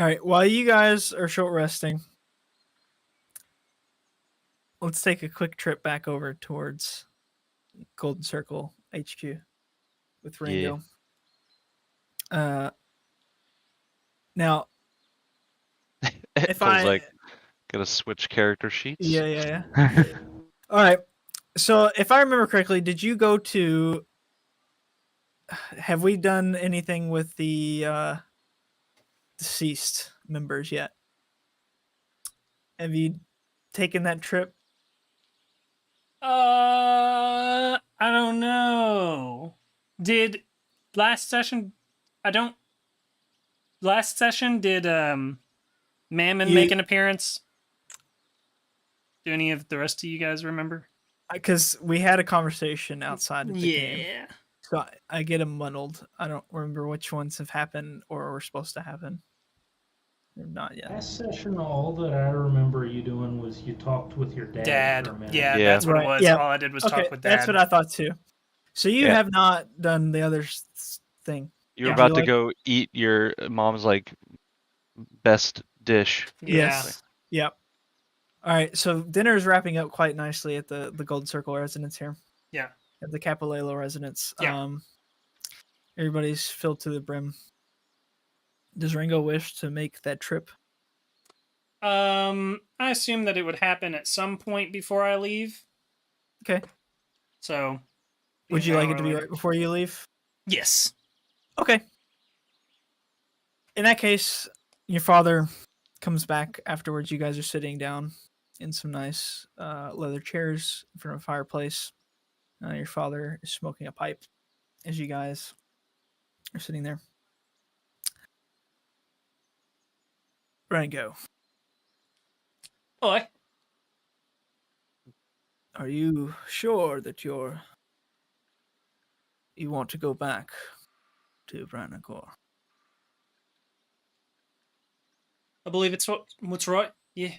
right. While you guys are short resting, let's take a quick trip back over towards Golden Circle HQ with Ringo. Now, if Cole's I like, gotta switch character sheets. yeah. All right. So, if I remember correctly, did you go to? Have we done anything with the deceased members yet? Have you taken that trip? I don't know. Did last session? Last session did Mammon make an appearance? Do any of the rest of you guys remember? Because we had a conversation outside of the game. Yeah. So I get them muddled. I don't remember which ones have happened or were supposed to happen. They're not yet. Last session, all that I remember you doing was you talked with your dad for a minute. Yeah, Yeah. that's what it was. Yeah. All I did was Okay, talk with Dad. that's what I thought too. So you Yeah. have not done the other thing. You're Yeah. about You to like- go eat your mom's like best dish. Yeah. Yes. Yep. All right. So dinner is wrapping up quite nicely at the Golden Circle residence here. Yeah. At the Capolelo residence. Yeah. Everybody's filled to the brim. Does Ringo wish to make that trip? I assume that it would happen at some point before I leave. Okay. So, Would you like it hour to be later. right before you leave? Yes. Okay. In that case, your father comes back afterwards. You guys are sitting down in some nice leather chairs in front of a fireplace. Your father is smoking a pipe as you guys are sitting there. Rango, Boy. are you sure that you want to go back to Branagor? I believe it's what's right. Yeah.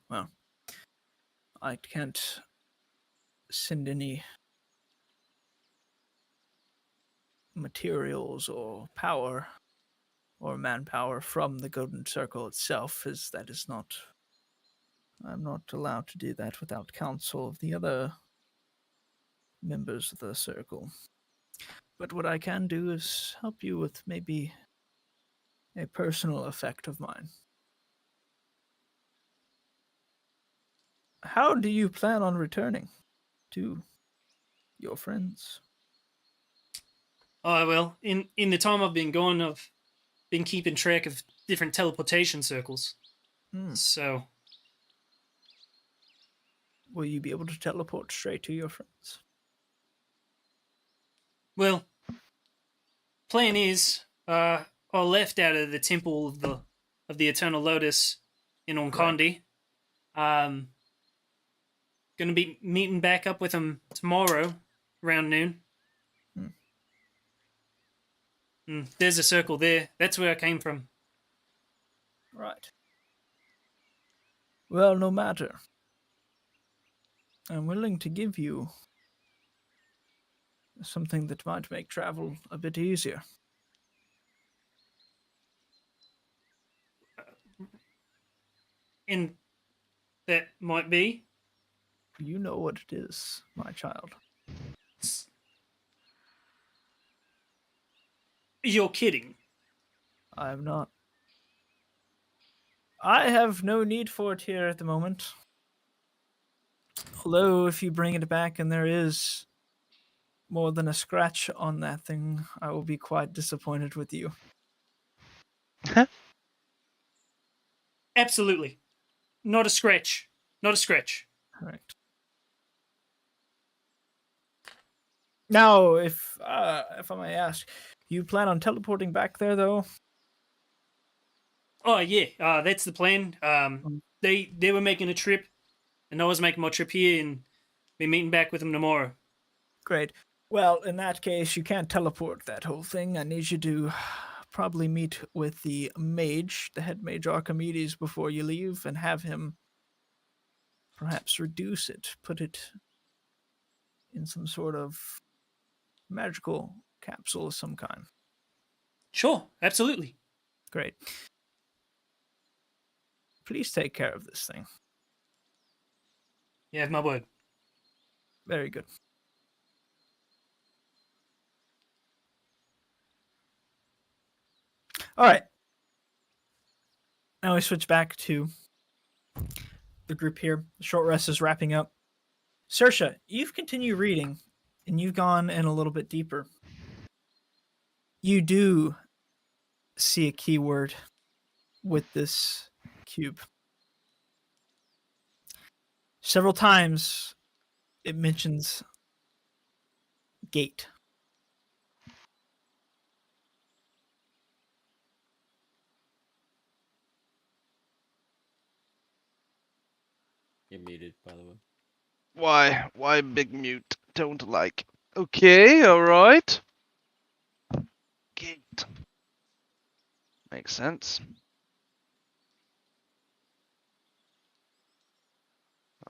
Well, I can't send any materials or power or manpower from the Golden Circle itself, as that is not. I'm not allowed to do that without counsel of the other members of the circle. But what I can do is help you with maybe a personal effect of mine. how do you plan on returning to your friends? Oh well, in the time I've been gone, I've been keeping track of different teleportation circles. Hmm. So Will you be able to teleport straight to your friends? well, plan is, I left out of the temple of the Eternal Lotus in Onkondi. Gonna be meeting back up with them tomorrow around noon. Hmm. There's a circle there. That's where I came from. Right. Well, no matter. I'm willing to give you something that might make travel a bit easier. And that might be. You know what it is, my child. You're kidding. I am not. I have no need for it here at the moment. Although, if you bring it back and there is more than a scratch on that thing, I will be quite disappointed with you. Absolutely. Not a scratch. Not a scratch. Correct. Now, if I may ask, you plan on teleporting back there, though? Oh yeah, that's the plan. Mm. They were making a trip, and I was making my trip here, and be meeting back with them tomorrow. Great. Well, in that case, you can't teleport that whole thing. I need you to probably meet with the mage, the head mage Archimedes, before you leave, and have him perhaps reduce it, put it in some sort of magical capsule of some kind. Sure, absolutely. Great. Please take care of this thing. You have my word. Very good. All right. Now we switch back to the group here. The short rest is wrapping up. Saoirse, you've continued reading, and you've gone in a little bit deeper. You do see a keyword with this cube. Several times it mentions gate. You're muted, by the way. Why? Why big mute? Don't like. Okay, alright. Gate. Makes sense.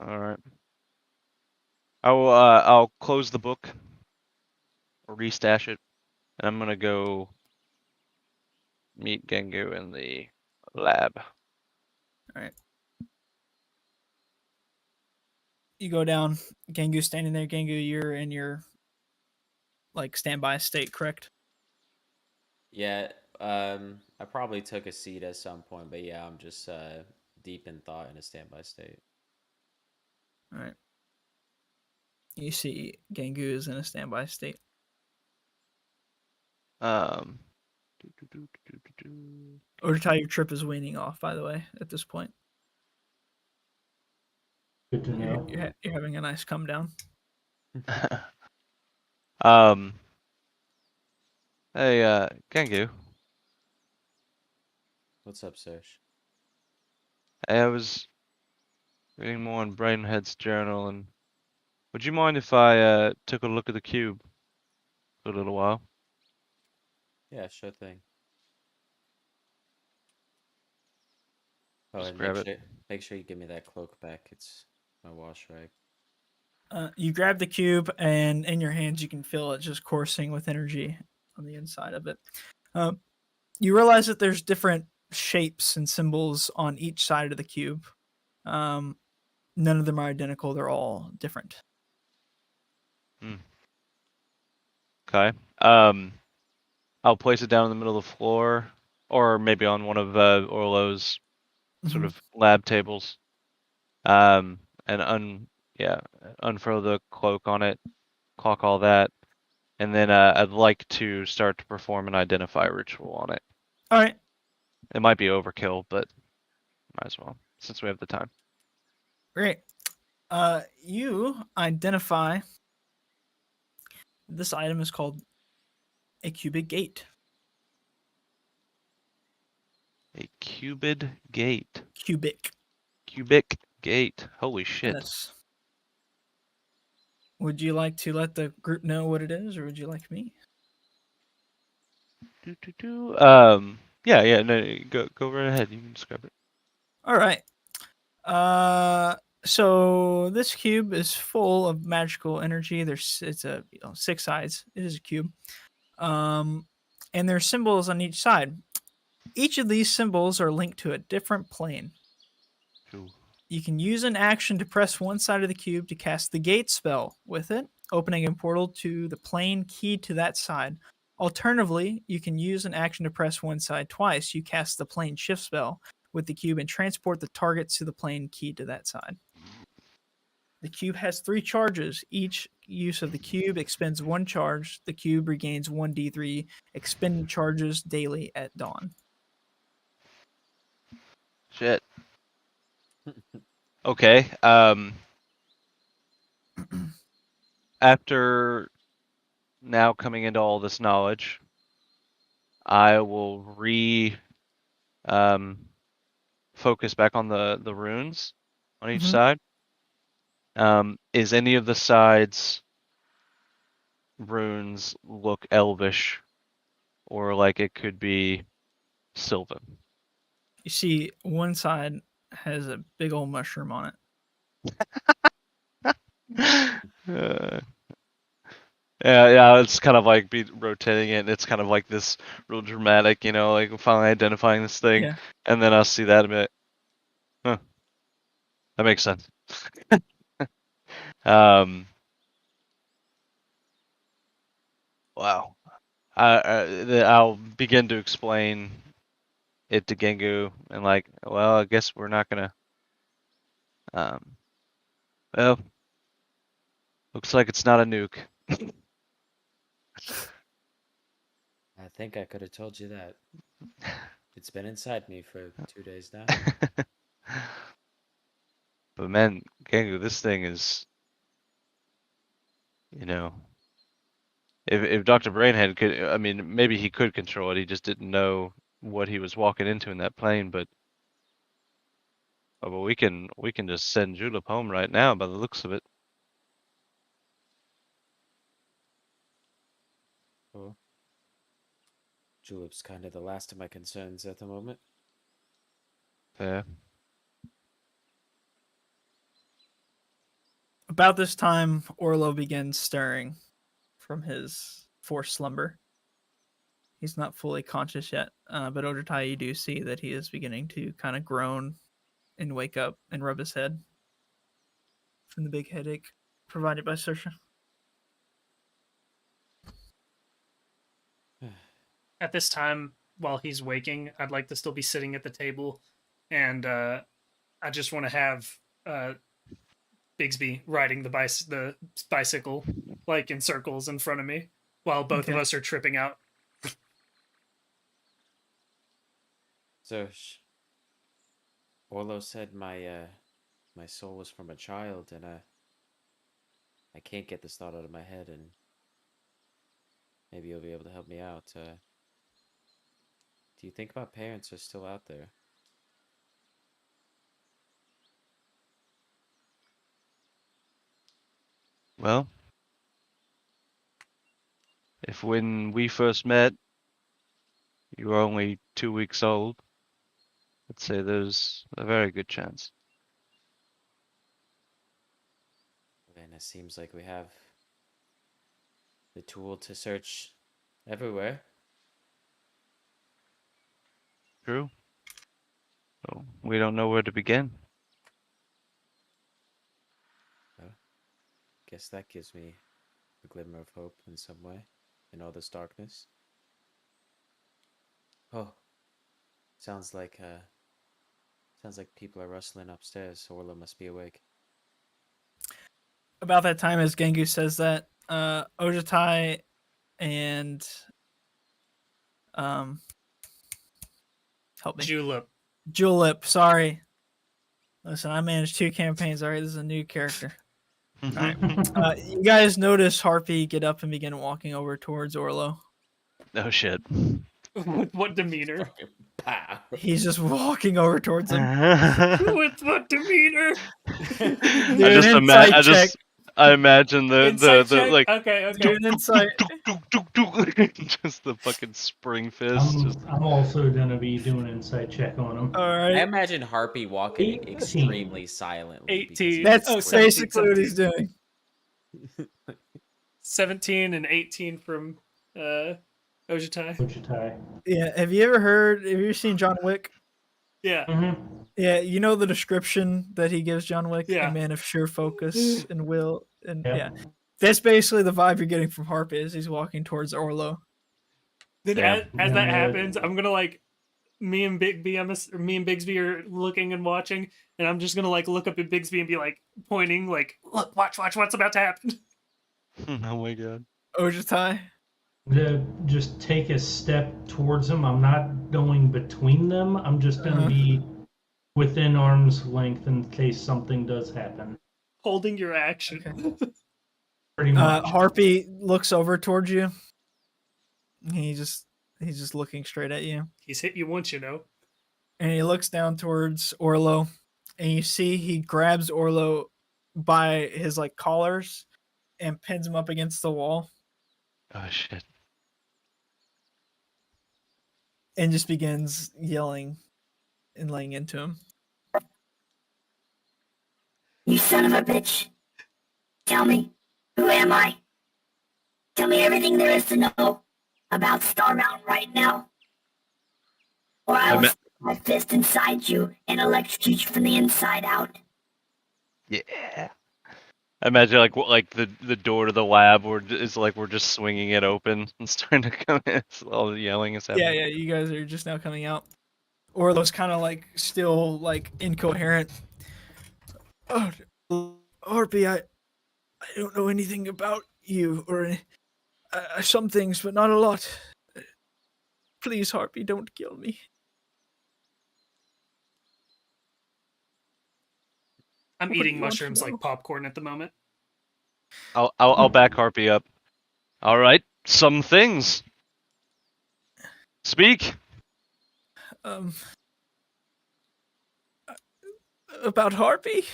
Alright. I'll close the book. Or restash it. And I'm gonna go meet Gengu in the lab. All right. You go down. Gengu's standing there. Gengu, you're in your like standby state, correct? Yeah, I probably took a seat at some point, but yeah, I'm just deep in thought in a standby state. All right. You see Gengu is in a standby state. Um. Urtai, your trip is weaning off, by the way, at this point. Good to know. You're having a nice come down. um. Hey, Gengu. What's up, Serge? Hey, I was reading more on Brainhead's journal, and would you mind if I took a look at the cube for a little while? Yeah, sure thing. Oh, Just and grab it. make sure you give me that cloak back. It's my wash rag. You grab the cube, and in your hands, you can feel it just coursing with energy on the inside of it. You realize that there's different shapes and symbols on each side of the cube. None of them are identical. They're all different. Okay. I'll place it down in the middle of the floor, or maybe on one of Orlo's sort of lab tables. And and unfurl the cloak on it, clock all that, and then I'd like to start to perform an identify ritual on it. All right. It might be overkill, but might as well since we have the time. Great. You identify this item is called a cubic gate. A cubid gate. Cubic. Cubic gate. Holy shit. Yes. Would you like to let the group know what it is, or would you like me? Yeah, no, go right ahead. You can describe it. All right. So this cube is full of magical energy. It's a 6 sides. It is a cube. And there's symbols on each side. Each of these symbols are linked to a different plane. Cool. You can use an action to press one side of the cube to cast the gate spell with it, opening a portal to the plane key to that side. Alternatively, you can use an action to press one side twice. You cast the plane shift spell with the cube and transport the target to the plane key to that side. The cube has 3 charges. Each use of the cube expends 1 charge. The cube regains 1d3 expended charges daily at dawn. Shit. Okay. After now coming into all this knowledge, I will focus back on the runes on each Mhm. side. Is any of the sides runes look elvish, or like it could be Sylvan? You see, one side has a big old mushroom on it. Yeah, it's kind of like be rotating it, and it's kind of like this real dramatic, like finally identifying this thing, Yeah. and then I'll see that a bit. Huh, that makes sense. Um, wow. I'll begin to explain it to Gengu, and like, well, I guess we're not gonna. Um, well, looks like it's not a nuke. I think I could have told you that. It's been inside me for 2 days now. But man, Gengu, this thing is, if Dr. Brainhead could, I mean, maybe he could control it. He just didn't know what he was walking into in that plane. But we can just send Julep home right now by the looks of it. Oh. Julep's kind of the last of my concerns at the moment. Fair. About this time, Orlo begins stirring from his forced slumber. He's not fully conscious yet, but Odatai, you do see that he is beginning to kind of groan and wake up and rub his head from the big headache provided by Saoirse. At this time, while he's waking, I'd like to still be sitting at the table, and I just want to have Bigsby riding the bicycle like in circles in front of me while both of Okay. us are tripping out. So, Orlo said my soul was from a child, and I can't get this thought out of my head, and maybe you'll be able to help me out. Do you think my parents are still out there? Well, if when we first met, you were only 2 weeks old, I'd say there's a very good chance. And it seems like we have the tool to search everywhere. True. So we don't know where to begin. Well, guess that gives me a glimmer of hope in some way in all this darkness. Oh, sounds like people are rustling upstairs. Orla must be awake. about that time as Gengu says that, Ojitai and help me. Julep, sorry. Listen, I managed 2 campaigns. All right, this is a new character. All right. You guys notice Harpy get up and begin walking over towards Orlo. Oh shit. With what demeanor? Pow. He's just walking over towards him. With what demeanor? I imagine Insight the check? like Okay. Do an insight. just the fucking spring fist. I'm also gonna be doing an insight check on him. All I right. imagine Harpy walking 18. extremely silently. because 18. he's That's Oh, recording. basically what he's doing. 17 and 18 from Ojitai. Ojitai. Yeah. Have you ever seen John Wick? Yeah. Mm-hmm. Yeah, you know the description that he gives John Wick, Yeah. a man of sure focus and will, and Yep. yeah, that's basically the vibe you're getting from Harp as he's walking towards Orlo. Then Damn. as that happens, I'm gonna like me and Bigsby are looking and watching, and I'm just gonna like look up at Bigsby and be like pointing, like, look, watch, what's about to happen. Oh my god. Ojitai. To just take a step towards him. I'm not going between them. I'm just going to be within arm's length in case something does happen. Holding your action. Okay. Pretty much. Harpy looks over towards you. He's just looking straight at you, He's hit you once, you know. and he looks down towards Orlo, and you see he grabs Orlo by his like collars and pins him up against the wall, Oh shit. and just begins yelling and laying into him. You son of a bitch. Tell me, who am I? Tell me everything there is to know about Star Mountain right now. Or I will stick my fist inside you and electrocute you from the inside out. Yeah. I imagine like the door to the lab is like we're just swinging it open and starting to come in. All the yelling is happening. Yeah, you guys are just now coming out. Orlo's kind of like still like incoherent. Oh, Harpy, I don't know anything about you or some things, but not a lot. Please, Harpy, don't kill me. I'm What do eating you want to mushrooms know? like popcorn at the moment. I'll back Harpy up. All right, some things. Speak. About Harpy?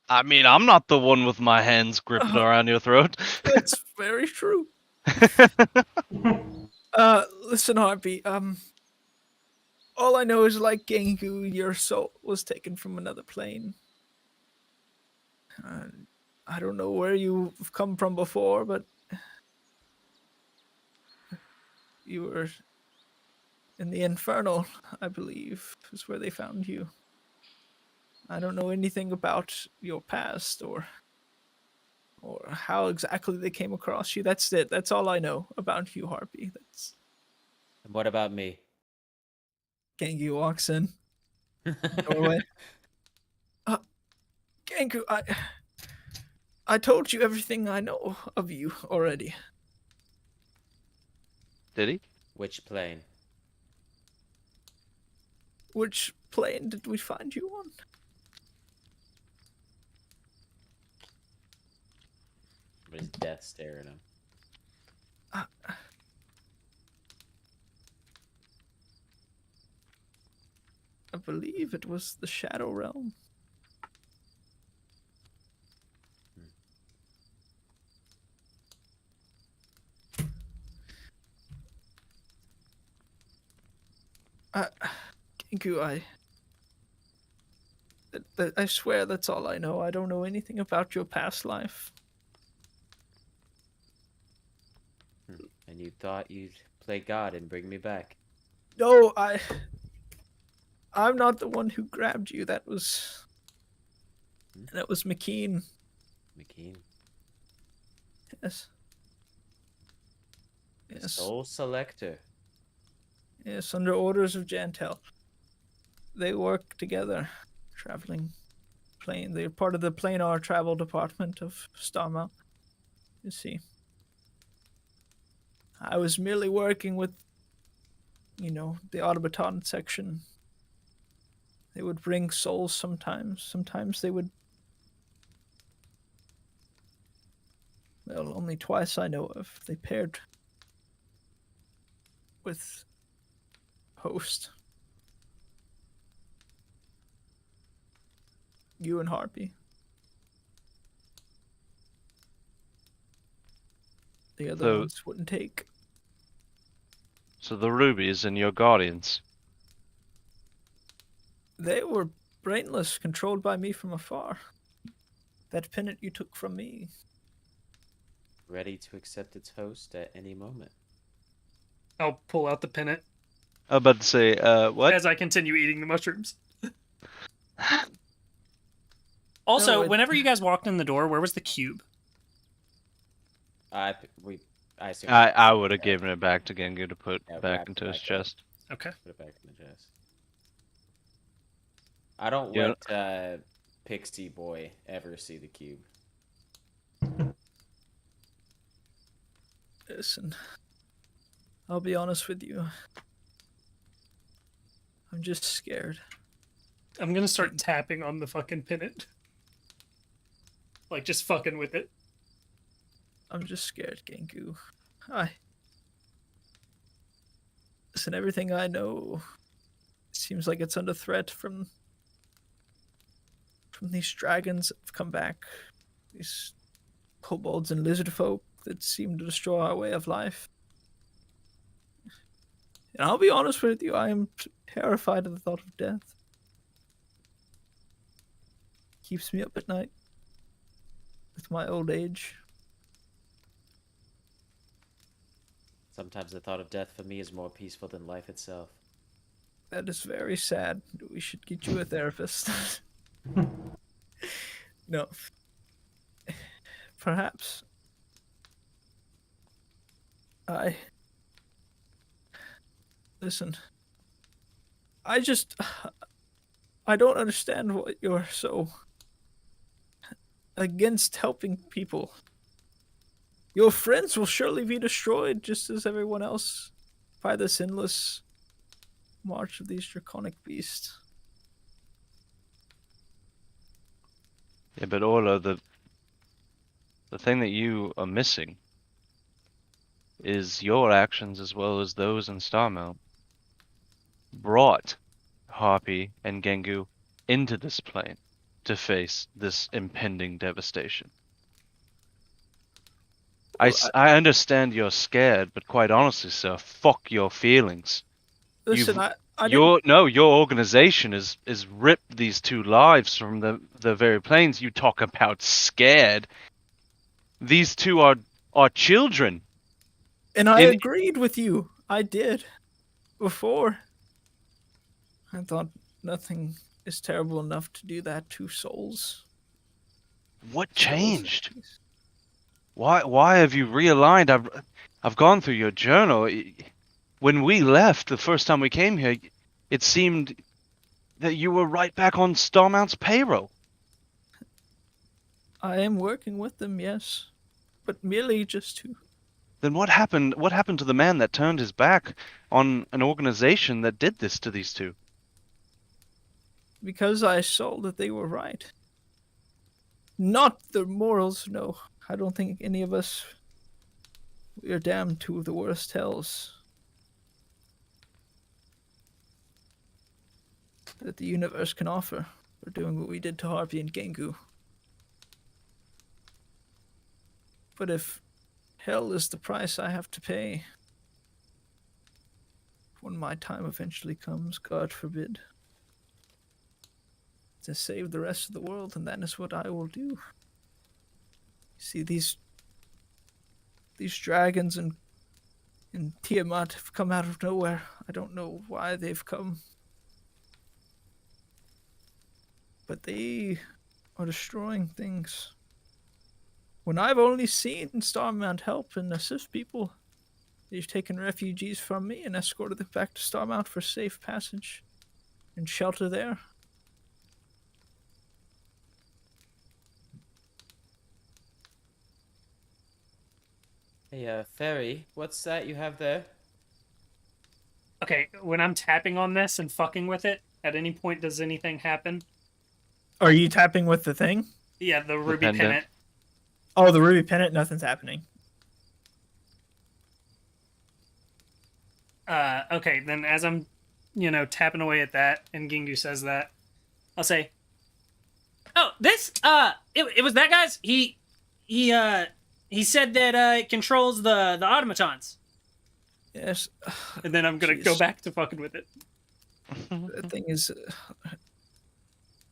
I mean, I'm not the one with my hands gripped around your throat. That's very true. Listen, Harpy, all I know is like Gengu, your soul was taken from another plane. I don't know where you've come from before, but you were in the Infernal, I believe, is where they found you. I don't know anything about your past or how exactly they came across you. That's it. That's all I know about you, Harpy. That's And what about me? Gengu walks in. Doorway. Gengu, I told you everything I know of you already. Did he? Which plane? Which plane did we find you on? What is death staring him? I believe it was the Shadow Realm. Gengu, I swear that's all I know. I don't know anything about your past life. And you thought you'd play God and bring me back? No, I'm not the one who grabbed you. That was McKean. McKean? Yes. The Yes. Soul Selector. Yes, under orders of Jantel. They work together, traveling plane. They're part of the planar travel department of Starmount. You see, I was merely working with, the automaton section. They would bring souls sometimes. Sometimes they would. Well, only twice I know of. They paired with host. You and Harpy. The other ones wouldn't take. So the rubies and your guardians. They were brainless, controlled by me from afar. That pennant you took from me. Ready to accept its host at any moment. I'll pull out the pennant I'm about to say, what? as I continue eating the mushrooms. Also, No, whenever you guys walked in the door, where was the cube? I assume I would have given it back to Gengu to put Yeah, back wrap into it his back up. chest. Okay. Put it back in the chest. I don't Yeah. let Pixie Boy ever see the cube. Listen, I'll be honest with you. I'm just scared. I'm gonna start tapping on the fucking pennant. Like, just fucking with it. I'm just scared, Gengu. Listen, everything I know seems like it's under threat from these dragons that have come back. These kobolds and lizard folk that seem to destroy our way of life. And I'll be honest with you, I am terrified of the thought of death. Keeps me up at night with my old age. Sometimes the thought of death for me is more peaceful than life itself. That is very sad. We should get you a therapist. No. Perhaps. Listen. I don't understand what you're so against helping people. Your friends will surely be destroyed just as everyone else by this endless march of these draconic beasts. Yeah, but Orla, the thing that you are missing is your actions as well as those in Starmount brought Harpy and Gengu into this plane to face this impending devastation. Well, I understand you're scared, but quite honestly, sir, fuck your feelings. Listen, I didn't... Your organization is ripped these two lives from the very planes. You talk about scared. These two are children. And I agreed with you. I did. Before. I thought nothing is terrible enough to do that to souls. What changed? Why have you realigned? I've gone through your journal. When we left the first time we came here, it seemed that you were right back on Starmount's payroll. I am working with them, yes. But merely just to... Then what happened? What happened to the man that turned his back on an organization that did this to these two? Because I saw that they were right. Not their morals, no. I don't think any of us... We are damned to the worst hells that the universe can offer for doing what we did to Harpy and Gengu. But if hell is the price I have to pay when my time eventually comes, God forbid, to save the rest of the world, and that is what I will do. See, these dragons and Tiamat have come out of nowhere. I don't know why they've come. But they are destroying things. When I've only seen Starmount help and assist people, they've taken refugees from me and escorted them back to Starmount for safe passage and shelter there. Hey, Fairy, what's that you have there? Okay, when I'm tapping on this and fucking with it, at any point does anything happen? Are you tapping with the thing? Yeah, the The ruby pendant. pennant. Oh, the ruby pennant. Nothing's happening. Okay, then as I'm, tapping away at that, and Gingu says that, I'll say, "Oh, it was that guy's. He said that it controls the automatons." Yes. And then I'm gonna go Jeez. back to fucking with it. The thing is,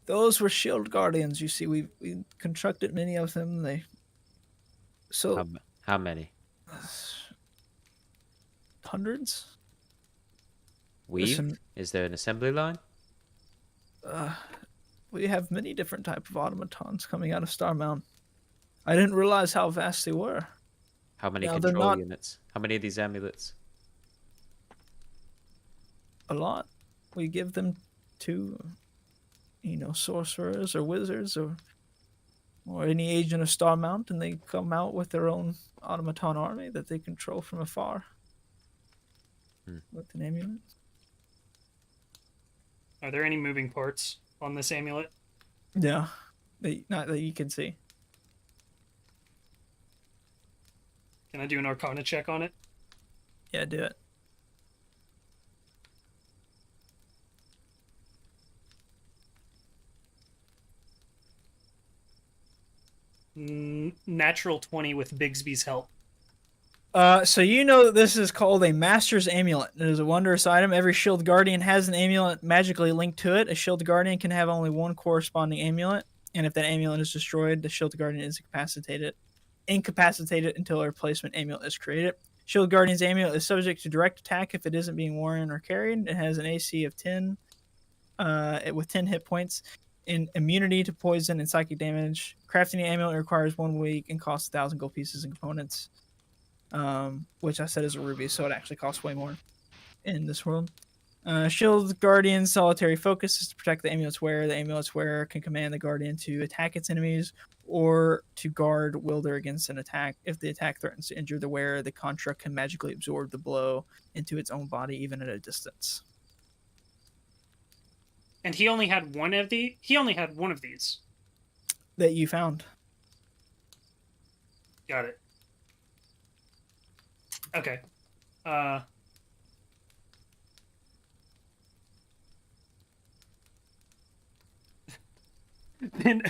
those were shield guardians. You see, we constructed many of them. So How many? hundreds. Weave? Listen, Is there an assembly line? we have many different type of automatons coming out of Starmount. I didn't realize how vast they were. How many Now, they're control not- units? How many of these amulets? A lot. We give them to, sorcerers or wizards or any agent of Starmount, and they come out with their own automaton army that they control from afar with an amulet. Are there any moving parts on this amulet? Yeah, not that you can see. Can I do an Arcana check on it? Yeah, do it. Natural 20 with Bigsby's help. So you know that this is called a Master's Amulet. It is a wondrous item. Every Shield Guardian has an amulet magically linked to it. A Shield Guardian can have only one corresponding amulet, and if that amulet is destroyed, the Shield Guardian is incapacitated until a replacement amulet is created. Shield Guardian's amulet is subject to direct attack if it isn't being worn or carried. It has an AC of 10, with 10 hit points, and immunity to poison and psychic damage. Crafting the amulet requires 1 week and costs 1,000 gold pieces and components. Which I said is a ruby, so it actually costs way more in this world. Shield Guardian's solitary focus is to protect the amulet's wearer. The amulet's wearer can command the Guardian to attack its enemies or to guard wielder against an attack. If the attack threatens to injure the wearer, the construct can magically absorb the blow into its own body, even at a distance. And he only had one of these. That you found. Got it. Okay. Then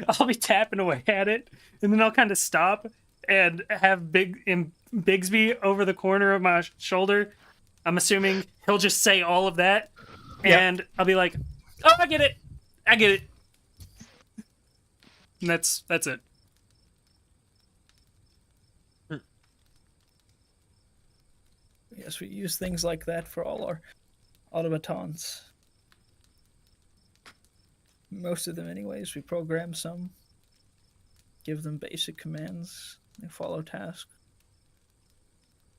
I'll be tapping away at it, and then I'll kind of stop and have Bigsby over the corner of my shoulder. I'm assuming he'll just say all of that, and I'll be like, "Oh, I get it. And that's it." Yes, we use things like that for all our automatons. Most of them, anyways. We program some, give them basic commands, they follow tasks.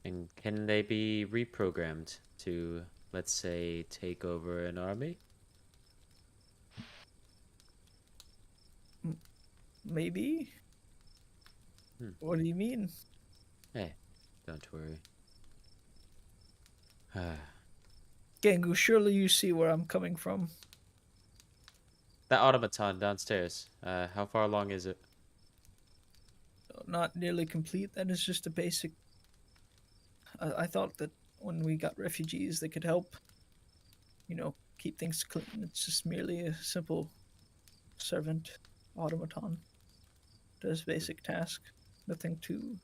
And can they be reprogrammed to, let's say, take over an army? Maybe? What do you mean? Hey, don't worry. Gengu, surely you see where I'm coming from. That automaton downstairs, how far along is it? Not nearly complete. That is just a basic. I thought that when we got refugees, they could help, keep things clean. It's just merely a simple servant automaton. Does basic task. Nothing too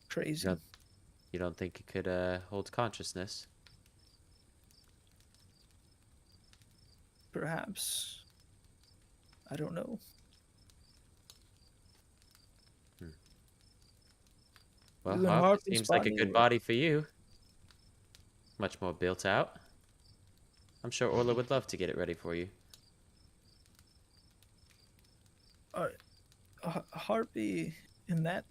crazy. You don't think it could hold consciousness? Perhaps. I don't know. Well, You and Hawk, Harpy's seems like a good body- body for you. Much more built out. I'm sure Orla would love to get it ready for you. Harpy in that.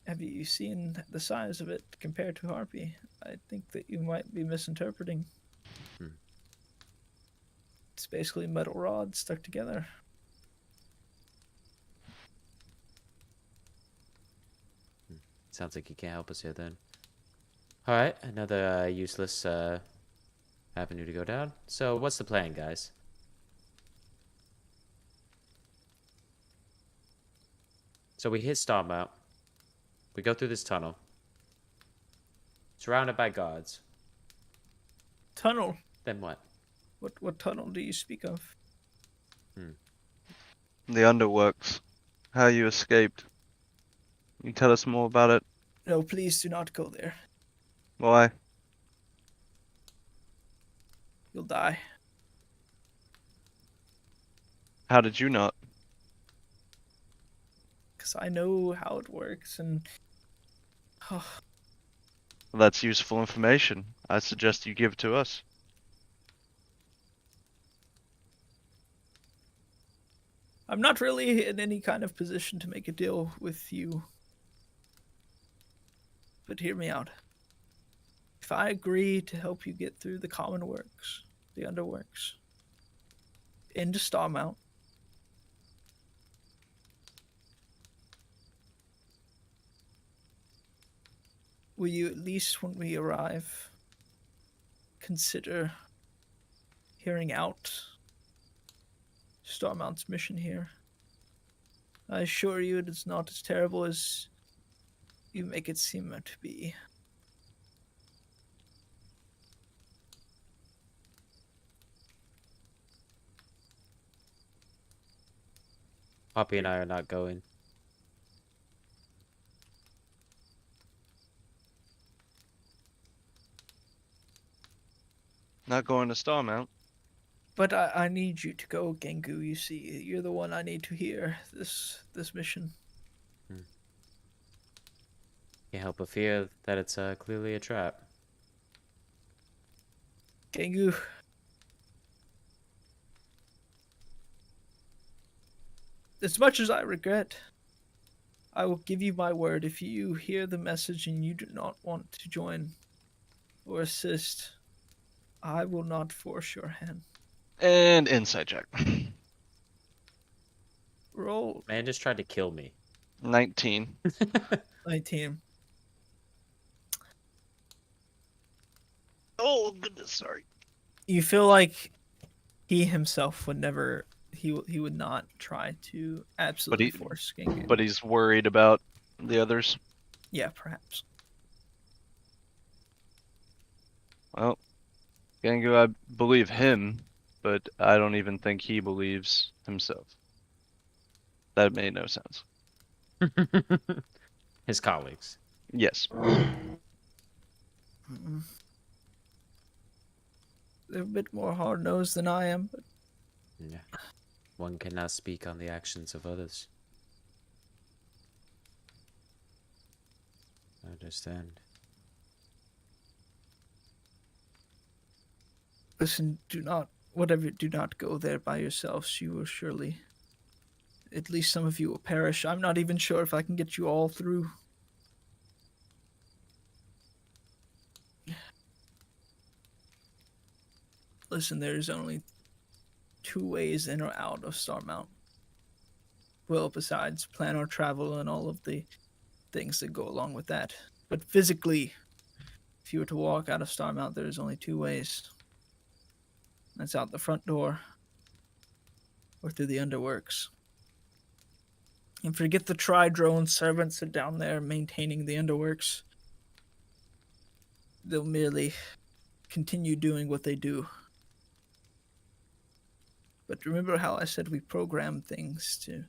Have you seen the size of it compared to Harpy? I think that you might be misinterpreting. It's basically metal rods stuck together. Sounds like you can't help us here then. Alright, another useless avenue to go down. So what's the plan, guys? So we hit Starmount. We go through this tunnel. Surrounded by guards. Tunnel. Then what? What tunnel do you speak of? The underworks. How you escaped. Can you tell us more about it? No, please do not go there. Why? You'll die. How did you not? Because I know how it works, and Well, that's useful information. I suggest you give it to us. I'm not really in any kind of position to make a deal with you. But hear me out. If I agree to help you get through the common works, the underworks, into Starmount, will you at least, when we arrive, consider hearing out Starmount's mission here? I assure you it is not as terrible as you make it seem to be. Poppy and I are not going. Not going to Starmount. But I need you to go, Gengu. You see, you're the one I need to hear this mission. Can't help but fear that it's clearly a trap. Gengu. As much as I regret, I will give you my word. If you hear the message and you do not want to join or assist, I will not force your hand. And insight check. Roll. Man just tried to kill me. 19. 19. Oh, goodness, sorry. You feel like he himself would never, he would not try to absolutely force Gengu. But he's worried about the others. Yeah, perhaps. Well, Gengu, I believe him, but I don't even think he believes himself. That made no sense. His colleagues. Yes. They're a bit more hard-nosed than I am, but Yeah. One cannot speak on the actions of others. I understand. listen, do not go there by yourselves. You will surely, at least some of you will perish. I'm not even sure if I can get you all through. Listen, there's only 2 ways in or out of Starmount. Well, besides planar travel and all of the things that go along with that. But physically, if you were to walk out of Starmount, there's only 2 ways. That's out the front door or through the underworks. And forget the tri-drone servants are down there maintaining the underworks. They'll merely continue doing what they do. But remember how I said we program things to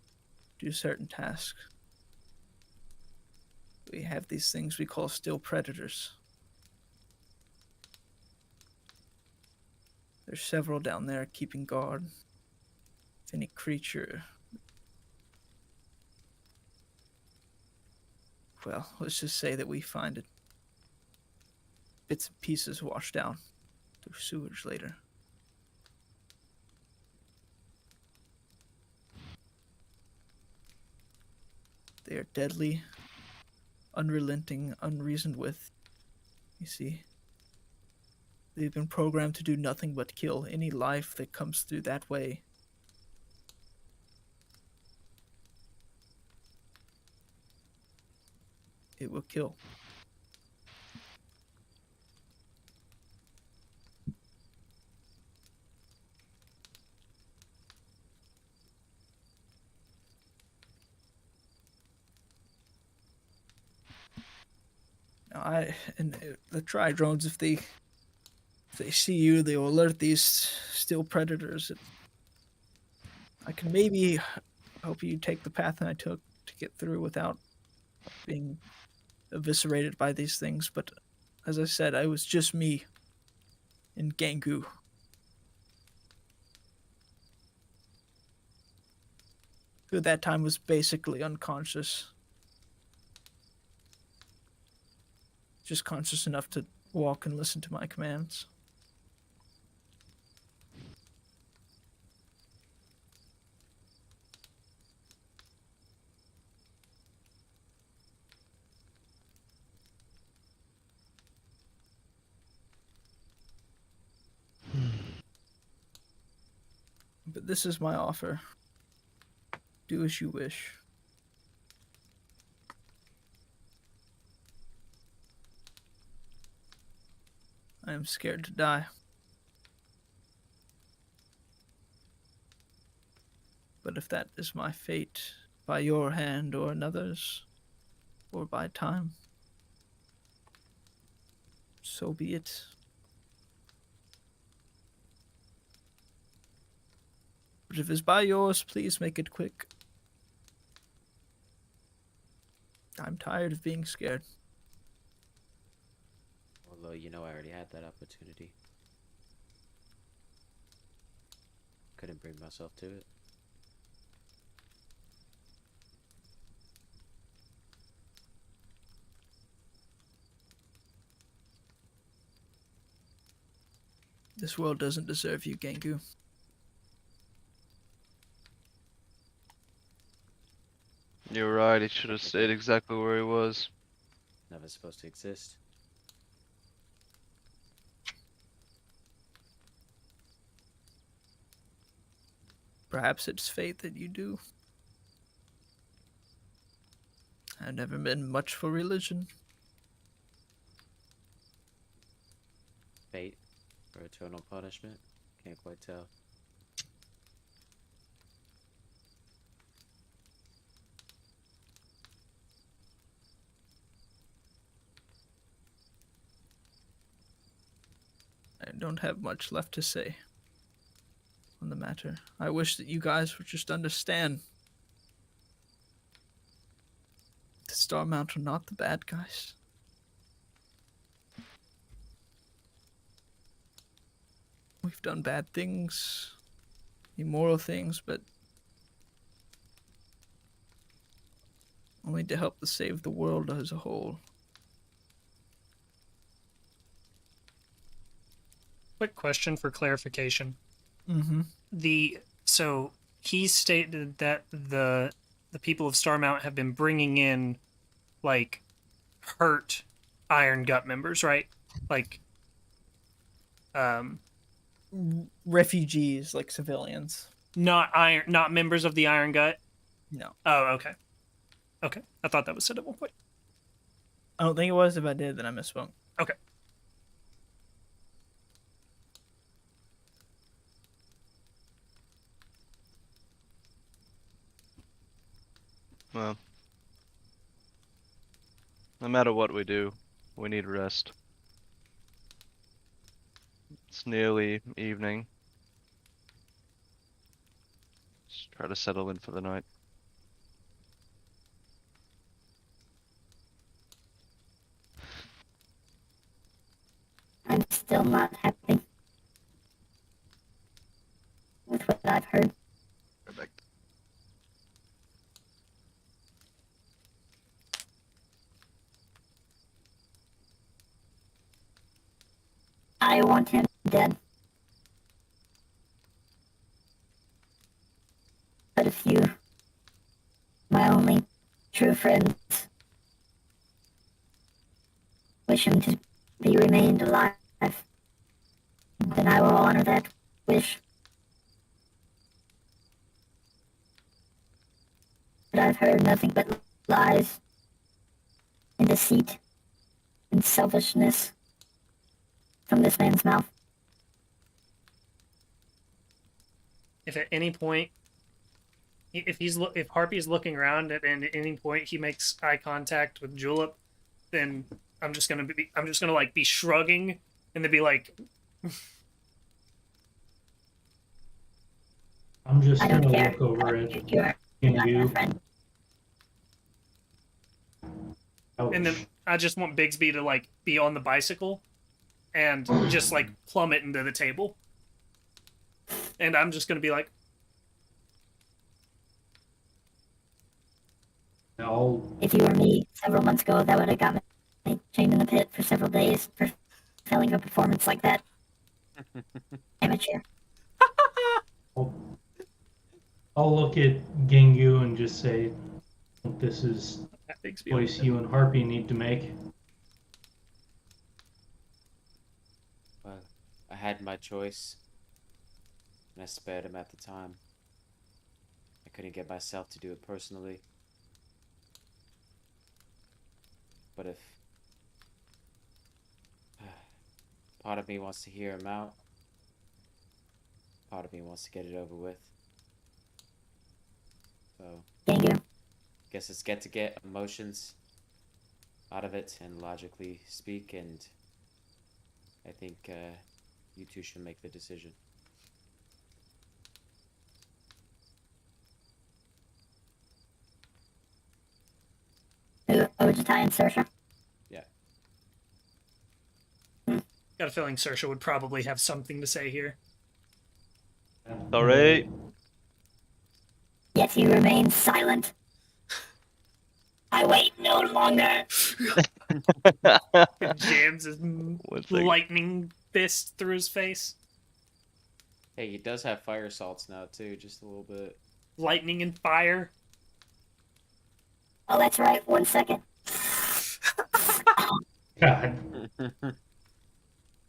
do certain tasks? We have these things we call still predators. There's several down there keeping guard. If any creature... Well, let's just say that we find it. Bits and pieces washed down through sewage later. They are deadly, unrelenting, unreasoned with. You see, they've been programmed to do nothing but kill any life that comes through that way. it will kill. Now, the Tri drones, if they see you, they will alert these steel predators. I can maybe help you take the path that I took to get through without being eviscerated by these things. But as I said, I was just me in Gangu. Who at that time was basically unconscious. Just conscious enough to walk and listen to my commands. But this is my offer. Do as you wish. I am scared to die. But if that is my fate, by your hand or another's, or by time, so be it. But if it's by yours, please make it quick. I'm tired of being scared. Although, you know, I already had that opportunity. Couldn't bring myself to it. This world doesn't deserve you, Gangu. You're right, he should have stayed exactly where he was. Never supposed to exist. Perhaps it's fate that you do. I've never been much for religion. Fate or eternal punishment? Can't quite tell. I don't have much left to say on the matter. I wish that you guys would just understand that Starmount are not the bad guys. We've done bad things, immoral things, but only to help to save the world as a whole. Quick question for clarification. Mm-hmm. So he stated that the people of Starmount have been bringing in like hurt Iron Gut members, right? Like Refugees, like civilians. not members of the Iron Gut. No. Oh, okay. Okay. I thought that was said at one point. I don't think it was. If I did, then I misspoke. Okay. Well, no matter what we do, we need rest. It's nearly evening. Just try to settle in for the night. I'm still not happy with what I've heard. Perfect. I want him dead. But if you, my only true friends, wish him to be remained alive, then I will honor that wish. But I've heard nothing but lies. and deceit and selfishness from this man's mouth. If at any point, if Harpy is looking around and at any point he makes eye contact with Julep, then I'm just gonna like be shrugging and then be like, I'm just I don't gonna care. look over at You're not my Gingu. friend. and then Ouch. I just want Bigsby to like be on the bicycle and just like plummet into the table, and I'm just gonna be like, If you were me several months ago, that would have got me chained in the pit for several days for failing a performance like that. Amateur. I'll look at Gingu and just say, this is that the Bigsby. choice you and Harpy need to make. Well, I had my choice, and I spared him at the time. I couldn't get myself to do it personally. But if part of me wants to hear him out, part of me wants to get it over with. So, Thank you. guess it's get emotions out of it and logically speak, and I think you two should make the decision. Ojitai and Saoirse. Yeah. Got a feeling Saoirse would probably have something to say here. Alright. Yet he remains silent. I wait no longer. Jams his lightning fist through his face. Hey, he does have fire salts now too, just a little bit. Lightning and fire. Oh, that's right. 1 second. God.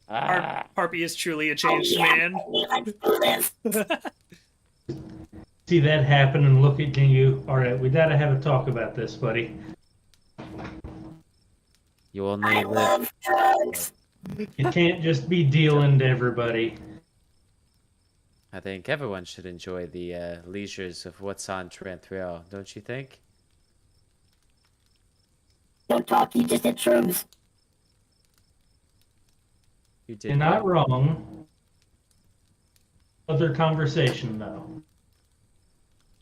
Harpy is truly a changed man. Let's do this. See that happen and look at Gingu. Alright, we gotta have a talk about this, buddy. You only I live. love drugs. You can't just be dealing to everybody. I think everyone should enjoy the leisures of what's on Terranthrial, don't you think? Don't talk, you just did shrooms. You did. You're not wrong. Other conversation, though.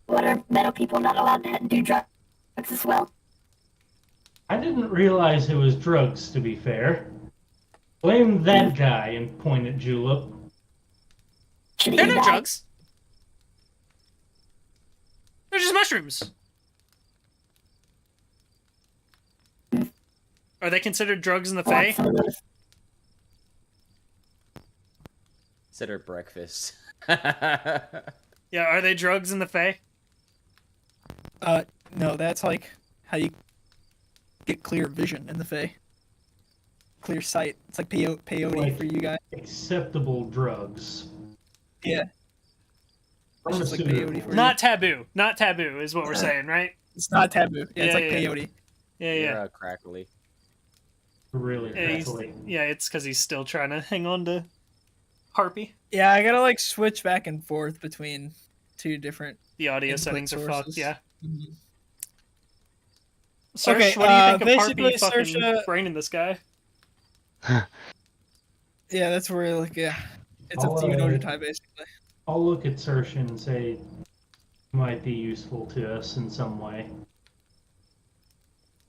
What are metal people not allowed to do drugs as well? I didn't realize it was drugs, to be fair. Blame that guy and point at Julep. Should They're he not die? drugs. They're just mushrooms. Are they considered drugs in the I want Fae? some of those. Consider breakfast. Yeah, are they drugs in the Fae? No, that's like how you get clear vision in the Fae. Clear sight. It's like peyote Like- for you guys. Acceptable drugs. Yeah. It's just like peyote for you. Not taboo. Not taboo is what we're saying, right? It's not taboo. Yeah, it's like Yeah, yeah. peyote. Yeah, You're yeah. crackly. Really Yeah, crackly. it's because he's still trying to hang on to Harpy. Yeah, I gotta like switch back and forth between two different. The audio Input settings are fucked, sources. yeah. Mhm. Serge, Okay, what do you think of basically, Harpy fucking Saoirse- braining this guy? Yeah, that's where like it's I'll, up to you, uh, Ojitai, basically. I'll look at Saoirse and say, might be useful to us in some way.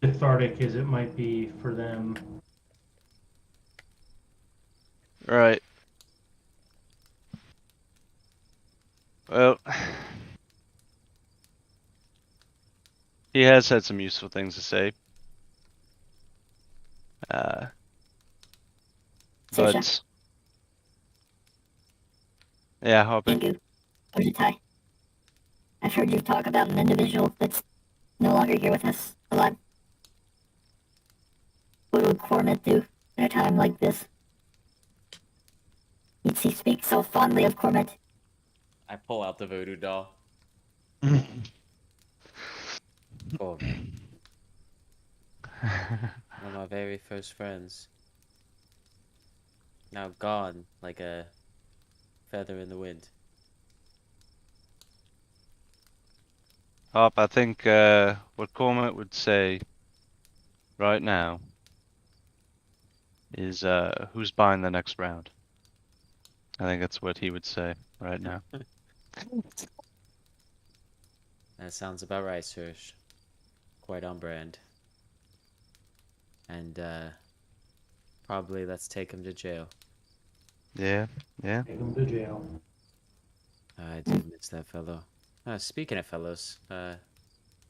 Cathartic as it might be for them. Right. Well, he has had some useful things to say. But Saoirse. yeah, Hoppy. Thank you. Ojitai. I've heard you talk about an individual that's no longer here with us alive. What would Cormet do in a time like this? He speaks so fondly of Cormet. I pull out the voodoo doll. Oh, man. One of my very first friends. Now gone like a feather in the wind. Hop, I think what Cormac would say right now is who's buying the next round. I think that's what he would say right now. That sounds about right, Serge. Quite on brand. And probably let's take him to jail. Yeah, yeah. Take him to jail. I do miss that fellow. Speaking of fellows,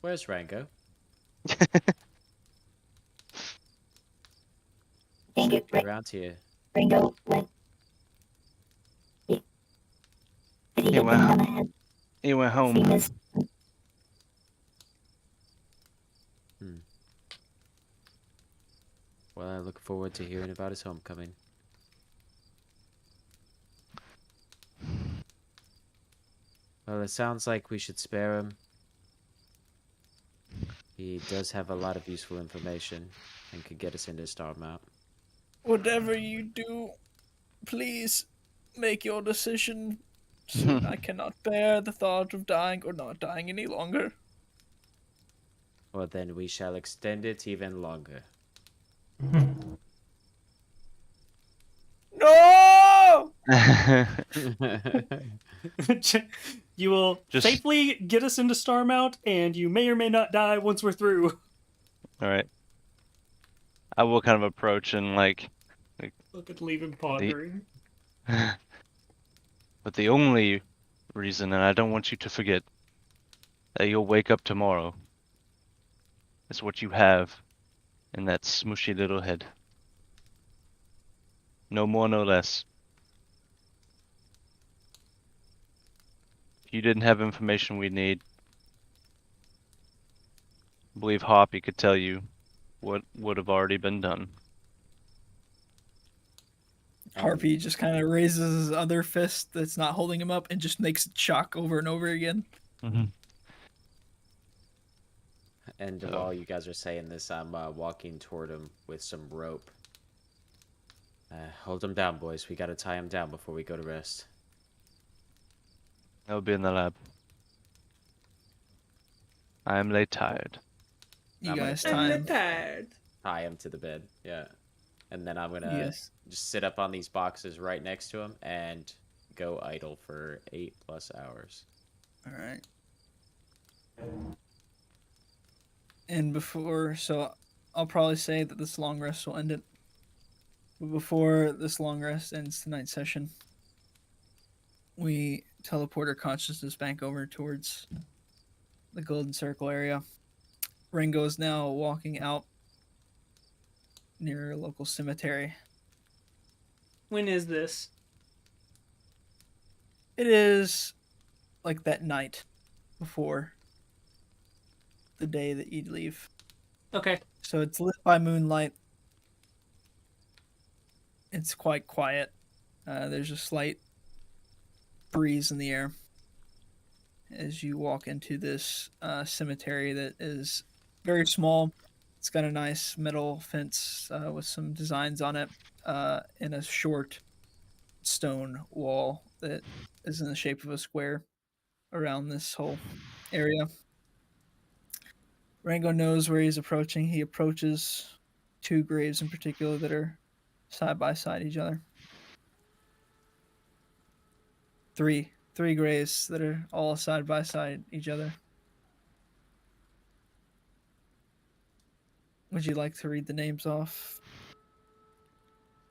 where's Rango? Think it, Around here. Ringo went. Did he He get went, dinged on the head? he went He home. missed. Well, I look forward to hearing about his homecoming. Well, it sounds like we should spare him. He does have a lot of useful information and could get us into Star Map. Whatever you do, please make your decision soon. I cannot bear the thought of dying or not dying any longer. Well, then we shall extend it even longer. No! You will Just- safely get us into Star Mount, and you may or may not die once we're through. All right. I will kind of approach and like, Look at leaving pondering. but the only reason, and I don't want you to forget, that you'll wake up tomorrow is what you have in that smushy little head. No more, no less. If you didn't have information we need, I believe Hoppy could tell you what would have already been done. Harpy just kind of raises his other fist that's not holding him up and just makes it shock over and over again. And So- while you guys are saying this, I'm walking toward him with some rope. Hold him down, boys. We gotta tie him down before we go to rest. I'll be in the lab. I am late tired. You I'm gonna guys try time. Tie him to the bed, yeah. And then I'm gonna Yes. just sit up on these boxes right next to him and go idle for 8+ hours. All right. And so I'll probably say that this long rest will end it. But before this long rest ends tonight's session, we teleport our consciousness back over towards the Golden Circle area. Ringo is now walking out near a local cemetery. When is this? It is like that night before the day that you'd leave. Okay. So it's lit by moonlight. It's quite quiet. There's a slight breeze in the air as you walk into this cemetery that is very small. It's got a nice metal fence with some designs on it and a short stone wall that is in the shape of a square around this whole area. Rango knows where he's approaching. He approaches two graves in particular that are side by side each other. Three graves that are all side by side each other. Would you like to read the names off?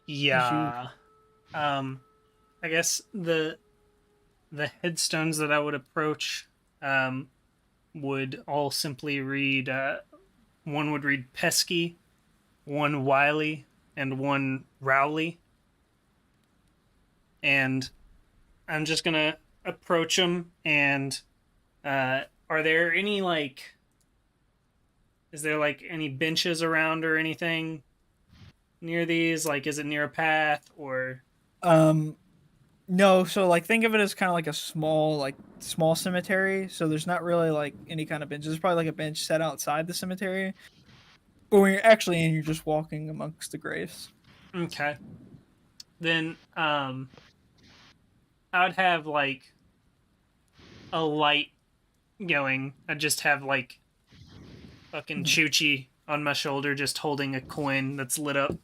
Yeah. I guess the headstones that I would approach would all simply read one would read Pesky, one Wiley, and one Rowley. And I'm just gonna approach them and are there any is there any benches around or anything near these? Is it near a path or? No. So think of it as kind of like a small cemetery. So there's not really any kind of bench. There's probably a bench set outside the cemetery, But when you're actually in, you're just walking amongst the graves. Okay. Then I would have like a light going. I'd just have like fucking Choochie on my shoulder, just holding a coin that's lit up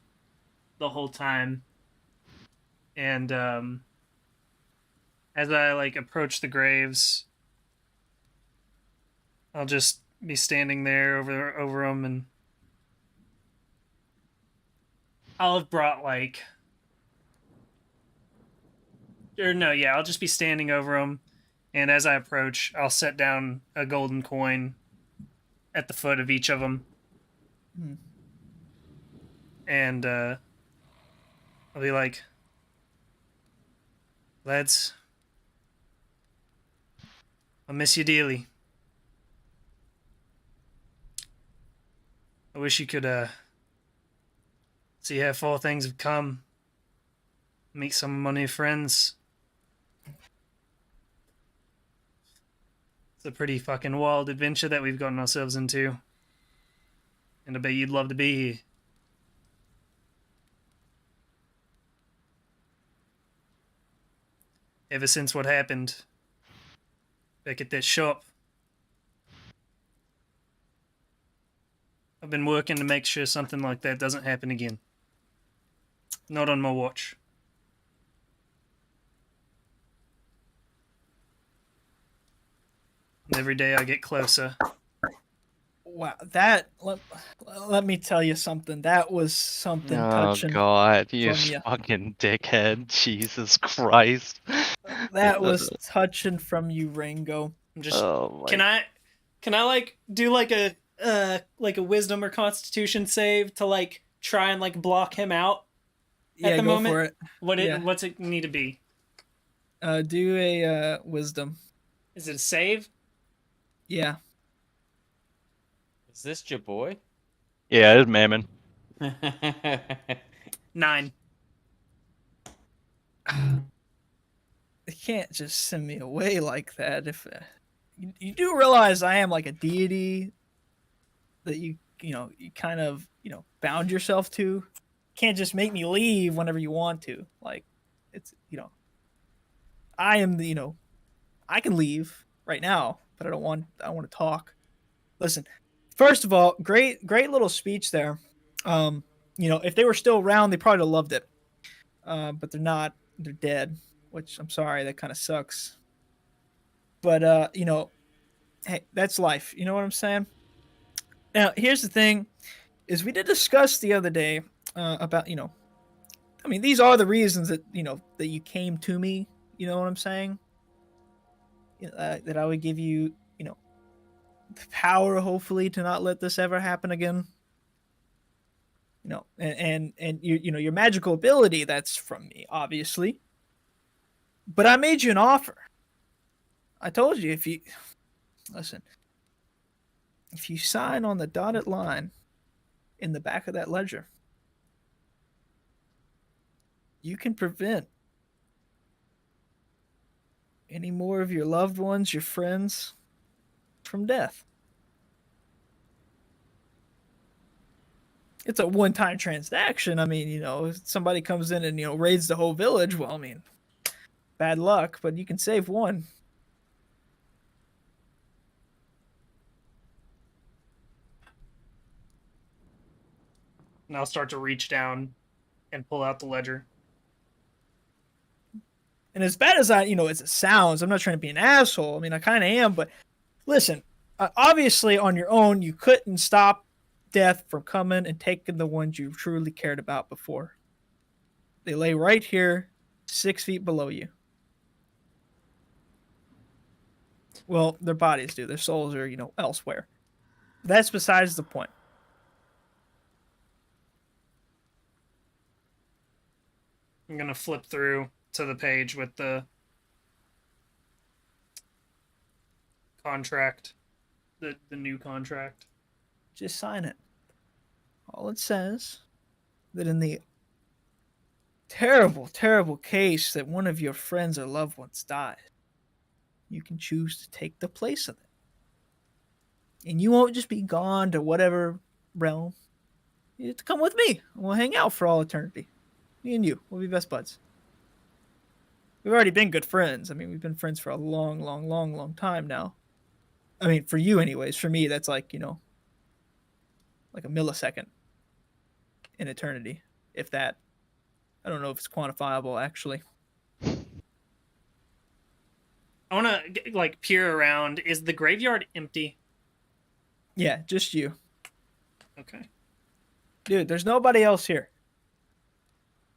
the whole time. And as I like approach the graves, I'll just be standing there over them, and I'll have brought like, or no, yeah, I'll just be standing over them, and as I approach, I'll set down a golden coin at the foot of each of them, Hmm. and I'll be like, lads, I miss you dearly. I wish you could see how far things have come. Meet some of my new friends. It's a pretty fucking wild adventure that we've gotten ourselves into. And I bet you'd love to be here. Ever since what happened back at that shop, I've been working to make sure something like that doesn't happen again. Not on my watch. And every day I get closer. Wow, that let me tell you something. That was something Oh touching. god, you from ya. fucking dickhead. Jesus Christ. That was touching from you, Rango. I'm just Oh my can I like do like a wisdom or constitution save to like try and like block him out Yeah, at the go moment? for it. Yeah. What's it need to be? Do a wisdom. Is it a save? Yeah. Is this your boy? Yeah, it's Mammon. 9. They can't just send me away like that. If you do realize I am like a deity that you kind of bound yourself to. Can't just make me leave whenever you want to. Like it's I am the I can leave right now, but I don't want to talk. Listen, first of all, great little speech there. If they were still around, they probably loved it. But they're not. They're dead, which I'm sorry, that kind of sucks. But hey, that's life. You know what I'm saying? Now, here's the thing: is we did discuss the other day about I mean, these are the reasons that that you came to me. You know what I'm saying? That I would give you the power, hopefully, to not let this ever happen again. And your magical ability, that's from me, obviously. But I made you an offer. I told you, if you sign on the dotted line in the back of that ledger, you can prevent any more of your loved ones, your friends, from death. It's a one-time transaction. I mean, if somebody comes in and raids the whole village, well, I mean, bad luck, but you can save one. And I'll start to reach down and pull out the ledger. And as bad as as it sounds, I'm not trying to be an asshole. I mean, I kind of am, but listen, obviously on your own, you couldn't stop death from coming and taking the ones you truly cared about before. They lay right here, 6 feet below you. Well, their bodies do. Their souls are, elsewhere. That's besides the point. I'm gonna flip through to the page with the contract, the new contract. Just sign it. All it says that in the terrible, terrible case that one of your friends or loved ones dies, you can choose to take the place of it. And you won't just be gone to whatever realm. You have to come with me. We'll hang out for all eternity. Me and you. We'll be best buds. We've already been good friends. I mean, we've been friends for a long time now. I mean, for you, anyways. For me, that's like, like a millisecond in eternity, if that. I don't know if it's quantifiable, actually. I want to like peer around. Is the graveyard empty? Yeah, just you. Okay. Dude, there's nobody else here.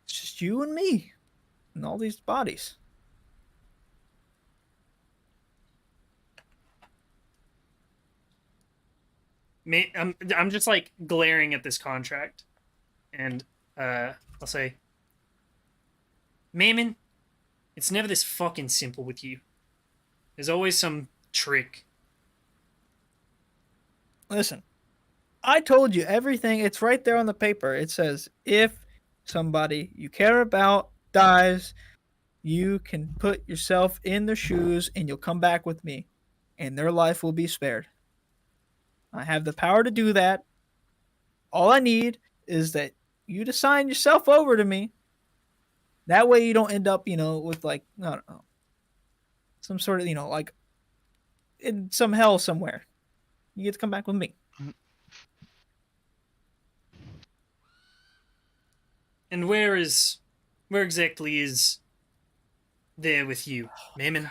It's just you and me and all these bodies. I'm just like glaring at this contract, and I'll say, Mammon, it's never this fucking simple with you. There's always some trick. Listen, I told you everything. It's right there on the paper. It says if somebody you care about dies, you can put yourself in their shoes and you'll come back with me, and their life will be spared. I have the power to do that. All I need is that you to sign yourself over to me. That way you don't end up, with like, I don't know, some sort of, like in some hell somewhere. You get to come back with me. And where exactly is there with you, Mammon?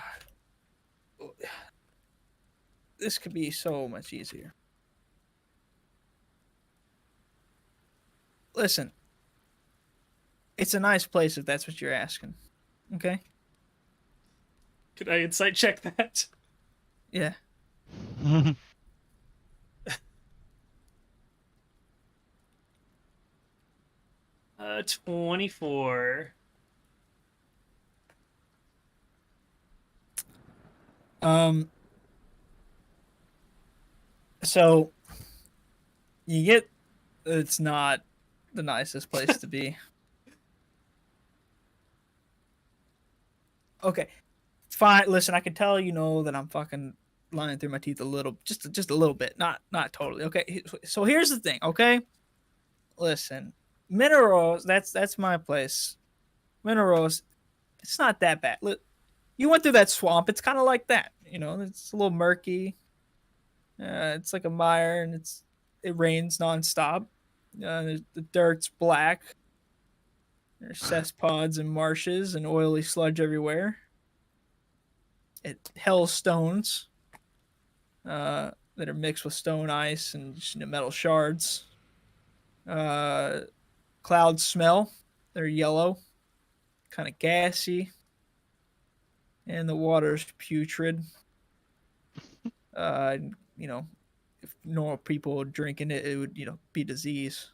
This could be so much easier. Listen, it's a nice place if that's what you're asking. Okay? Could I insight check that? Yeah. 24. So you get it's not the nicest place to be. Okay. Fine. Listen, I can tell that I'm fucking lying through my teeth a little, just a little bit, not totally. Okay. So here's the thing, okay? Listen. Minerals, that's my place. Minerals, it's not that bad. Look, you went through that swamp. It's kind of like that, it's a little murky. It's like a mire, and it rains nonstop. The dirt's black. There's cesspoods and marshes and oily sludge everywhere. Hell stones that are mixed with stone ice and just, metal shards. Clouds smell. They're yellow, kind of gassy, and the water's putrid. Uh, if normal people drinking it, it would be disease.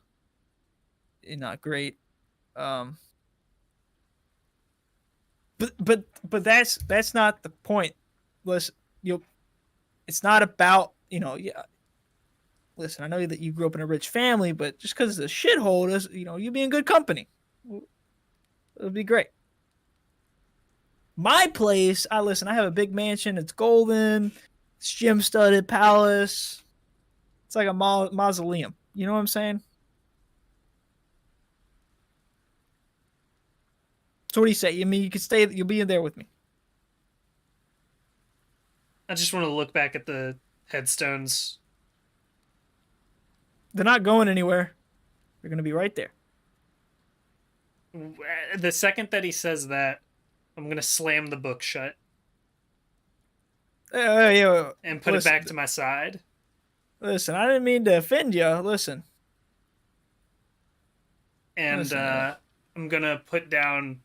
Not great. But that's not the point. Listen, it's not about yeah. Listen, I know that you grew up in a rich family, but just because it's a shithole, you be in good company. It'll be great. My place, I have a big mansion. It's golden. It's gem-studded palace. It's like a mausoleum. You know what I'm saying? So what do you say? I mean, you can stay. You'll be in there with me. I just want to look back at the headstones. They're not going anywhere. They're going to be right there. The second that he says that, I'm going to slam the book shut. Yeah, and put it back to my side. Listen, I didn't mean to offend you. Listen. And I'm going to put down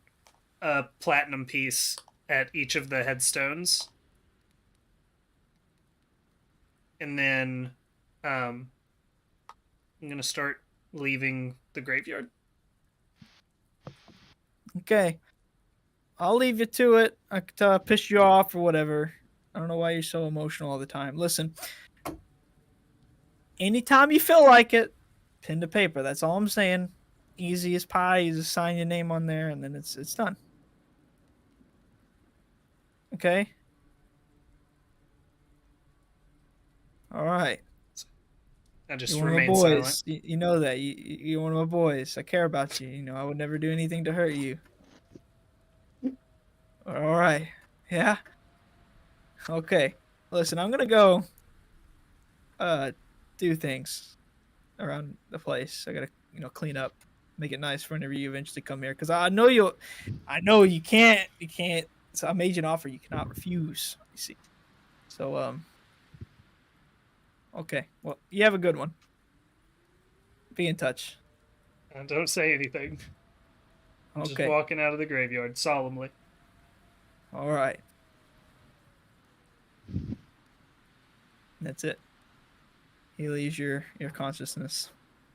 a platinum piece at each of the headstones. And then I'm going to start leaving the graveyard. Okay. I'll leave you to it. I could piss you off or whatever. I don't know why you're so emotional all the time. Listen, anytime you feel like it, pen to paper. That's all I'm saying. Easy as pie. You just sign your name on there, and then it's done. Okay? All right. I just You're one of my remain silent. boys. You know that. You're one of my boys. I care about you. You know, I would never do anything to hurt you. All right. Yeah. Okay. Listen, I'm gonna go do things around the place. I gotta, clean up, make it nice for whenever you eventually come here. Cause I know you can't. So I made you an offer you cannot refuse. You see. So okay. Well, you have a good one. Be in touch. Don't say anything. I'm just Okay. walking out of the graveyard solemnly. All right. That's it. He leaves your consciousness.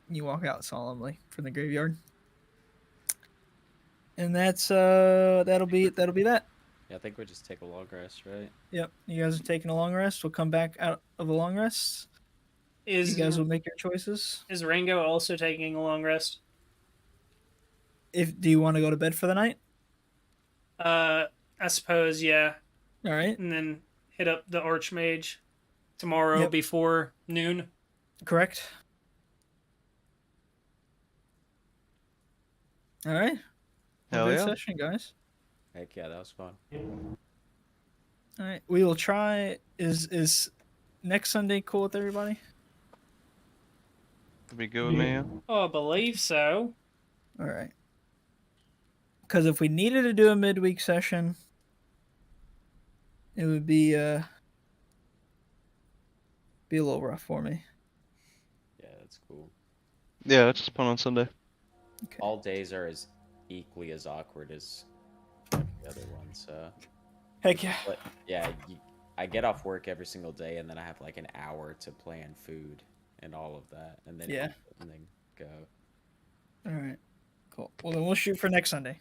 You walk out solemnly from the graveyard. And that'll be that. Yeah, I think we just take a long rest, right? Yep. You guys are taking a long rest. We'll come back out of a long rest. You Is guys will make your choices. is Rango also taking a long rest? If do you want to go to bed for the night? I suppose, yeah. All right. And then hit up the Archmage tomorrow Yep. before noon. Correct. All right. Well, Hell good yeah. session, guys. Heck yeah, that was fun. All right. We will try. Is next Sunday cool with everybody? Be good with me. Oh, I believe so. All right. Because if we needed to do a midweek session, it would be a little rough for me. Yeah, that's cool. Yeah, it's just fun on Sunday. Okay. All days are as equally as awkward as the other ones. So, Heck yeah. but yeah, I get off work every single day, and then I have like an hour to plan food and all of that, and then Yeah. eat, and then go. All right. Cool. Well, then we'll shoot for next Sunday.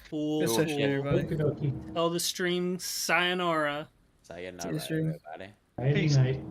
Cool. Good session, Yeah. everybody. Okie dokie. Tell the stream sayonara. Sayonara, you soon. everybody. Nighty Peace. night.